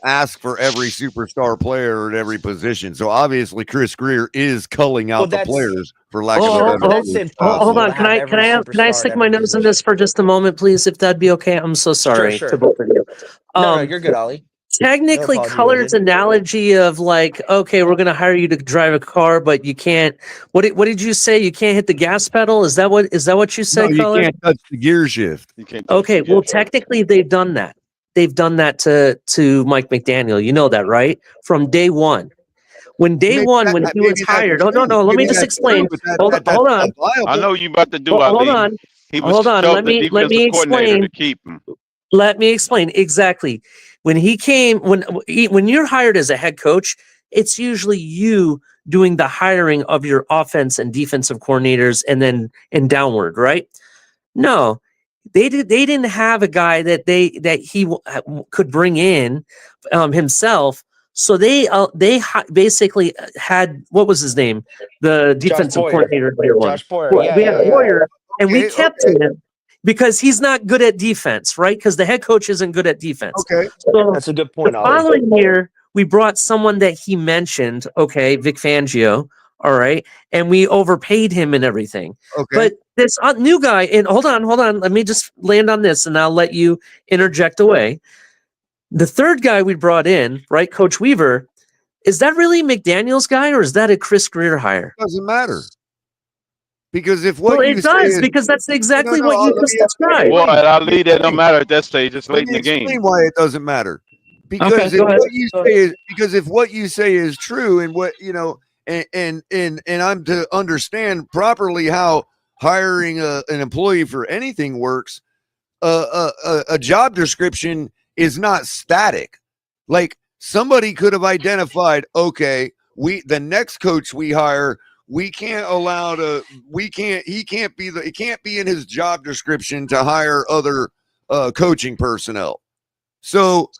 ask for every superstar player at every position. So obviously, Chris Greer is culling out the players, for lack of a better Hold, word. hold on. Can I stick my nose in this for just a moment, please, if that'd be okay? I'm so sorry to both of you. No, you're good, Ollie. Technically, No apology Color's needed. analogy of like, okay, we're gonna hire you to drive a car, but you can't. What did you say? You can't hit the gas pedal? Is that what you No, said, you Color? can't touch the gear shift. You can't. Okay, well, technically, they've done that. They've done that to Mike McDaniel. You know that, right? From day one. When he was hired. Oh, no. Let me just explain. Hold on. I know you about to do. Hold Ali. on. He was Hold on. shoved Let the me defensive coordinator explain. to keep him. Let me explain exactly. When he came, when you're hired as a head coach, it's usually you doing the hiring of your offense and defensive coordinators, and downward, right? No, they didn't have a guy that he could bring in himself. So they basically had, what was his name? The defensive coordinator. Josh Boyer. We had Boyer, and we Okay, kept him because he's not good at defense, right? Because the head coach isn't good at defense. Okay, so that's a good point, The Ollie. following year, we brought someone that he mentioned. Okay, Vic Fangio. All right, and we overpaid him and everything. Okay. But this new guy, and hold on. Let me just land on this, and I'll let you interject away. The third guy we brought in, right, Coach Weaver, is that really McDaniel's guy, or is that a Chris Greer hire? Doesn't matter. Because if what Well, you it say does, is, because that's exactly No, what you let just me described. Boy, Ali, that don't matter at that stage. It's Let late in me the game. explain why it doesn't matter. Because Okay, go ahead. if what you say is true, and what and I'm to understand properly how hiring an employee for anything works, a job description is not static. Like, somebody could have identified, okay, the next coach we hire, it can't be in his job description to hire other coaching personnel. So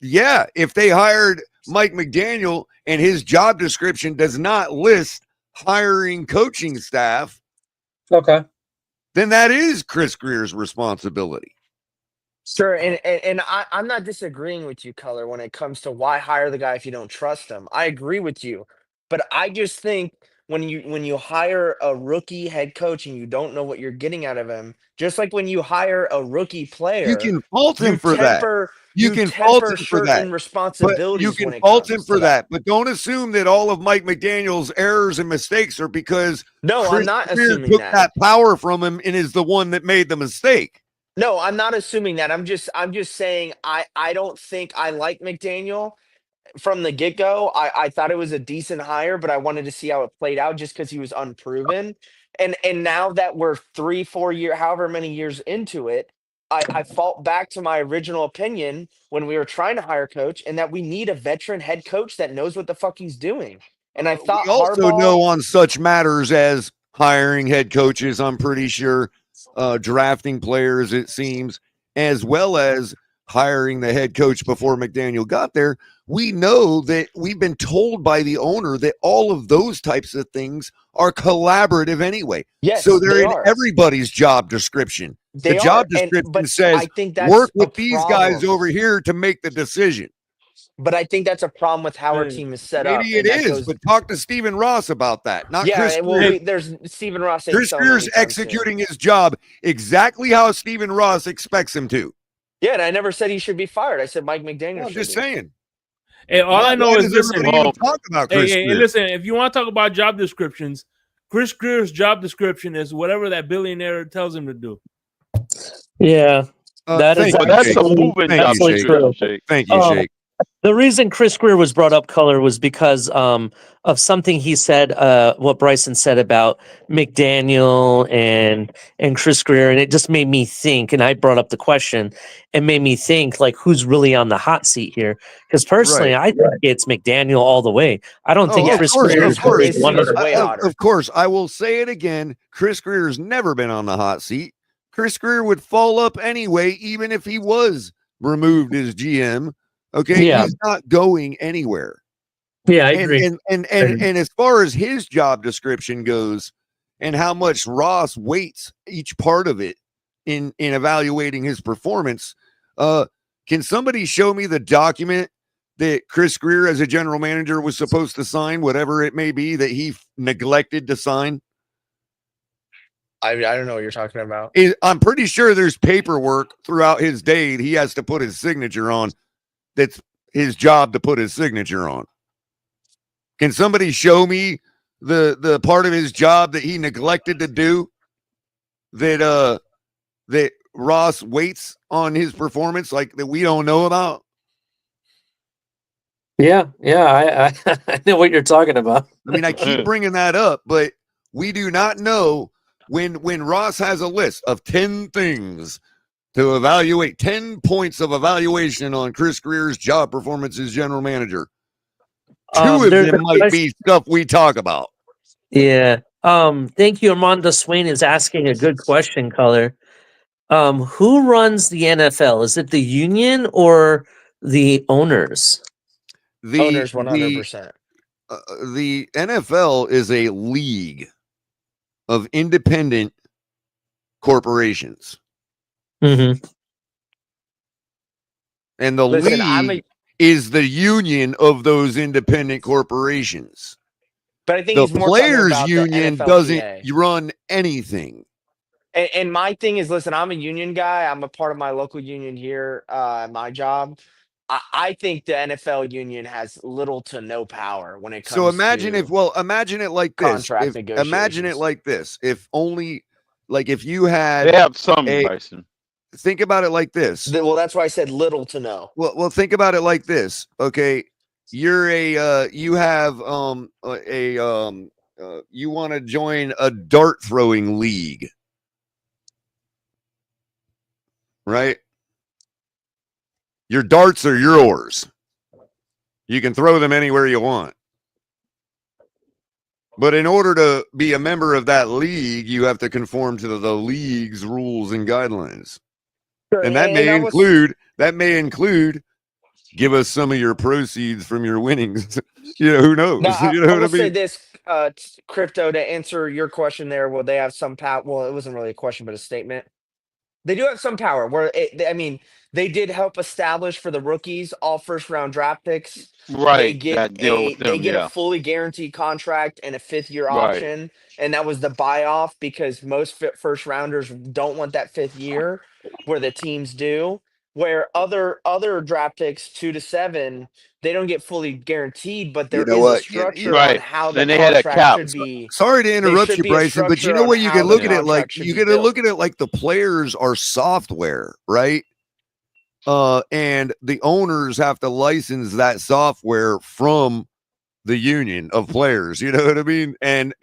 yeah, if they hired Mike McDaniel and his job description does not list hiring coaching staff, okay, then that is Chris Greer's responsibility. Sure, and I'm not disagreeing with you, Color, when it comes to why hire the guy if you don't trust him. I agree with you, but I just think when you hire a rookie head coach and you don't know what you're getting out of him, just like when you hire a rookie player, You can fault him for that. You can fault him for that. certain responsibilities. But you when can it fault comes him for to that. But don't assume that all of Mike McDaniel's errors and mistakes are because No, I'm Chris not Greer assuming took that. that power from him and is the one that made the mistake. No, I'm not assuming that. I'm just saying I don't think I like McDaniel from the get-go. I thought it was a decent hire, but I wanted to see how it played out just because he was unproven. And now that we're 3-4 year, however many years into it, I fall back to my original opinion when we were trying to hire a coach, and that we need a veteran head coach that knows what the fuck he's doing. And I thought We also Harbaugh. know on such matters as hiring head coaches, I'm pretty sure, drafting players, it seems, as well as hiring the head coach before McDaniel got there. We know that we've been told by the owner that all of those types of things are collaborative anyway. Yes, so they're they in are. everybody's job description. They The job are, description I says think that's work a with these guys problem. over here to make the decision. But I think that's a problem with how our team is set up. Maybe it and that is, goes. but talk to Stephen Ross about that, not Chris Yeah, well, Greer. there's Stephen Ross ain't Chris selling Greer's anytime soon. executing his job exactly how Stephen Ross expects him to. Yeah, and I never said he should be fired. I said Mike McDaniel. I'm just saying. Hey, all I know Why is does listen. everybody even talk about Chris Hey, Greer? listen. If you want to talk about job descriptions, Chris Greer's job description is whatever that billionaire tells him to do. Yeah, that is thank you, that's Shake. a moving Thank job you, Shake. description, Shake. Thank you, Shake. The reason Chris Greer was brought up, Color, was because of something he said, what Bryson said about McDaniel and Chris Greer, and it just made me think. And I brought up the question, and made me think, like, who's really on the hot seat here? Because personally, Right. I think it's McDaniel all the way. I don't think Chris Greer is one of the. Of course, I will say it again. Chris Greer's never been on the hot seat. Chris Greer would fall up anyway, even if he was removed as GM. Okay, Yeah. he's not going anywhere. Yeah, I agree. And as far as his job description goes, and how much Ross weights each part of it in evaluating his performance, Can somebody show me the document that Chris Greer, as a general manager, was supposed to sign, whatever it may be, that he neglected to sign? I don't know what you're talking about. I'm pretty sure there's paperwork throughout his day he has to put his signature on. That's his job to put his signature on. Can somebody show me the part of his job that he neglected to do, that that Ross waits on his performance, like that we don't know about? Yeah, I know what you're talking about. I mean, I keep bringing that up, but we do not know when Ross has a list of 10 things to evaluate, 10 points of evaluation on Chris Greer's job performance as general manager. Two of them might be stuff we talk about. Yeah. Thank you. Armando Swain is asking a good question, Color. Who runs the NFL? Is it the union or the owners? Owners 100%. The NFL is a league of independent corporations. Mm-hmm. And the league is the union of those independent corporations. But I think the he's more players talking about union the doesn't NFLPA. run anything. And my thing is, listen, I'm a union guy. I'm a part of my local union here, my job. I think the NFL union has little to no power when it comes So imagine to imagine it like this. contract Imagine it negotiations. like this. If only, like, if you had, they have some, Bryson. Think about it like this. Well, that's why I said little to no. Well, think about it like this. Okay, you're you have you want to join a dart throwing league, right? Your darts are yours. You can throw them anywhere you want. But in order to be a member of that league, you have to conform to the league's rules and guidelines. Sure, And that may include give us some of your proceeds from your winnings. Who knows? Now, You know I what will I mean? say this, Crypto, to answer your question there. Well, they have some power. Well, it wasn't really a question, but a statement. They do have some power. They did help establish for the rookies all first-round draft picks. Right. They get a fully guaranteed contract and a 5th-year Right. option, and that was the buy-off because most first-rounders don't want that 5th year, where the teams do. Where other draft picks 2 to 7, they don't get fully guaranteed, but there You know is a what? structure Right. on how Then the they had a contract cap. should be. Sorry to interrupt should you, be a Bryson, but you structure know on what? You how can the look at it like contract should you be got to built. look at it like the players are software, right? And the owners have to license that software from the union of players. You know what I mean? And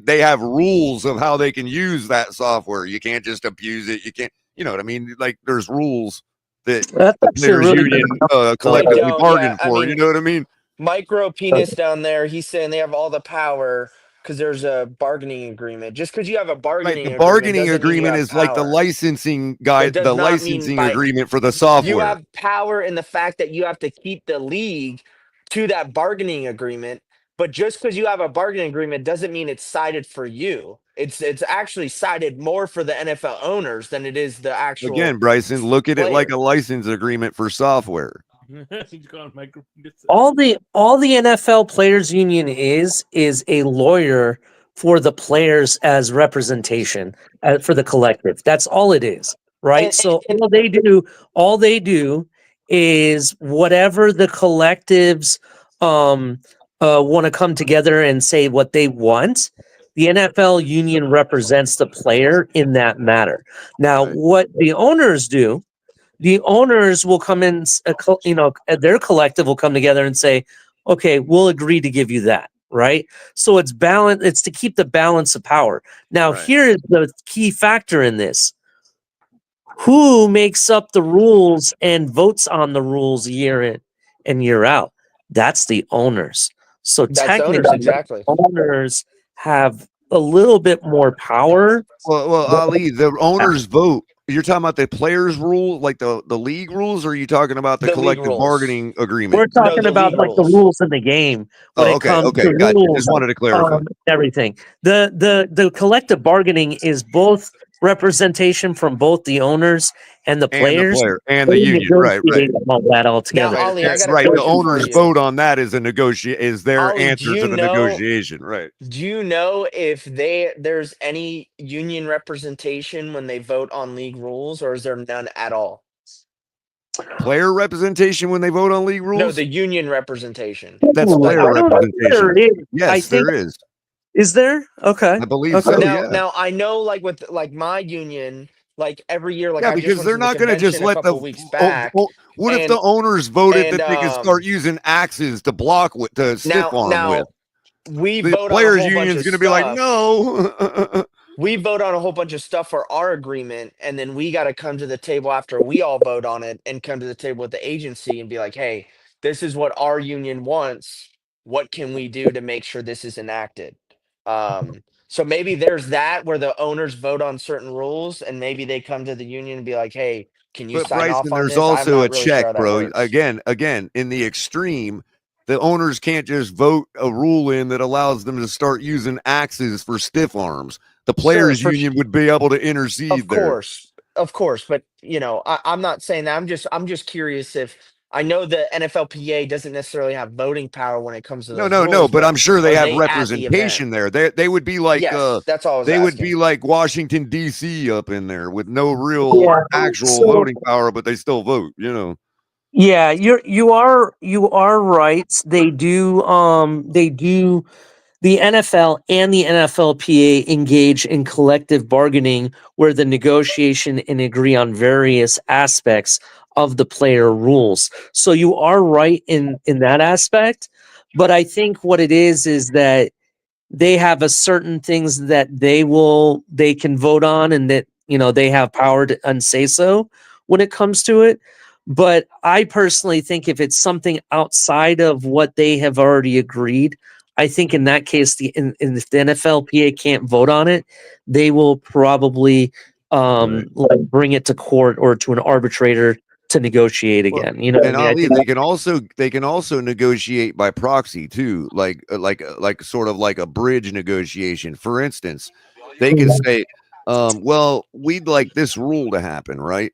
they have rules of how they can use that software. You can't just abuse it. You can't. You know what I mean? Like there's rules that That's the actually players really union good. collectively don't, bargain yeah, I for. You mean, know what I mean? Micro Penis down there, he's saying they have all the power because there's a bargaining agreement. Just because you have a Right. bargaining The agreement bargaining doesn't mean you agreement have is like the power. licensing It does the not mean licensing by agreement for the you software. have power in the fact that you have to keep the league to that bargaining agreement. But just because you have a bargaining agreement doesn't mean it's sided for you. It's actually sided more for the NFL owners than it is the actual Again, Bryson, look at it like player. a license agreement for software. All the NFL players union is a lawyer for the players as representation for the collective. That's all it is, right? And, So all they do is whatever the collectives want to come together and say what they want. The NFL union represents the player in that matter. Now, what the owners do, the owners will come in, their collective will come together and say, okay, we'll agree to give you that, right? So it's balance. It's to keep the balance of power. Now, here is the key factor in this. Who makes up the rules and votes on the rules year in and year out? That's the owners. So that's technically, owners, exactly. owners have a little bit more power. Well, Ali, the owners vote. You're talking about the players' rule, like the league rules, or are you talking about the league collective rules. bargaining agreement? We're talking about league like the rules in the game when it comes to gotcha. rules, Just wanted to clarify. everything. The collective bargaining is both representation from both the owners and the players and the union, right? all that all together. Now, Ollie, I got a right. The question for owners you. vote on that as is their Ollie, answer to the negotiation, right? Do you know if there's any union representation when they vote on league rules, or is there none at all? Player representation when they vote on league rules? No, the union representation. That's player representation. Yes, there is. Is there? Okay. I believe so. Now I know, like with my union, like every year, like I because just they're not going to just let the weeks back. What if the owners voted that they can start using axes to block to stiff arm with? We the vote players' on a whole bunch union's of going to be like, stuff. no. We vote on a whole bunch of stuff for our agreement, and then we got to come to the table after we all vote on it and come to the table with the agency and be like, hey, this is what our union wants. What can we do to make sure this is enacted? So maybe there's that where the owners vote on certain rules, and maybe they come to the union and be like, hey, can you sign off on there's this? I'm also not a really check, sure how that bro. works. Again, in the extreme, the owners can't just vote a rule in that allows them to start using axes for stiff arms. The players' union would be able to intercede there. Of course, but I'm not saying that. I'm just curious if I know the NFLPA doesn't necessarily have voting power when it comes to those No, rules, but I'm sure they have at the representation there. They would be like that's all I was they would asking. be like Washington D.C. up in there with no real actual voting power, but they still vote. Yeah, you are right. They do the NFL and the NFLPA engage in collective bargaining where the negotiation and agree on various aspects of the player rules. So you are right in that aspect, but I think what it is that they have a certain things that they can vote on, and that they have power to unsay so when it comes to it. But I personally think if it's something outside of what they have already agreed, I think in that case, if the NFLPA can't vote on it, they will probably like bring it to court or to an arbitrator to negotiate again. And Ali, they can also negotiate by proxy too, like sort of like a bridge negotiation. For instance, they can say, well, we'd like this rule to happen, right?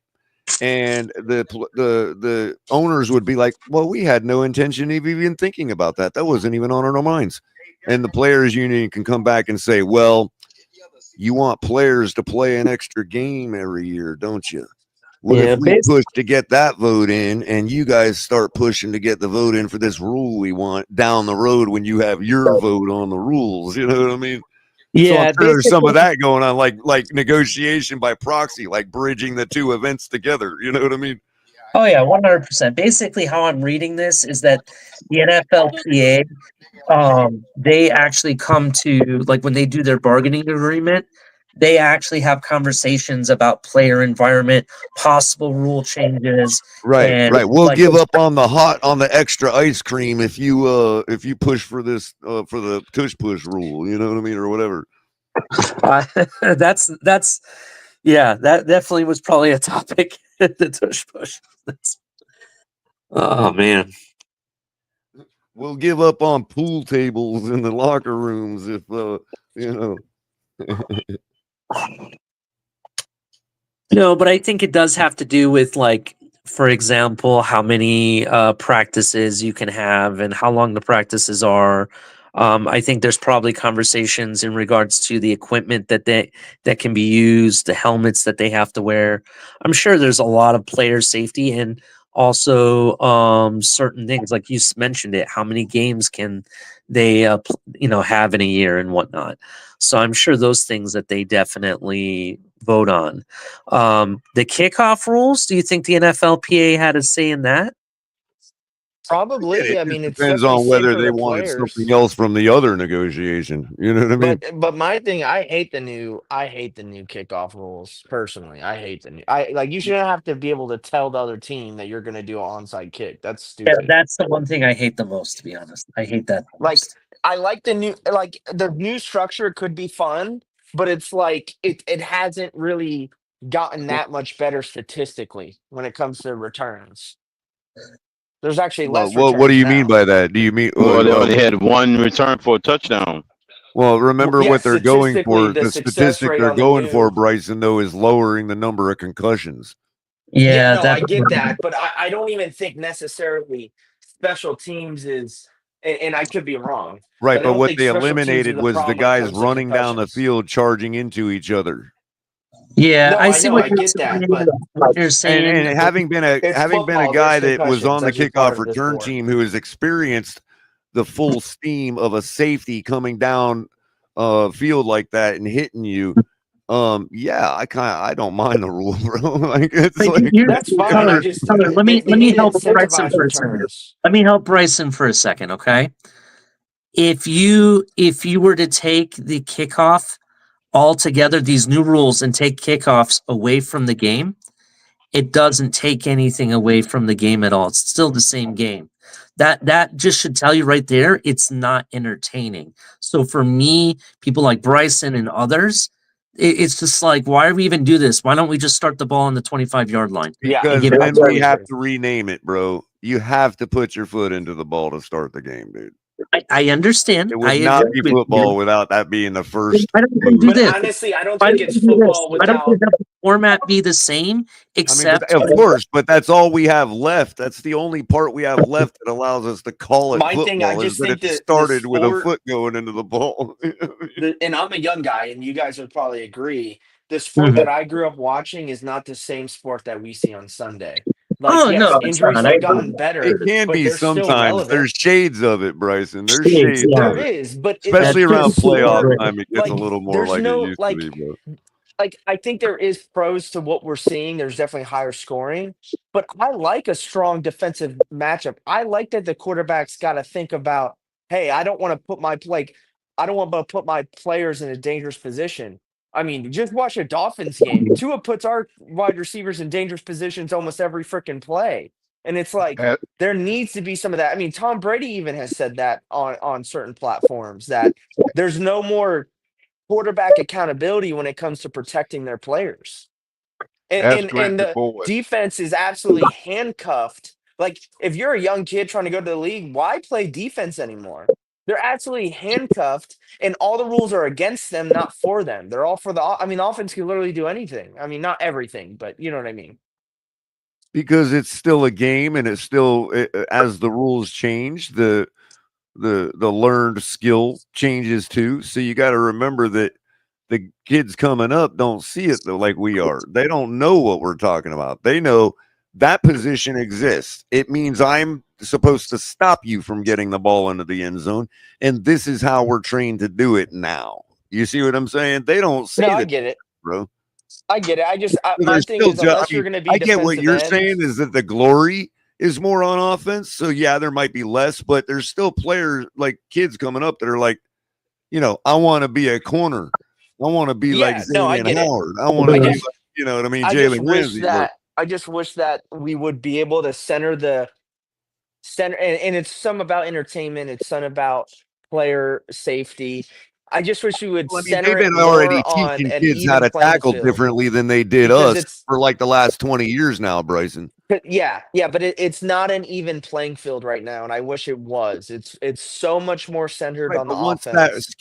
And the owners would be like, well, we had no intention of even thinking about that. That wasn't even on our minds. And the players' union can come back and say, well, you want players to play an extra game every year, don't you? What if we push to get that vote in, and you guys start pushing to get the vote in for this rule we want down the road when you have your vote on the rules? You know what I mean? Yeah, so I'm sure there's some of that going on, like negotiation by proxy, like bridging the two events together. You know what I mean? Oh yeah, 100%. Basically, how I'm reading this is that the NFLPA, they actually come to, like, when they do their bargaining agreement, they actually have conversations about player environment, possible rule changes. Right. We'll give up on the extra ice cream if you push for this for the tush push rule. You know what I mean, or whatever. That definitely was probably a topic at the tush push. Oh man. We'll give up on pool tables in the locker rooms if No, but I think it does have to do with, like, for example, how many practices you can have and how long the practices are. I think there's probably conversations in regards to the equipment that can be used, the helmets that they have to wear. I'm sure there's a lot of player safety and also certain things, like you mentioned it. How many games can they have in a year and whatnot? So I'm sure those things that they definitely vote on. The kickoff rules, do you think the NFLPA had a say in that? Probably. I mean, it depends on whether they wanted something else from the other negotiation. You know what I mean? But my thing, I hate the new kickoff rules. Personally, I hate the new. You shouldn't have to be able to tell the other team that you're going to do an onside kick. That's stupid. Yeah, that's the one thing I hate the most, to be honest. I hate that. I like the new structure. It could be fun, but it's like it hasn't really gotten that much better statistically when it comes to returns. There's actually less. What do you mean by that? Do you mean they had one return for a touchdown? Well, remember Yeah, what they're going statistically, for. the The success statistic rate they're on the going for, new. Bryson, though, is lowering the number of concussions. Yeah, Yeah, no, that I get that, but I don't even think necessarily special teams is, and I could be wrong, Right, but I but don't what think they special teams is eliminated the was the problem when it guys comes to running down the concussions. field, charging into each other. yeah, No, I I see know, what I you're get saying. that, but What you're And saying. having been it's a football. There's guy that was concussions on the as just part kickoff of the return sport. team who has experienced the full steam of a safety coming down field like that and hitting you. Yeah, I don't mind the rule, bro. Like it's But like That's fine. I just Tyler, let they, me they need to help Bryson incentivize for a second. returns. Let me help Bryson for a second, okay? If you were to take the kickoff altogether, these new rules, and take kickoffs away from the game, it doesn't take anything away from the game at all. It's still the same game. That just should tell you right there, it's not entertaining. So for me, people like Bryson and others, it's just like, why do we even do this? Why don't we just start the ball on the 25-yard line Yeah, and because give it then to we us? have to rename it, bro. You have to put your foot into the ball to start the game, dude. I understand. It I would not agree be with football you. without that being the first Why don't we do move. But this? honestly, I don't Why think don't it's we do this? football Why don't we without. have the format be the same, I mean, but except of course, but that's all we have left. That's the only part we have left that allows us to call it My thing, I football is just that think it that the started with a sport, foot going into the ball. and I'm a young guy, and you guys would probably agree. The sport Mhm. that I grew up watching is not the same sport that we see on Sunday. Like, Oh no, yes, it's injuries not. I have agree. gotten better, It can but be they're still sometimes. relevant. There's shades of it, Bryson. There's Shades, shades yeah. There of it. is, but That's Especially the around just playoff sport, time, it gets a like, little more there's like it no used to be, bro. like I think there is pros to what we're seeing. There's definitely higher scoring, but I like a strong defensive matchup. I like that the quarterback's got to think about, hey, I don't want to put I don't want to put my players in a dangerous position. I mean, just watch a Dolphins game. Tua puts our wide receivers in dangerous positions almost every freaking play, and it's like As, there needs to be some of that. I mean, Tom Brady even has said that on certain platforms that there's no more quarterback accountability when it comes to protecting their players. And as and Grant and the reported, defense is absolutely handcuffed. Like if you're a young kid trying to go to the league, why play defense anymore? They're absolutely handcuffed, and all the rules are against them, not for them. They're all for I mean, offense can literally do anything. I mean, not everything, but you know what I mean. Because it's still a game, and it's still as the rules change, the learned skill changes too. So you got to remember that the kids coming up don't see it though like we are. They don't know what we're talking about. They know that position exists. It means I'm supposed to stop you from getting the ball into the end zone, and this is how we're trained to do it now. You see what I'm saying? They don't No, see I that, get it. bro. I get it. So My there's thing still is, unless you're going to be I get what defensive you're end, saying is that the glory is more on offense. So yeah, there might be less, but there's still players like kids coming up that are like, I want to be a corner. I want to be like yeah, no, I Xavier get it. Howard. I want to I be just like, what I mean, Jalen Ramsey. Like, I just wish that we would be able to center, and it's some about entertainment, it's some about player safety. I just wish we would well, I mean, center they've it been already more on teaching an kids how even to playing tackle field differently than they did because us it's for like the last 20 years now, Bryson. yeah, but it's not an even playing field right now, and I wish it was. It's so much more centered Right, on the but offense.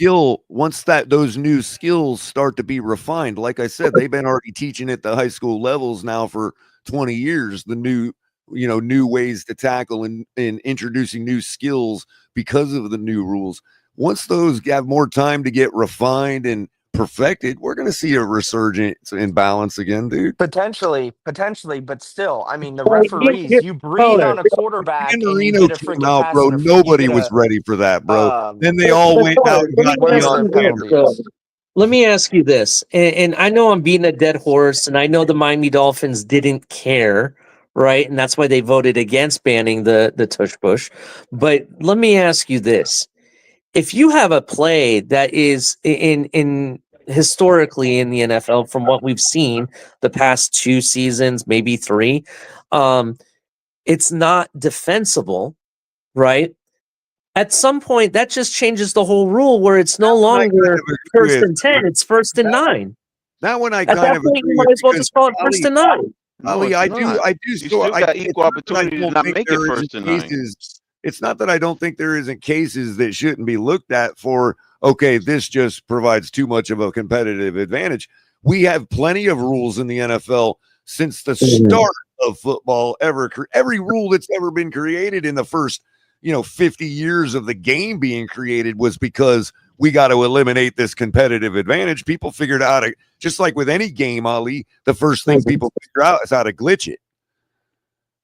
once those new skills start to be refined, like I said, they've been already teaching at the high school levels now for 20 years, the new ways to tackle and introducing new skills because of the new rules. Once those have more time to get refined and perfected, we're going to see a resurgence in balance again, dude. Potentially, but still, I mean, the Well, referees, you breathe on a Dan quarterback and you Marino get a came freaking out, pass bro. you Nobody get was a ready for that, bro. Then they But, all but went out Tyler, and let me got one of ask the Deion you this. Sanders. penalties. Let me ask you this, and I know I'm beating a dead horse, and I know the Miami Dolphins didn't care, right? And that's why they voted against banning the tush push. But let me ask you this: if you have a play that is in historically in the NFL, from what we've seen the past 2 seasons, maybe 3, it's not defensible, right? At some point, that just changes the whole rule where it's no That one I kind longer of agree first with. and 10, it's first and 9. That one I At kind that of point, you agree might with as well because just call it first and 9. No, Ali, it's I not. do You so still I got it's equal not that I opportunity to don't not think make it there isn't first and 9. cases it's not that I don't think there isn't cases that shouldn't be looked at for, okay, this just provides too much of a competitive advantage. We have plenty of rules in the NFL since the start of football ever. Every rule that's ever been created in the first, 50 years of the game being created was because we got to eliminate this competitive advantage. People figured out, just like with any game, Ali, the first thing people figure out is how to glitch it.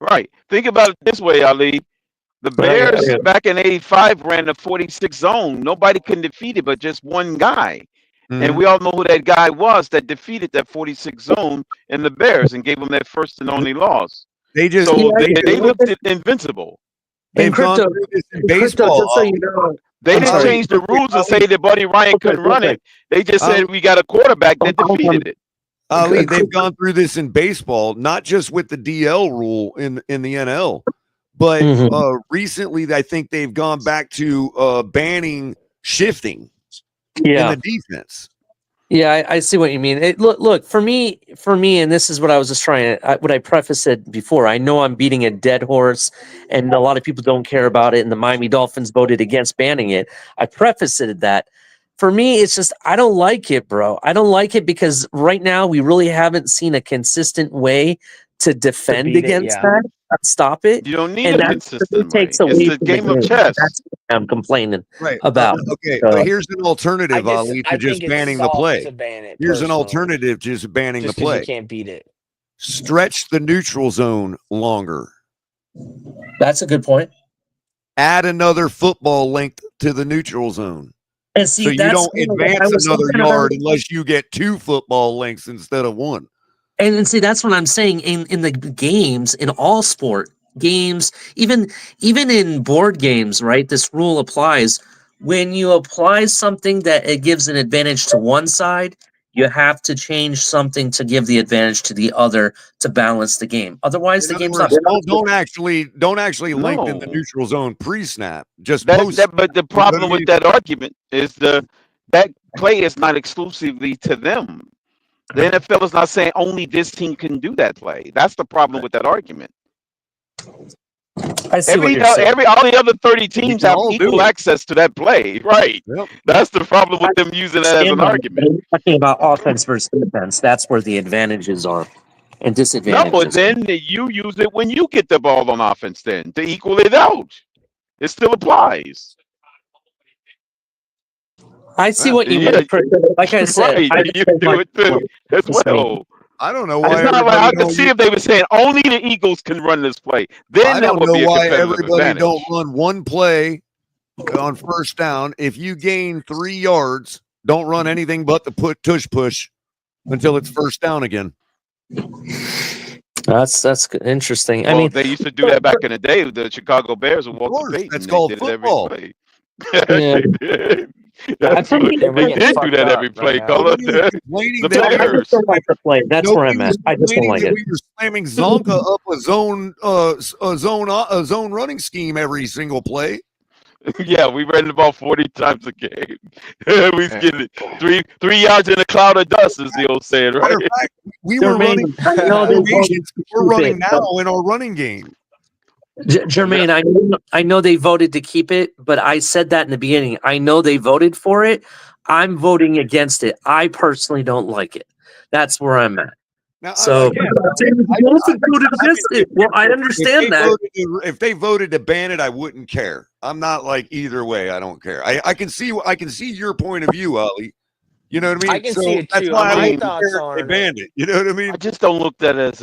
Right. Think about it this way, Ali. The Bears back in '85 ran the 46 zone. Nobody can defeat it but just one guy. And we all know who that guy was that defeated that 46 zone in the Bears and gave them their first and only loss. They just they looked invincible. They've gone through this in baseball. Just so you know, They didn't change the rules and say that Buddy Ryan couldn't run it. They just said we got a quarterback that defeated it. Ali, they've gone through this in baseball, not just with the DL rule in the NL, but recently I think they've gone back to banning shifting in the defense. Yeah, I see what you mean. Look for me, and this is what I was just trying to. What I prefaced it before. I know I'm beating a dead horse, and a lot of people don't care about it. And the Miami Dolphins voted against banning it. I prefaced it that. For me, it's just I don't like it, bro. I don't like it because right now we really haven't seen a consistent way to defend against that. Stop it. You don't need a consistent way. It's a game of chess. That's what I'm complaining about. Okay, but here's an alternative, Ali, to just banning the play. Here's an alternative to just banning the play. You can't beat it. Stretch the neutral zone longer. That's a good point. Add another football length to the neutral zone. And see, so you don't advance another yard unless you get 2 football lengths instead of 1. And see, that's what I'm saying in the games, in all sport games, even in board games, right? This rule applies. When you apply something that it gives an advantage to one side, you have to change something to give the advantage to the other to balance the game. Otherwise, the game's not. Don't actually lengthen the neutral zone pre-snap. Just post. But the problem with that argument is that play is not exclusively to them. The NFL is not saying only this team can do that play. That's the problem with that argument. I see what you're saying. All the other 30 teams have equal access to that play. Right. Yep. That's the problem with them using that as an argument. We're talking about offense versus defense. That's where the advantages are and disadvantages. No, but then you use it when you get the ball on offense then to equal it out. It still applies. I see what you mean. Like I said, right. You do it too as well. I don't know why. It's not like I could see if they were saying only the Eagles can run this play. Then I don't that would know be a why competitive everybody advantage. don't run one play on first down. If you gain 3 yards, don't run anything but the tush push until it's first down again. That's interesting. Well, I mean, they used to do that back in the day. The Chicago Bears with Walter Payton. That's called football. Yeah. They did do that every play, Color. The I just don't like the play. That's where I'm at. I just don't like it. We were slamming Zonka up a zone running scheme every single play. Yeah, we ran the ball 40 times a game. We get it 3 yards in a cloud of dust, is the old saying, right? We were running. We're running now in our running game. Jermaine, I know they voted to keep it, but I said that in the beginning. I know they voted for it. I'm voting against it. I personally don't like it. That's where I'm at. Now, so I understand that. If they voted to ban it, I wouldn't care. I'm not like either way. I don't care. I can see your point of view, Ali. You know what I mean? I can see it too. That's why My thoughts they banned it. You know what I mean? I just don't look at it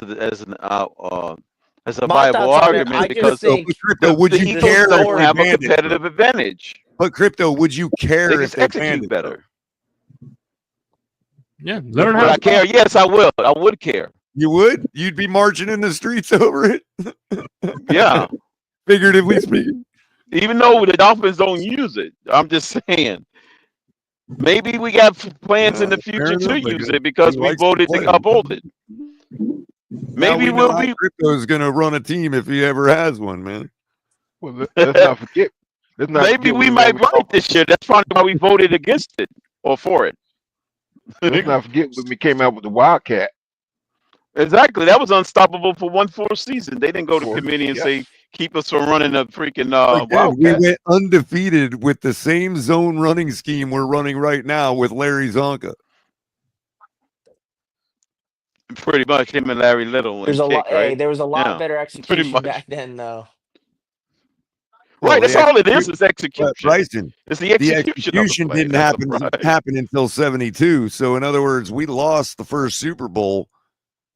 as a viable argument because the Eagles don't have a competitive advantage. But Crypto, would you care if they banned it better? Yeah, learn how to care. Yes, I will. I would care. You would? You'd be marching in the streets over it? Yeah. Figuratively speaking. Even though the Dolphins don't use it. I'm just saying. Maybe we got plans in the future to use it because we voted to uphold it. Maybe we'll be. Crypto is going to run a team if he ever has one, man. Well, let's not forget. Maybe we might run it this year. That's probably why we voted against it or for it. Let's not forget when we came out with the Wildcat. Exactly. That was unstoppable for one full season. They didn't go to committee and say, keep us from running a freaking Again, we Wildcat. went undefeated with the same zone running scheme we're running right now with Larry Zonka. Pretty much him and Larry Little There's and a lot. Kick, right? Hey, there was a lot Yeah, better pretty execution much. back then, though. Well, Right, that's all it is but execution. Bryson, It's the the execution of the execution play. didn't That's the happen prize. happen until 72. So in other words, we lost the first Super Bowl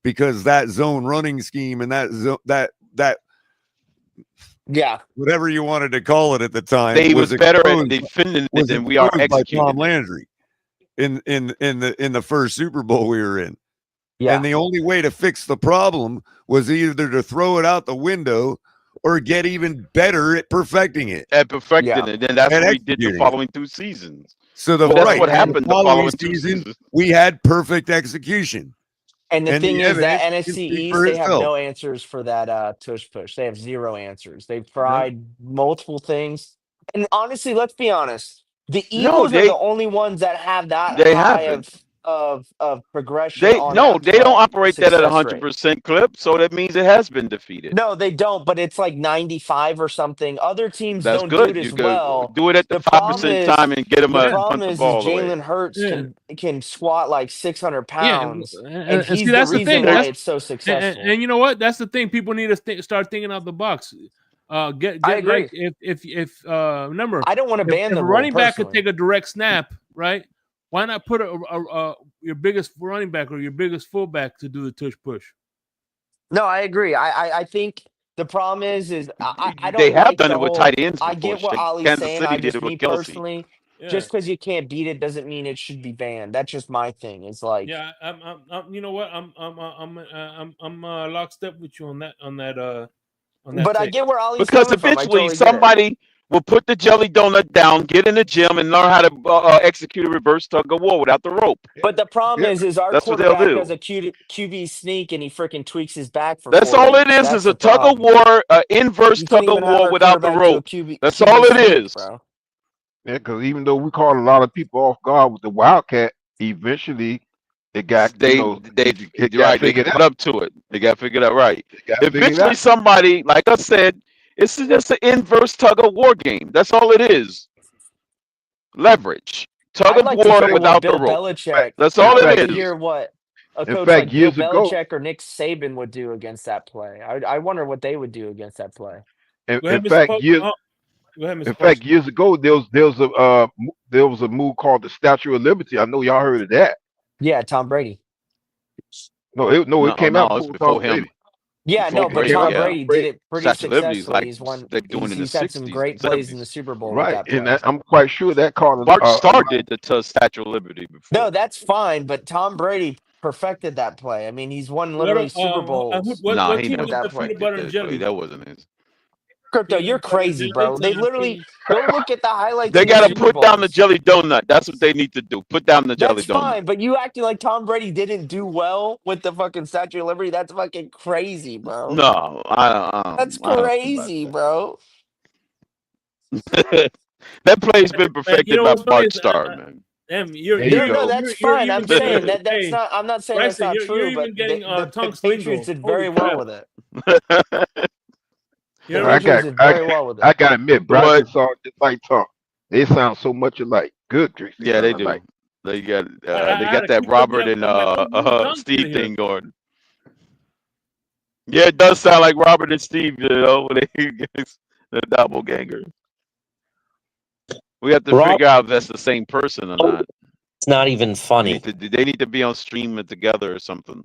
because that zone running scheme and that Yeah, whatever you wanted to call it at the time They was better at exposed, defending it than we are by Tom executing it. Landry in the first Super Bowl we were in. yeah. And the only way to fix the problem was either to throw it out the window or get even better at perfecting it. At perfecting Yeah. it, and that's At what we did the executing it. following 2 seasons. So But that's what and happened the following 2 seasons. we had perfect execution. And the And thing the is that evidence can NFC speak East, for they have itself. no answers for that tush push. They have zero answers. They've tried multiple things. And honestly, let's be honest. The No, Eagles are they the only ones that have that they high haven't. of progression They on no, that they don't play operate that at success rate. 100% clip, so that means it has been defeated. No, they don't, but it's like 95 or something. Other teams That's don't do it good. You as could well. do it at the The problem 5% is time and get them the a problem punt the is ball away. Jalen Hurts Yeah. can squat like 600 Yeah, pounds, and and he's see the that's the reason thing. why That's, it's so successful. and you know what? That's the thing. People need to start thinking out the box. Get I agree. like if remember, I don't want to ban if the a rule running back could personally. take a direct snap, right? Why not put your biggest running back or your biggest fullback to do the tush push? No, I agree. I think the problem is I They don't have like done the it with whole. tight ends I before. get what Ollie's Kansas saying. City I did just it me with Kelsey. personally, Yeah. just because you can't beat it doesn't mean it should be banned. That's just my thing. It's like Yeah, I'm you know what? I'm lockstep with you on that but I take. get where Ollie's Because coming from. I eventually totally get it. somebody will put the jelly donut down, get in the gym, and learn how to execute a reverse tug of war without the rope. But the problem is our That's what they'll quarterback do. does a QB sneak and he freaking tweaks his back for That's 4 all it weeks. is That's a the tug of problem. war, inverse You can't tug of even have war our without the quarterback do a rope. QB That's QB all it sneak, is. bro. Yeah, because even though we caught a lot of people off guard with the Wildcat, eventually it got They it got right. They figured got out. up to it. They got figured out right. It got figured Eventually, out. somebody, like I said, it's just an inverse tug of war game. That's all it is. Leverage. Tug I'd of like to war hear what without the Bill rope. Belichick. That's I'd all like it to is. hear what a In coach fact, like Bill years ago, Belichick or Nick Saban would do against that play. I wonder what they would do against that play. in, Go ahead, in Mr. fact, Pope. years Go ahead, Mr. in Pope. fact, years ago, there was a move called the Statue of Liberty. I know y'all heard of that. Yeah, Tom Brady. No, it came out it's before before Tom him. Brady. Yeah, Before no, but Brady. Tom Yeah. Brady did it pretty Statue of Liberty is successfully. like He's won. they're doing in the He's had some 60s, great plays in the 70s. Super Bowl with Right, that play. and I'm quite sure that caught Bart Starr did the Statue of Liberty before. No, that's fine, but Tom Brady perfected that play. I mean, he's won literally Super Bowls What he team never is that the play. peanut butter and jelly? That wasn't his. Crypto, you're crazy, bro. They literally go look at the highlights. They of the got to Super put down the Bowls. jelly donut. That's what they need to do. Put down the jelly That's donut. fine, but you acting like Tom Brady didn't do well with the fucking Statue of Liberty. That's fucking crazy, bro. No, That's I don't know about crazy, bro. that play's been Man, perfected you know by what's funny Bart is, Starr, man. Em, No, that's fine. I'm saying that that's hey, not. I'm not saying that's Bryson, not you're true. even But getting the tongue Patriots slingo. did very Holy well crap. with it. You The know, Patriots did very well with it. I gotta admit, Bryson What? saw just like Tom. They sound so much alike. Good grief. Yeah, they do. Alike. They got I had to that keep Robert looking and at my tongue Steve in here. thing going. Yeah, it does sound like Robert and Steve, when they get the doppelganger. We have to figure out if that's the same person or not. It's not even funny. They need to be on stream it together or something.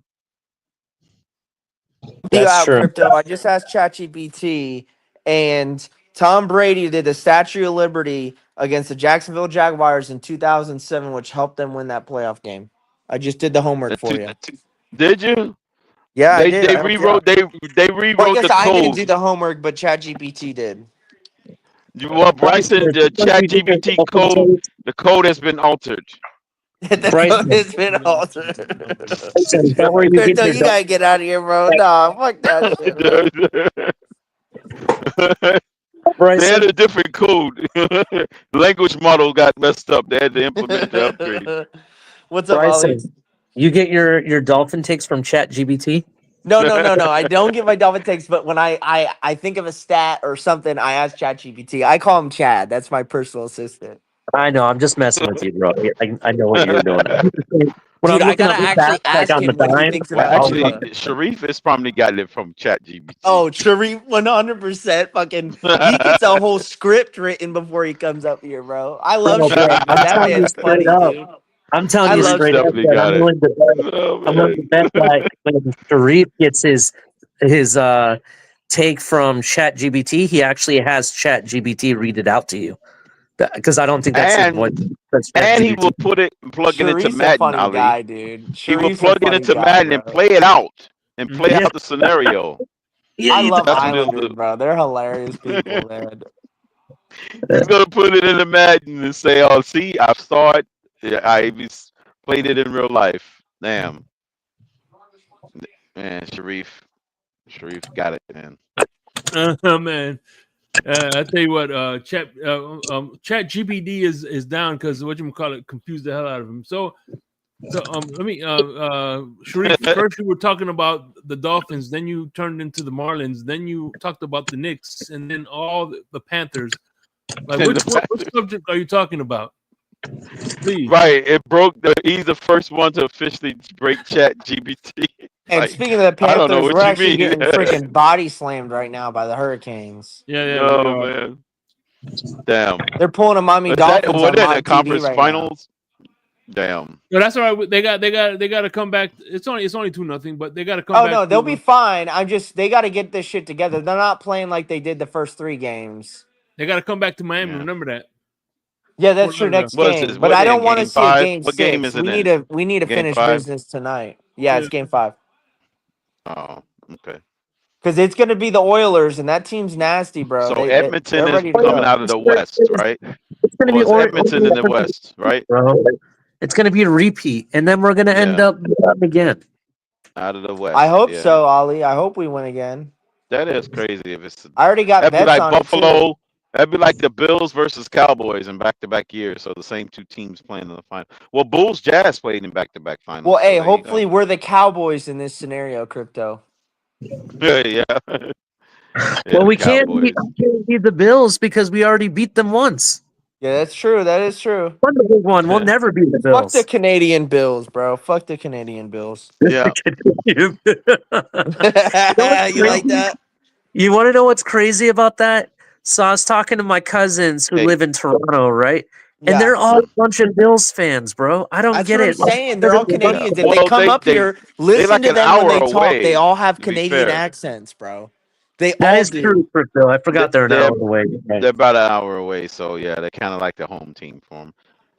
That's true. Crypto. I just asked ChatGPT, and Tom Brady did the Statue of Liberty against the Jacksonville Jaguars in 2007, which helped them win that playoff game. I just did the homework for you. Did you? Yeah, I They did. I helped you rewrote out. they rewrote Well, I guess the I didn't code. do the homework, but ChatGPT did. Bryson, the ChatGPT code, the code has been altered. The Bryson. code has been altered. Bryson, don't worry, you get Crypto, your you gotta get out of here, bro. Nah, fuck that shit. Man. They had a different code. The language model got messed up. They had to implement the upgrade. What's up, Bryson, Ollie? you get your dolphin takes from ChatGPT? No. I don't get my Dolphin takes, but when I think of a stat or something, I ask ChatGPT. I call him Chad. That's my personal assistant. I know. I'm just messing with you, bro. I know what you're doing. When Dude, I'm I looking gotta up the actually stats, like ask on the him what he dime, thinks Well, about I'll actually, Tua. Sharif is probably got it from ChatGPT. Oh, Sharif, 100%. Fucking, he gets a whole script written before he comes up here, bro. I love bro. Sharif, man. I'm That telling you man's straight funny, up. dude. I'm telling I you love Sharif straight up definitely that got it. Oh, I'm willing to bet that when Sharif gets his take from ChatGPT, he actually has ChatGPT read it out to you. Because I don't think that's his voice. and That's he will ChatGPT. plug it into Sharif's a Madden, funny Ali. guy, dude. He will Sharif's a plug it funny into guy, Madden and bro. play it out and play Yeah, out the scenario. yeah, I you love That's what he'll Islanders, do. bro. They're hilarious people, man. He's gonna put it into Madden and say, "Oh, see, I've saw it. Yeah, I even played it in real life." Damn, man, Sharif got it, man. Man. I tell you what, Chat GPT is down because what you call it confused the hell out of him. So let me Sharif, first you were talking about the Dolphins, then you turned into the Marlins, then you talked about the Knicks, and then all the Panthers. Like which subject are you talking about? Please. Right, it broke. He's the first one to officially break Chat GPT. And Like, speaking of the I don't know Panthers, what we're you actually mean. getting freaking body slammed right now by the Hurricanes. Yeah, we Oh are. man, damn. They're pulling a Miami Is that Dolphins what on in the live TV conference right now. finals? Damn. No, that's all right. They got to come back. It's only 2-0, but they got to come Oh back. no, they'll be fine. They got to get this shit together. They're not playing like they did the first 3 games. They got to come back to Miami. Yeah. Remember that. Yeah, that's your next What is game. this? But What I they in don't want to game see a 5? game What game 6. is it We in? need to Game finish 5? business tonight. Yeah, it's game 5. Oh, okay. Because it's going to be the Oilers, and that team's nasty, bro. So They're Edmonton is ready to coming go. out of the West, right? It's going to Or be is Edmonton in the West, right? bro. It's going to be a repeat, and then we're going to end Yeah, up again. out of the I West. hope Yeah, so, Ollie. I hope we win again. that is crazy. If it's I already got that'd be bets like on it, too. Buffalo. That'd be like the Bills versus Cowboys in back-to-back years. So the same 2 teams playing in the final. Well, Bulls Jazz played in back-to-back finals. Well, so hey, there you hopefully go. we're the Cowboys in this scenario, Crypto. Yeah. Well, The we can't beat the Bills because we already beat them once. Yeah, that's true. That is true. Won the big one. We'll never beat the Fuck Bills. the Canadian Bills, bro. Fuck the Canadian Bills. Yeah. You like that? You want to know what's crazy about that? So I was talking to my cousins who live in Toronto, right? And Yeah. they're all a bunch of Bills fans, bro. I don't That's get what I'm it. saying. They're all Canadians. If they Well, come up here, they listen like to an them when hour they talk. They away, all have to be Canadian fair. accents, bro. They That all is do. true, Crypto. I forgot they're an They're- hour away. Right. They're about an hour away, so yeah, they're kind of like the home team for them.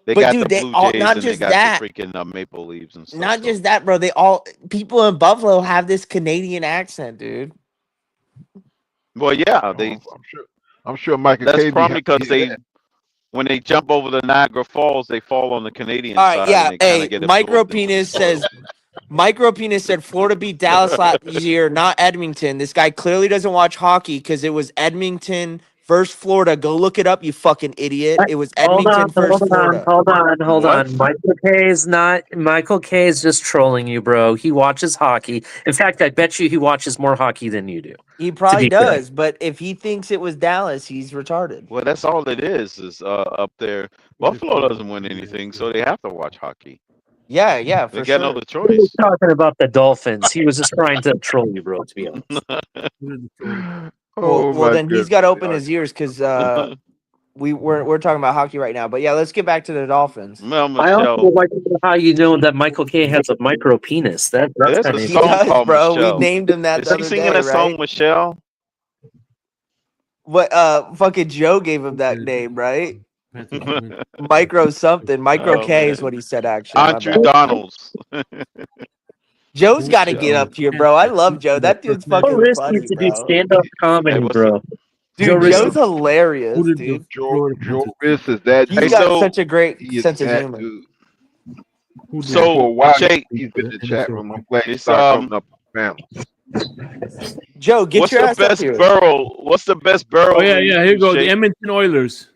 They But got dude, the they Blue all Jays not and they just got that. the freaking Maple Leaves and stuff. Not just that, bro. They all people in Buffalo have this Canadian accent, dude. Well, yeah, they. I'm sure Michael That's K. be probably happy to because hear they, that. when they jump over the Niagara Falls, they fall on the Canadian All right, side yeah. and they kind Hey, of get Micro absorbed into the Penis soil. says Micro Penis said Florida beat Dallas last year, not Edmonton. This guy clearly doesn't watch hockey because it was Edmonton versus Florida. Go look it up, you fucking idiot. It was Edmonton versus Florida. Hold on. Michael K is just trolling you, bro. He watches hockey. In fact, I bet you he watches more hockey than you do. He probably be fair. does, but if he thinks it was Dallas, he's retarded. Well, that's all it is up there. Buffalo doesn't win anything, so they have to watch hockey. Yeah, They for got sure. no other He was choice. talking about the Dolphins. He was just trying to troll you, bro, to be honest. Well, then he's got to open his ears because we're talking about hockey right now. But yeah, let's get back to the Dolphins. I also would like to know how you know that Michael K has a micro penis. That's There's kind a of song does, called bro. Michelle. We named him that Is the he other singing day, a song, right? Michelle? What fucking Joe gave him that name, right? Micro something. Micro Oh, K man. is what he said, actually. My Andrew bad. Donalds. Joe's got to get up here, bro. I love Joe. That dude's so fucking risky funny, to do bro. stand-up comedy, Hey, what's bro. Dude, Joe Joe's Risky. hilarious, dude. Joe Riss is that He's Hey, dude. got so such a great He is sense of that humor. dude. For a so while, Shay, he's been in the chat room. I'm glad he it's started coming up with panels. Joe, get what's your the ass up best here. barrel? What's the best barrel? Oh yeah, here you go. The Edmonton Oilers.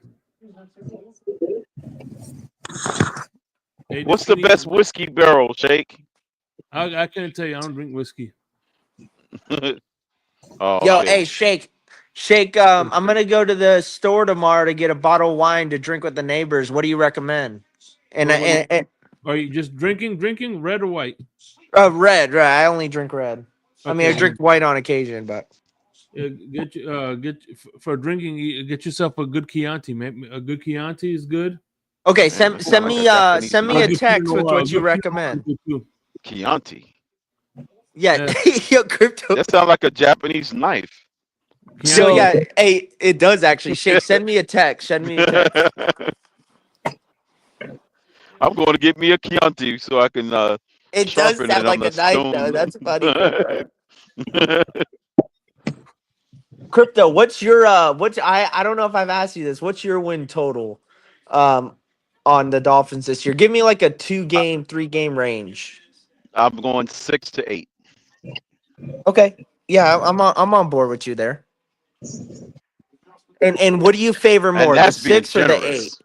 What's the best whiskey barrel, Shake? I can't tell you. I don't drink whiskey. Oh, Yo, okay. hey, Shake. I'm gonna go to the store tomorrow to get a bottle of wine to drink with the neighbors. What do you recommend? And What do you- and Are you just drinking red or white? red. I only drink red. I mean, I Okay, drink white on occasion, but for drinking. Get yourself a good Chianti, man. A good Chianti is good. okay. Damn, that Send sound like a Japanese send me I'll a knife. get you text with what you good recommend. too. Chianti. Yeah, Yeah, yo, crypto. That sounds like a Japanese knife. So Chianti. yeah, hey, it does actually. Shake, send me a text. Send me a text. I'm going to get me a Chianti so I can It does sharpen it sound on like the a knife, though. stone. That's funny, crypto. Crypto, what's your I don't know if I've asked you this. What's your win total on the Dolphins this year? Give me like a 2-game, 3-game range. I'm going 6 to 8. Okay. Yeah, I'm on board with you there. And what do you favor And more, the that's being 6 or the 8? generous.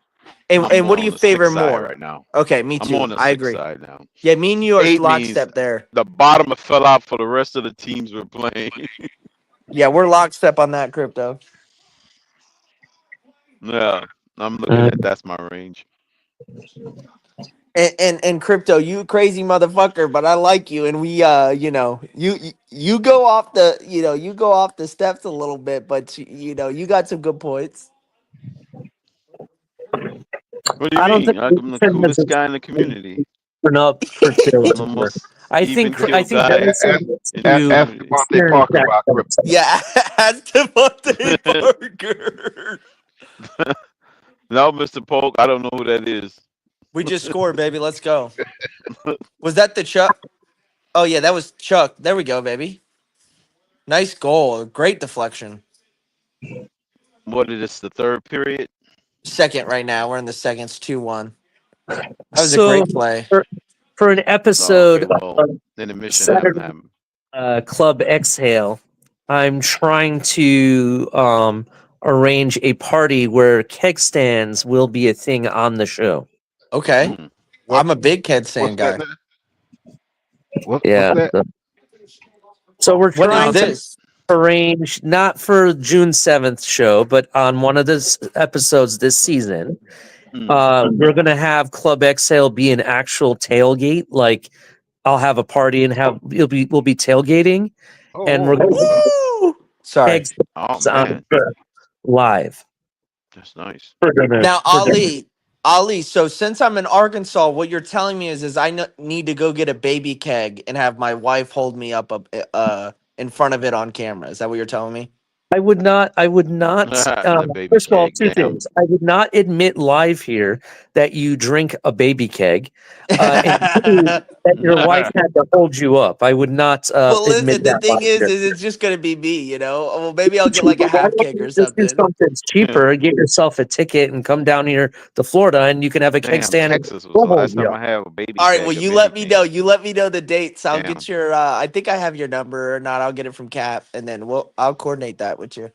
And I'm what more do on you the favor 6 side more? right now. Okay, me I'm more too. on the I 6 agree. side now. Yeah, me and you are 8 means lockstep there. the bottom fell out for the rest of the teams we're playing. Yeah, we're lockstep on that, crypto. Yeah, I'm looking at that's my range. And crypto, you crazy motherfucker, but I like you, and we you go off the you go off the steps a little bit, but you got some good points. What do you I don't think mean? I'm the coolest guy in the community. turn up for I'm Philly. the most I even think killed guy Dennison Ask, gets in the to ask community. Devontae experience Parker that. about crypto. Yeah, as Devontae Parker. No, Mr. Polk, I don't know who that is. We just scored, baby. Let's go. Was that the Chuck? Oh yeah, that was Chuck. There we go, baby. Nice goal. Great deflection. What is this? The third period? Second right now. We're in the seconds 2-1. That was a So great play. for an Oh, episode okay. Well, of intermission haven't Saturday happened. Club Exhale, I'm trying to arrange a party where keg stands will be a thing on the show. Okay. Mm. I'm a big Ked What's Sand that guy. now? What's Yeah. that? So we're What is trying to this? arrange not for June 7th show, but on one of the episodes this season. Mm. We're gonna have Club Exhale be an actual tailgate. Like I'll have a party and we'll be tailgating, and we're gonna Okay. Woo! Sorry. kegs Oh on man, live. that's nice. Now, Ali. So since I'm in Arkansas, what you're telling me is I need to go get a baby keg and have my wife hold me up in front of it on camera. Is that what you're telling me? I would not. The baby First of all, keg. two Damn. things. I would not admit live here that you drink a baby keg, and two, that your wife had to hold you up. I would not Well, admit listen. The that thing live is here. it's just gonna be me. Well, maybe I'll get like a Why half don't keg you or just do something. something cheaper? Get yourself a ticket and come down here to Florida, and you can have a keg Damn, stand. And Texas was we'll the last hold you time up. I had a baby All right. keg. Well, A you baby let me came. know. You let me know the dates. I'll Damn. get your. I think I have your number or not. I'll get it from Cap, and then I'll coordinate that with you.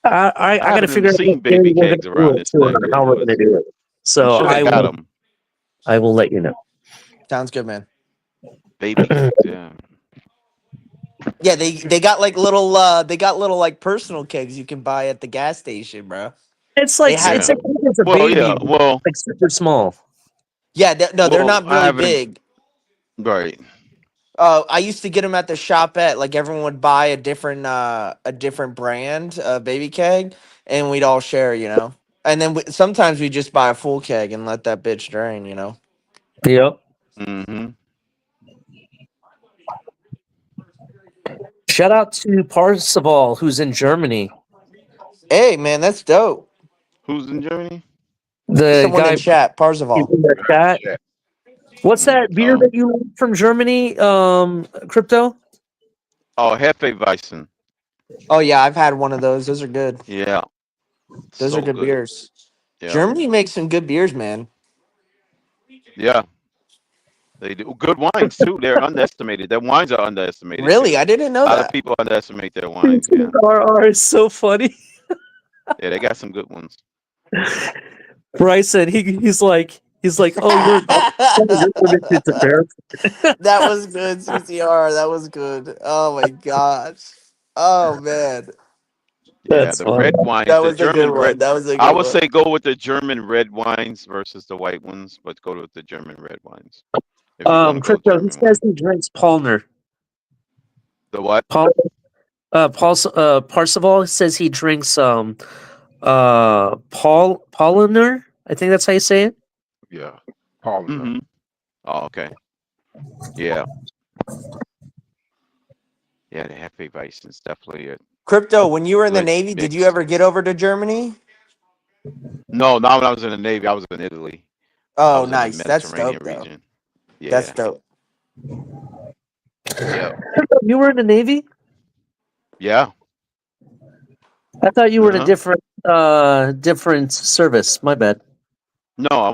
I got to haven't figure out seen what day baby we're going kegs to do around it this to neck and of how the we're going to woods. do it. I'm So sure they got them. I will let you know. Sounds good, man. Baby kegs, yeah. Yeah, they got like little like personal kegs you can buy at the gas station, bro. It's They like had it's a Well, baby, yeah. Well, like super small. yeah, no, they're well, not I really haven't. big. Right. I used to get them at the shopette. Like everyone would buy a different brand baby keg, and we'd all share, And then sometimes we just buy a full keg and let that bitch drain, Yep. Mm-hmm. Shout out to Parzival, who's in Germany. Hey, man, that's dope. Who's in Germany? The Someone in guy chat, Parzival. in the chat. What's that beer Oh. that you like from Germany? Crypto. Oh, Hefeweizen. Oh yeah, I've had one of those. Those are good. Yeah. Those are So good good. beers. Yeah. Germany makes some good beers, man. Yeah. They do good wines too. They're underestimated. Their wines are underestimated Really, too. I didn't know A lot of that. people underestimate their wines. Yeah. RR is so funny. Yeah, they got some good ones. Bryson, he's like, He's like, "Oh, you're That was good, CCR. That was good. Oh my gosh. Oh man, Yeah, That's the funny. red wines, that the was a good German one. red. That was a I good would one. say go with the German red wines versus the white ones, but go with the German red wines if you're going to go Crypto. He German says wine. he drinks Palmer. The what? Parsival says he drinks Pauliner. I think that's how you say it. Yeah, Paulina. Mm-hmm. Oh, okay. Yeah. Yeah, the Hefeweizens definitely a Crypto, when you were in the good Navy, did you mix. ever get over to Germany? No, not when I was in the Navy. I was in Italy. I Oh, was in the nice. That's Mediterranean dope, though. region. That's Yeah. dope. Yep. You were in the Navy. Yeah. I thought you were in a Uh-huh. different service. My bad. No, I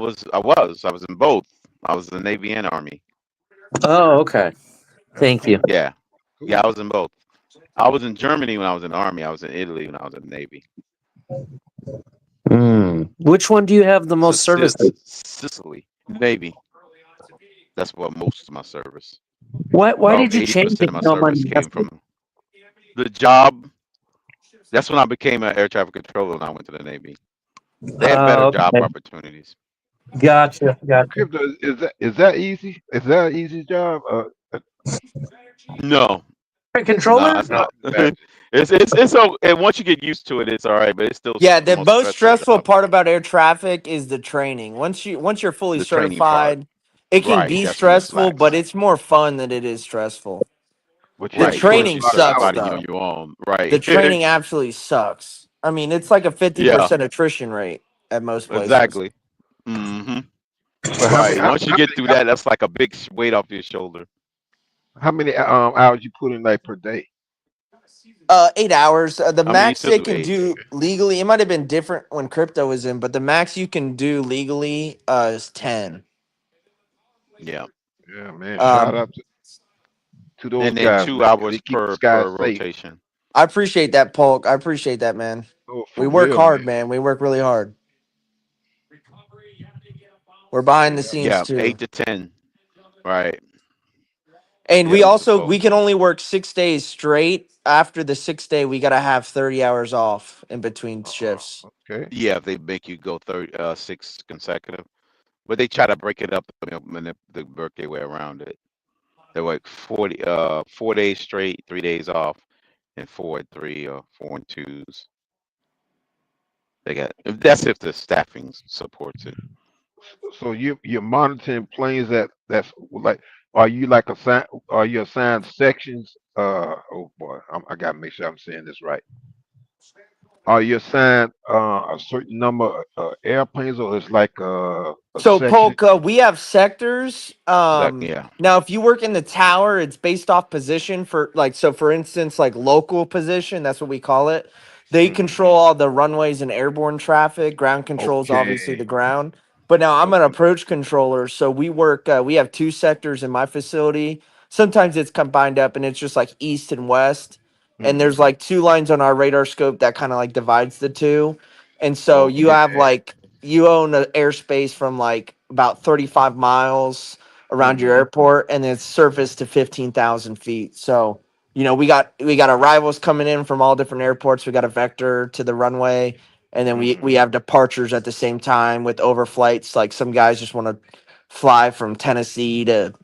was in both. I was in the Navy and Army. Oh, okay. Thank you. Yeah. Yeah, I was in both. I was in Germany when I was in the Army. I was in Italy when I was in the Navy. Which one do you have the most service? Sicily, Navy. That's what most of my service. Why About did you change 80% it? of my You don't mind service me came asking? from the job. That's when I became an air traffic controller and I went to the Navy. They had better job Okay. opportunities. Gotcha. Crypto, is that easy? Is that an easy job? No, Controller? it's not. It's so. And once you get used to it, it's all right. But it's still Yeah, the the most most stressful stressful job. part about air traffic is the training. Once you're fully The training part, certified, it can right? be That's when it stressful, but slacks. it's more fun than it is stressful. But you The have to Right, put in because training a you're lot of sucks hours. certified and you're on though. your own. The Right. training absolutely sucks. I mean, it's like a Yeah. 50% attrition rate at most places. Exactly. Hmm. But Right. Once you get through that, that's like a big weight off your shoulder. how many hours you put in like per day? 8 hours. The I mean, you max still they do can 8. do legally, it might have been different when crypto was in, but the max you can do legally is 10. Yeah. Yeah, man. Shout Um, out to those And then guys, man, two because they hours keep the per skies safe. rotation. I appreciate that, Polk. I appreciate that, man. Oh, We for work real, hard, man. man. We work really hard. We're behind the scenes Yeah, too. 8 to 10. Right. And we Yep. It's also we both. can only work 6 days straight. After the 6th day, we gotta have 30 hours off in between shifts. Okay. Yeah, if they make you go 6 consecutive, but they try to break it up when they work their way around it. They're like 4 days straight, 3 days off, and 4 and 3 or 4 and 2s. They got that's if the staffing supports it. So you're monitoring planes that's like, are you like assigned? Are you assigned sections? Oh boy, I gotta make sure I'm saying this right. Are you assigned a certain number of airplanes, or it's like a So section? Polk, we have sectors. Yeah. Now if you work in the tower, it's based off position for like so for instance, like local position, that's what we call it. They Hmm. control all the runways and airborne traffic. Ground controls obviously Okay. the ground. But now I'm an Okay. approach controller, so we work we have two sectors in my facility. Sometimes it's combined up and it's just like east and west. And there's Hmm. like two lines on our radar scope that kind of like divides the two. And so you Okay. have like you own an airspace from like about 35 miles around your Hmm. airport and it's surface to 15,000 feet. So, you know, we got arrivals coming in from all different airports. We got a vector to the runway and then we Hmm. have departures at the same time with overflights. Like some guys just want to fly from Tennessee to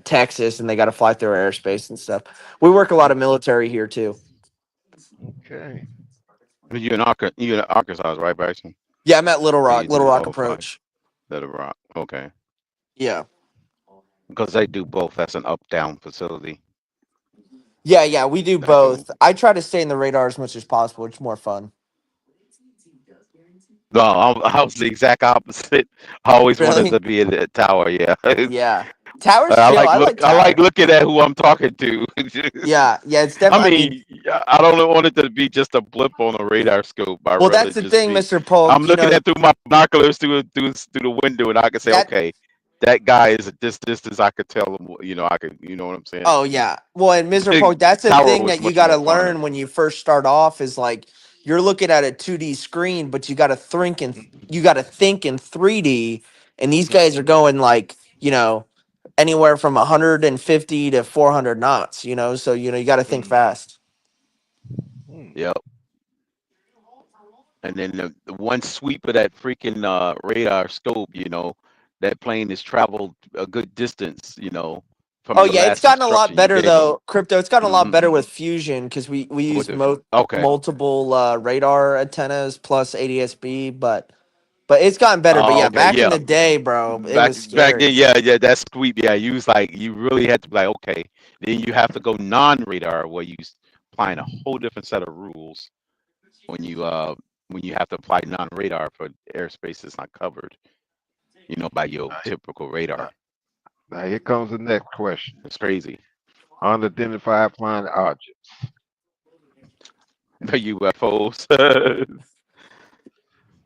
Texas and they got to fly through our airspace and stuff. We work a lot of military here too. Okay. You're in Arkansas, right, Bryson? Yeah, I'm at Or you Little do Rock both, right? approach. Little Rock. Okay. Yeah. Because they do both. That's an up-down facility. Yeah, we do That do. both. I try to stay in the radar as much as possible. It's more fun. No, I was the exact opposite. I always wanted Really? to be in the tower. Yeah. Yeah. Tower's chill. I like I like Tower. looking at who I'm talking to. Yeah, it's I definitely. I mean, mean, I don't want it to be just a blip on a radar scope. I'd well, rather that's the just thing, be. Mr. Polk. I'm You looking know at through my binoculars through the window, and I can say, that. okay, that guy is at this distance. I could tell him. I could. You know what I'm saying? Oh yeah. Well, and Mr. Polk, that's the Tower thing was that you much got to more funner. learn when you first start off is like you're looking at a 2D screen, but you got to think in 3D and these guys are going like, anywhere from 150 to 400 knots. So you got to think fast. Yep. And then the one sweep of that freaking radar scope, that plane has traveled a good distance, from Oh the yeah, it's last gotten a lot instruction you better gave them. though. Crypto, it's gotten a lot better with Fusion because we use Okay. multiple radar antennas plus ADS-B, but it's gotten better. But Oh, yeah, okay, back in yeah. the day, bro, it Back was back scary. then, yeah, that sweep, yeah. You really had to be like, okay. Then you have to go non-radar, where you applying a whole different set of rules when you have to apply non-radar for airspace that's not covered, by your typical radar. Now here comes the next question. It's crazy. Unidentified flying objects. The UFOs.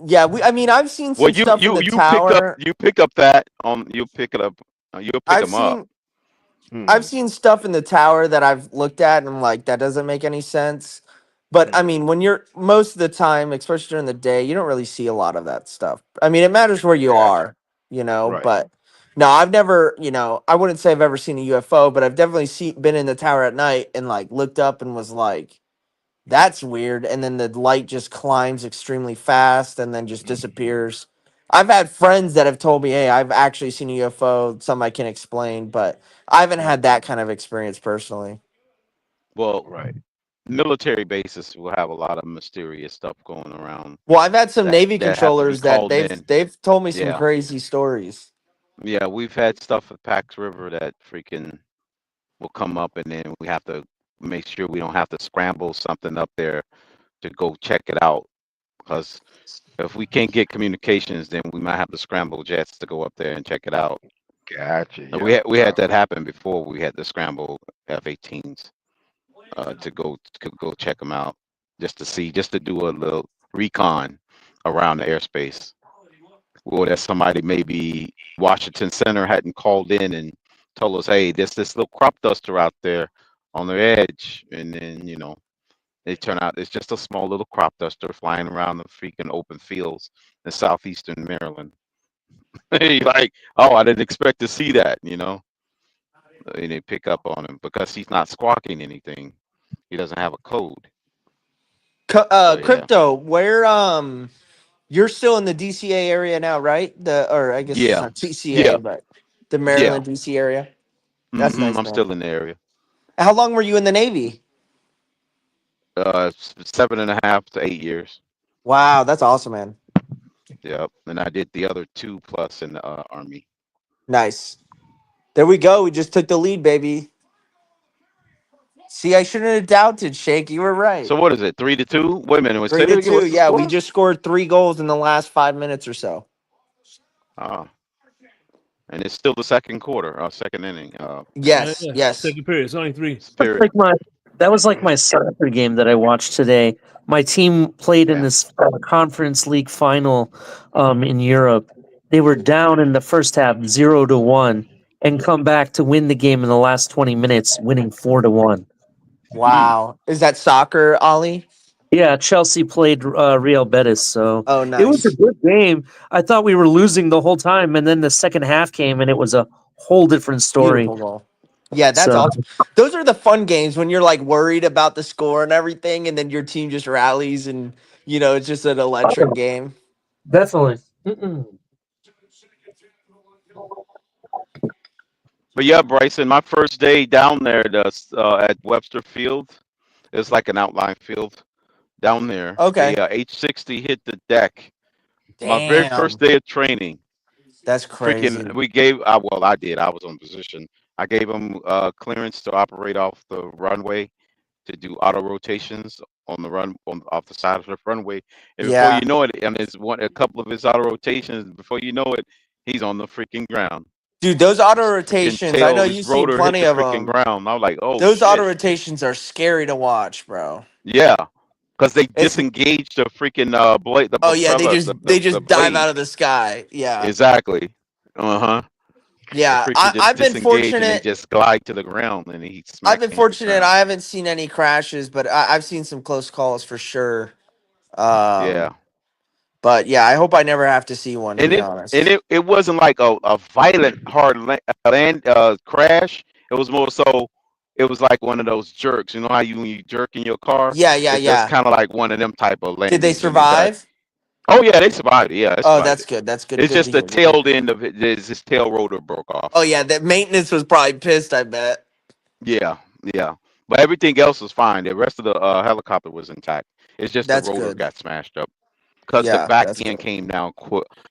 Yeah, I mean, I've seen Well, some stuff in the you picked up tower. that on you'll pick it up. You'll pick I've them up. seen I've seen stuff in the tower that I've looked at and I'm like, that doesn't make any sense. But I mean, when you're most of the time, especially during the day, you don't really see a lot of that stuff. I mean, it matters where you are, Right. but no, I've never, I wouldn't say I've ever seen a UFO, but I've definitely been in the tower at night and like looked up and was like, that's weird. And then the light just climbs extremely fast and then just disappears. I've had friends that have told me, hey, I've actually seen a UFO, some I can explain, but I haven't had that kind of experience personally. Well, Right. military bases will have a lot of mysterious stuff going around Well, I've had some that Navy that have to be controllers that called in. they've told me some Yeah, crazy stories. yeah. We've had stuff at Pax River that freaking will come up, and then we have to make sure we don't have to scramble something up there to go check it out. Because if we can't get communications, then we might have to scramble jets to go up there and check it out. Gotcha. And Yeah. we had that happen before. We had to scramble F-18s to go check them out, just to do a little recon around the airspace. Or that somebody maybe Washington Center hadn't called in and told us, hey, there's this little crop duster out there on the edge, and then they turn out it's just a small little crop duster flying around the freaking open fields in southeastern Maryland. You're like, oh, I didn't expect to see that, And they pick up on him because he's not squawking anything. He doesn't have a code. So, yeah. Crypto, where you're still in the DCA area now, right? Or I guess it's Yeah. not DCA, Yeah. but the Yeah. Maryland DC area. That's nice, I'm man. still in the area. How long were you in the Navy? 7.5 to 8 years. Wow, that's awesome, man. Yep. And I did the other 2+ in the Army. Nice. There we go. We just took the lead, baby. See, I shouldn't have doubted, Shake. You were right. So what is it? 3-2? Wait a minute. Say it again. 3-2. What's the Yeah, we score? just scored 3 goals in the last 5 minutes or so. And it's still the second quarter, second inning. Yes, Yeah. yes. Second period. It's only 3. Spirit. That was like my soccer game that I watched today. My team played in this conference league final in Europe. They were down in the first half 0-1 and come back to win the game in the last 20 minutes, winning 4-1. Wow. Is that soccer, Ollie? Yeah, Chelsea played Real Betis, so Oh, it was a nice. good game. I thought we were losing the whole time, and then the second half came, and it was a whole different story. Beautiful goal. Yeah, that's So- awesome. Those are the fun games when you're like worried about the score and everything, and then your team just rallies, and it's just an electric game. Definitely. But yeah, Bryson, my first day down there at Webster Field, it's like an outline field down there. Okay. The H-60 hit the deck. My very first day of training. That's crazy. Freaking, we gave. I did. I was on position. I gave them clearance to operate off the runway to do auto rotations on the off the side of the runway. And before Yeah. you know it, and it's a couple of his auto rotations. Before you know it, he's on the freaking ground. Dude, those auto Freaking rotations, I tail, know his you've seen rotor plenty hit of the freaking them. ground. I was like, oh, Those shit. auto rotations are scary to watch, bro. Yeah, because they disengage the freaking blade. The Oh yeah, they propeller, just the dive blade. out of the sky. Yeah. Exactly. Uh-huh. Yeah, The freaking just I've been disengage and then fortunate. just glide to the ground, and he smacks. I've been fortunate. I haven't seen any crashes, but I've seen some close calls for sure. Yeah. But yeah, I hope I never have to see one. To And be it honest. it wasn't like a violent hard land crash. It was more so. It was like one of those jerks. You know how when you jerk in your car? Yeah, That's yeah. kind of like one of them type of Did they landings when you got. survive? Oh yeah, they survived it. Yeah, they Oh, survived that's it. good. That's good. It's Good just to the hear. Good to hear. tail end of it. His tail rotor broke off. Oh yeah, that maintenance was probably pissed. I bet. Yeah, yeah. But everything else was fine. The rest of the helicopter was intact. It's just the That's rotor good. got smashed up because the Yeah, back that's end good. came down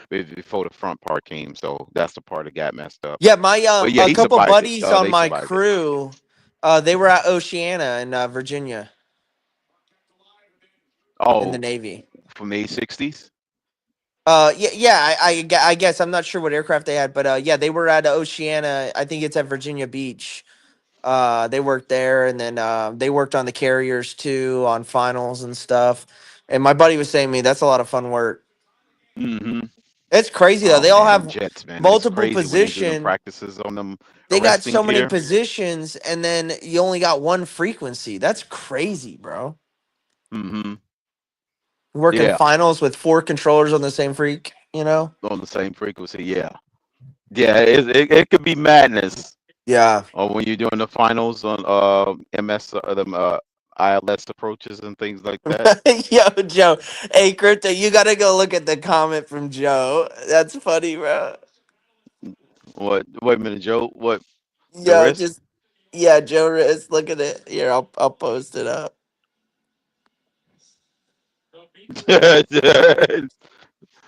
before the front part came. So that's the part that got messed up. Yeah, my But yeah, a he couple survived it. buddies on They my survived it crew, they were at Oceana in Virginia in the Oh, Navy. from the 60s. I guess I'm not sure what aircraft they had, but yeah, they were at Oceana. I think it's at Virginia Beach. They worked there, and then they worked on the carriers too, on finals and stuff. And my buddy was saying to me that's a lot of fun work. Mm-hmm. It's crazy though. Oh They all man, them have jets, man. It's multiple crazy when they do them position. practices on them They got arresting so many gear. positions, and then you only got one frequency. That's crazy, bro. Mm-hmm. Working Yeah, finals with 4 controllers on the same freak, you know? on the same frequency. Yeah, yeah. It could be madness. Yeah. Or when you're doing the finals on MS ILS approaches and things like that. Yo, Joe. Hey, Crypto, you gotta go look at the comment from Joe. That's funny, bro. What? Wait a minute, Joe. What? The Yo, risk? just yeah, Joe Riz, look at it. Here, I'll post it up.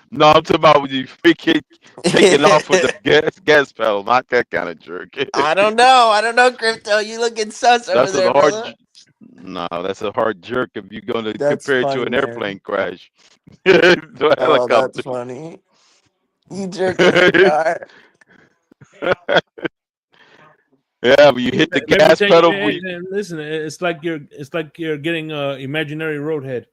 No, I'm talking about when you freaking taking off with the gas pedal, not that kind of jerk. I don't know, Crypto. You looking sus over That's a there, hard. brother. No, that's a hard jerk if you're going to That's compare it to funny, an man. airplane crash. To a Oh, that's helicopter. funny. You jerking in a car. Yeah, but you hit the Let me gas tell you, pedal. hey, listen, it's like you're getting imaginary roadhead.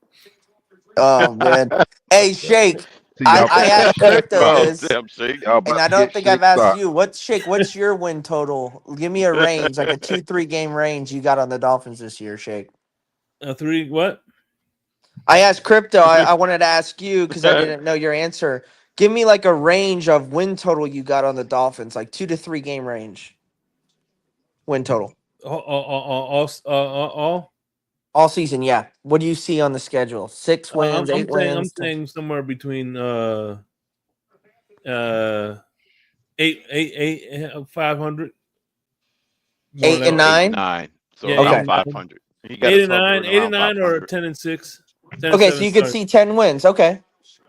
Oh man. Hey, Shake. See, y'all I about to get asked shake Crypto Oh, started. this, damn shake. Y'all and about I to don't get think I've shake asked started. you. What's your win total? Give me a range, like a 2-3 game range you got on the Dolphins this year, Shake. 3 what? I asked Crypto. I wanted to ask you because I didn't know your answer. Give me like a range of win total you got on the Dolphins, like 2 to 3 game range win total all season. Yeah. What do you see on the schedule? 6 wins, 8 I'm wins, saying somewhere between 500, more or 8 and less. 8 and 9. 9. So Yeah, around Okay. 500. He got 8 us and 9, hovering around or 500. 10 and 6, 10 and Okay, so 7. you could Sorry, see 10 wins. Okay.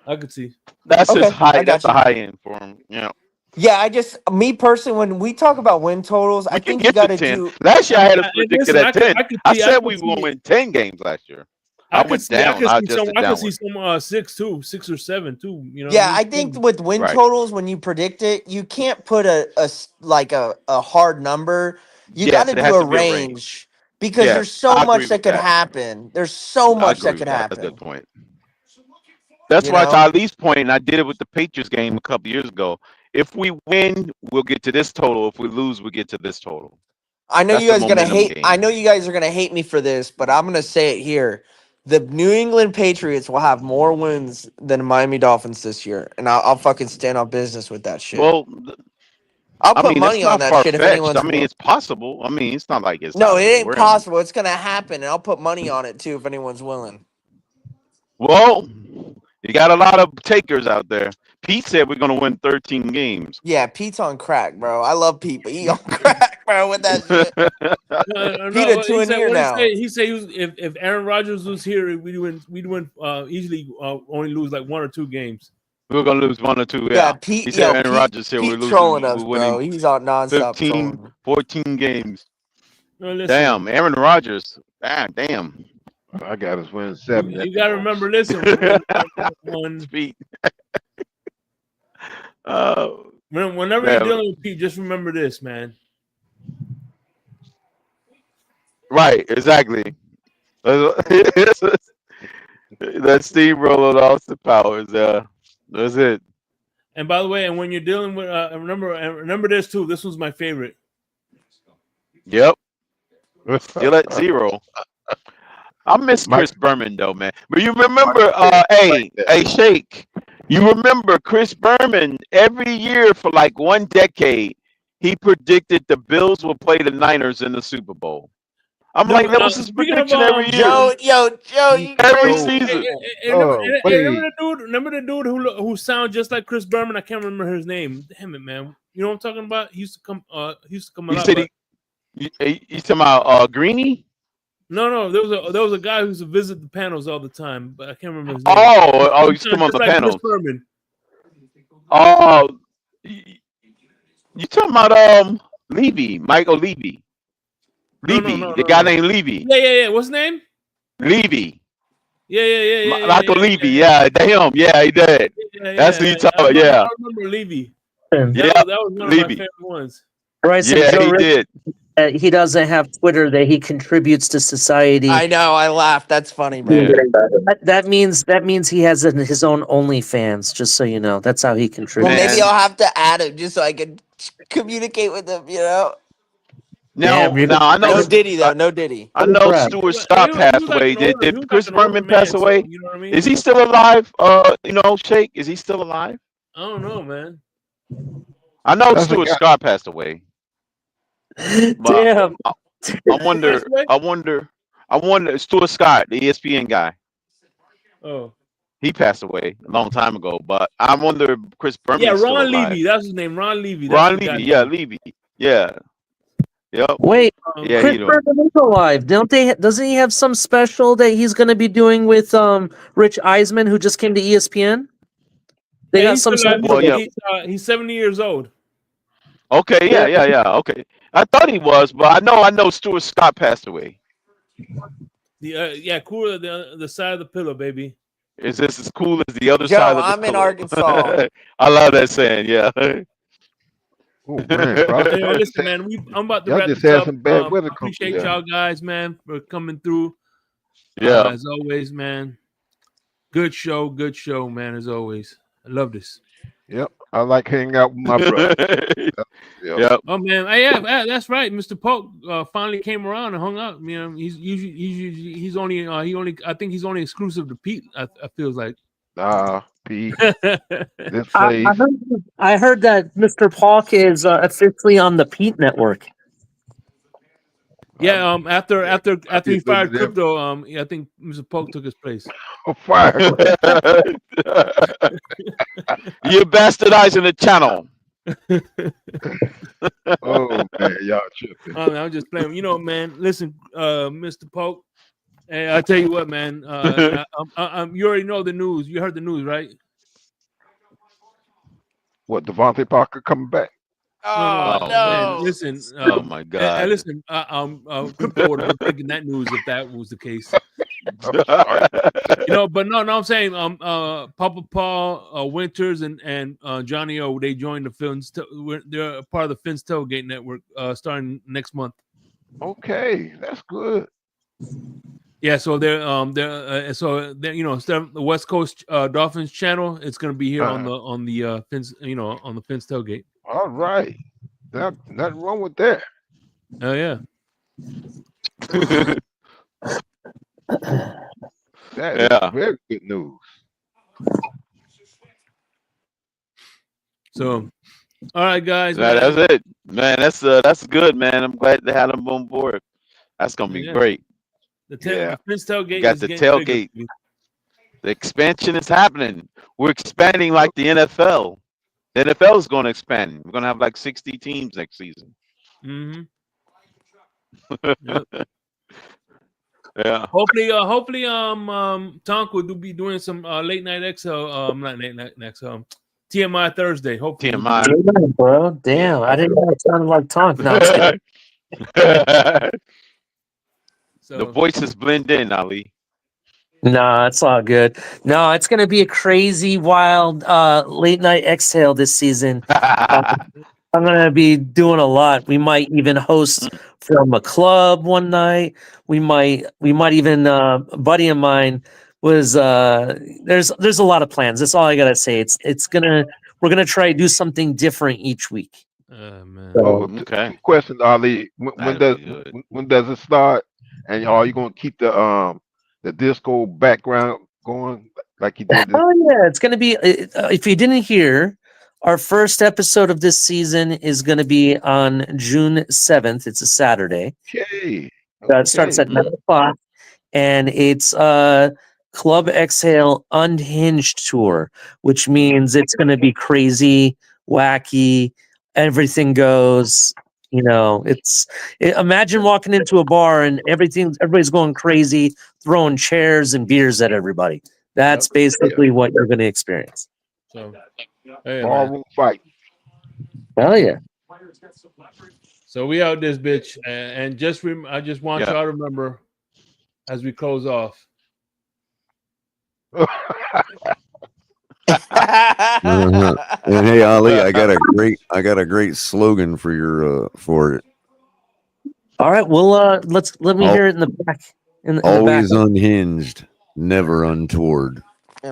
I could see. That's his Okay. I high. That's got a you. high end for him. Yeah. Yeah, me personally, when we talk about win totals, I We can think you get got to to 10. do. Last year I had us Hey, predicted listen, at 10. I said I we could were going to see, win 10 games last year. I went I down. could I see some, adjusted downward. 6 too, 6 or 7 too. You know what I Yeah, mean? I think with win Right. totals, when you predict it, you can't put like a hard number. You got Yes, to it do has a to be a range. range because there's Yes, so I agree much that with could that. happen. There's so I much that agree could with that. A good happen. point. That's You why to know, Ali's point, and I did it with the Patriots game a couple years ago. If we win, we'll get to this total. If we lose, we'll get to this total. I know That's you the guys gonna momentum hate. I game. know you guys are gonna hate me for this, but I'm gonna say it here. The New England Patriots will have more wins than Miami Dolphins this year, and I'll fucking stand on business with that shit. Well, I'll I put mean, that's money on not that far shit if fetched. I anyone's. mean, it's possible. I mean, it's not like it's No, out it of ain't nowhere. I mean, possible. It's gonna happen, and I'll put money on it too if anyone's willing. well, you got a lot of takers out there. Pete said we're going to win 13 games. Yeah, Pete's on crack, bro. I love Pete, but he on crack, bro, with that shit. Pete a No, he 2 said year what he now. said. He said if Aaron Rodgers was here, we'd win easily. Only lose like 1 or 2 games. We're going to lose 1 or 2. Yeah, Yeah. Pete. He said Yo, Aaron Rodgers here. We're Pete trolling losing. us, We're bro. winning He's on nonstop 15, trolling. 14 games. No, listen, Damn. Aaron Rodgers. Ah, damn. I got us winning 7 you at got to the remember. most. Listen, when Pete. whenever you're dealing with Pete, just remember this, man. Right. Exactly. That steamroller Austin Powers. That's it. And by the way, and when you're dealing with, remember this too. This was my favorite. Yep. Still at 0. I miss Mike, Chris Berman though, man. But you remember, like that. hey, Shake. You remember Chris Berman every year for like one decade. He predicted the Bills will play the Niners in the Super Bowl. I'm like, that was his speaking of prediction every year, Joe, you every crazy. season. remember the dude who sound just like Chris Berman? I can't remember his name. Damn it, man! You know what I'm talking about? He used to come. A You lot. said you talking about Greeny? No, there was a guy who used to visit the panels all the time, but I can't remember his name. Oh, He you sounded come on just the like panels. Chris Berman. Oh, you talking about Levy, Michael Levy? Levy, the guy named Levy. Yeah. What's his name? Levy. Yeah. Michael Levy. Yeah, damn. Yeah, he did. That's who you talking about. Yeah. I remember Levy. Yeah, That was one of my Levy. favorite ones. Bryson, Yeah, Joe he Rich, did. he doesn't have Twitter that he contributes to society. I know. I laughed. That's funny, man. Yeah. That means he has his own OnlyFans. Just so you know, that's how he contributes. Well, maybe I'll have to add him just so I can communicate with him. You know. Now I know. No Diddy though. No Diddy. I know Stuart Scott passed away. Did Chris Berman pass away? You know what I mean? Is he still alive? Shake. Is he still alive? I don't know, man. I know Stuart Scott passed away. Damn. I wonder. Stuart Scott, the ESPN guy. Oh. He passed away a long time ago, but I wonder if Chris Berman. Yeah, is still Ron alive. Levy. That's his name. Ron Levy. Ron Levy. Yeah, Levy. Yeah. Yep. Wait, Yeah, Chris Berman is alive. Doesn't he have some special that he's going to be doing with Rich Eisman, who just came to ESPN? They got some. He's 70 years old. Okay. Yeah. Okay. I thought he was, but I know Stuart Scott passed away. Cooler the side of the pillow, baby. Is this as cool as the other Joe, side of the I'm in pillow? Arkansas. I love that saying. Yeah. Oh, man, bro. Listen, man, I'm about to y'all wrap just this had up. some bad weather. Appreciate y'all guys, man, for coming through. Yeah. As always, man. Good show, man. As always, I love this. Yep, I like hanging out with my brother. Yep. Oh man, that's right. Mr. Polk finally came around and hung out. You know, he's only I think he's only exclusive to Pete. I feels like. Pete. I heard that Mr. Polk is officially on the Pete Network. Yeah, after he fired Crypto, I think Mr. Polk took his place. Fire! You're bastardizing the channel. Oh man, y'all tripping. I'm just playing. You know, man. Listen, Mr. Polk. Hey, I tell you what, man. You already know the news. You heard the news, right? What, Devontae Parker coming back? Oh no! Man, listen. Oh my God! Listen. Crypto would have been breaking that news if that was the case. But no. I'm saying, Papa Paul, Winters, and Johnny O. They joined the Fins. They're a part of the Fins Tailgate Network, starting next month. Okay, that's good. Yeah, so they're instead of the West Coast Dolphins channel, it's going to be here on the Fins, on the Fins Tailgate. All right, nothing wrong with that. Oh yeah. That is very good news. So, all right, guys. That's it, man. That's good, man. I'm glad to have them on board. That's gonna be great. The Fins Tailgate. Got the tailgate. The expansion is happening. We're expanding like the NFL. The NFL is going to expand. We're going to have like 60 teams next season. Mm-hmm. Yep. Yeah. Hopefully, Tonk will be doing some late night XL. Not late night XL. TMI Thursday. Hopefully. TMI. Damn, bro. Damn, I didn't know it sounded like Tonk. No, the voices blend in, Ali. No, it's all good. No, it's gonna be a crazy, wild late night exhale this season. I'm gonna be doing a lot. We might even host from a club one night. We might even a buddy of mine was there's a lot of plans. That's all I gotta say. We're gonna try to do something different each week. Man. Okay. Question, Ali. When does it start? And are you gonna keep the the disco background going like he did this? Oh yeah, it's going to be. If you didn't hear, our first episode of this season is going to be on June 7th. It's a Saturday. Okay. It starts at 9 o'clock, and it's Club Exhale Unhinged tour, which means it's going to be crazy, wacky, everything goes. You know, imagine walking into a bar and everybody's going crazy, throwing chairs and beers at everybody. That's basically what you're going to experience. So, hey, ballroom fight. Hell yeah. So we out this bitch, and I just want y'all to remember as we close off. And hey, Ali, I got a great slogan for your for it. All right, well, let me hear it in the back. Always unhinged, never untoward. Hey,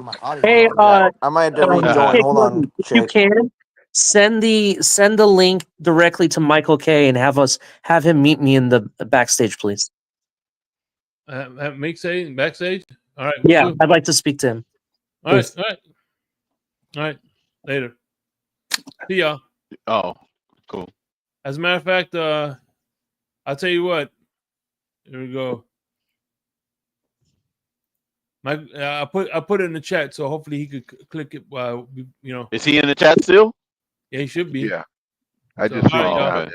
I might have to rejoin. Hold on, if you can send the link directly to Michael K and have him meet me in the backstage, please. Backstage. All right. Yeah, I'd like to speak to him. All right. Later. See y'all. Oh, cool. As a matter of fact, I'll tell you what. Here we go. I put it in the chat, so hopefully he could click it. Is he in the chat still? Yeah, he should be. Yeah, I just saw y'all. it.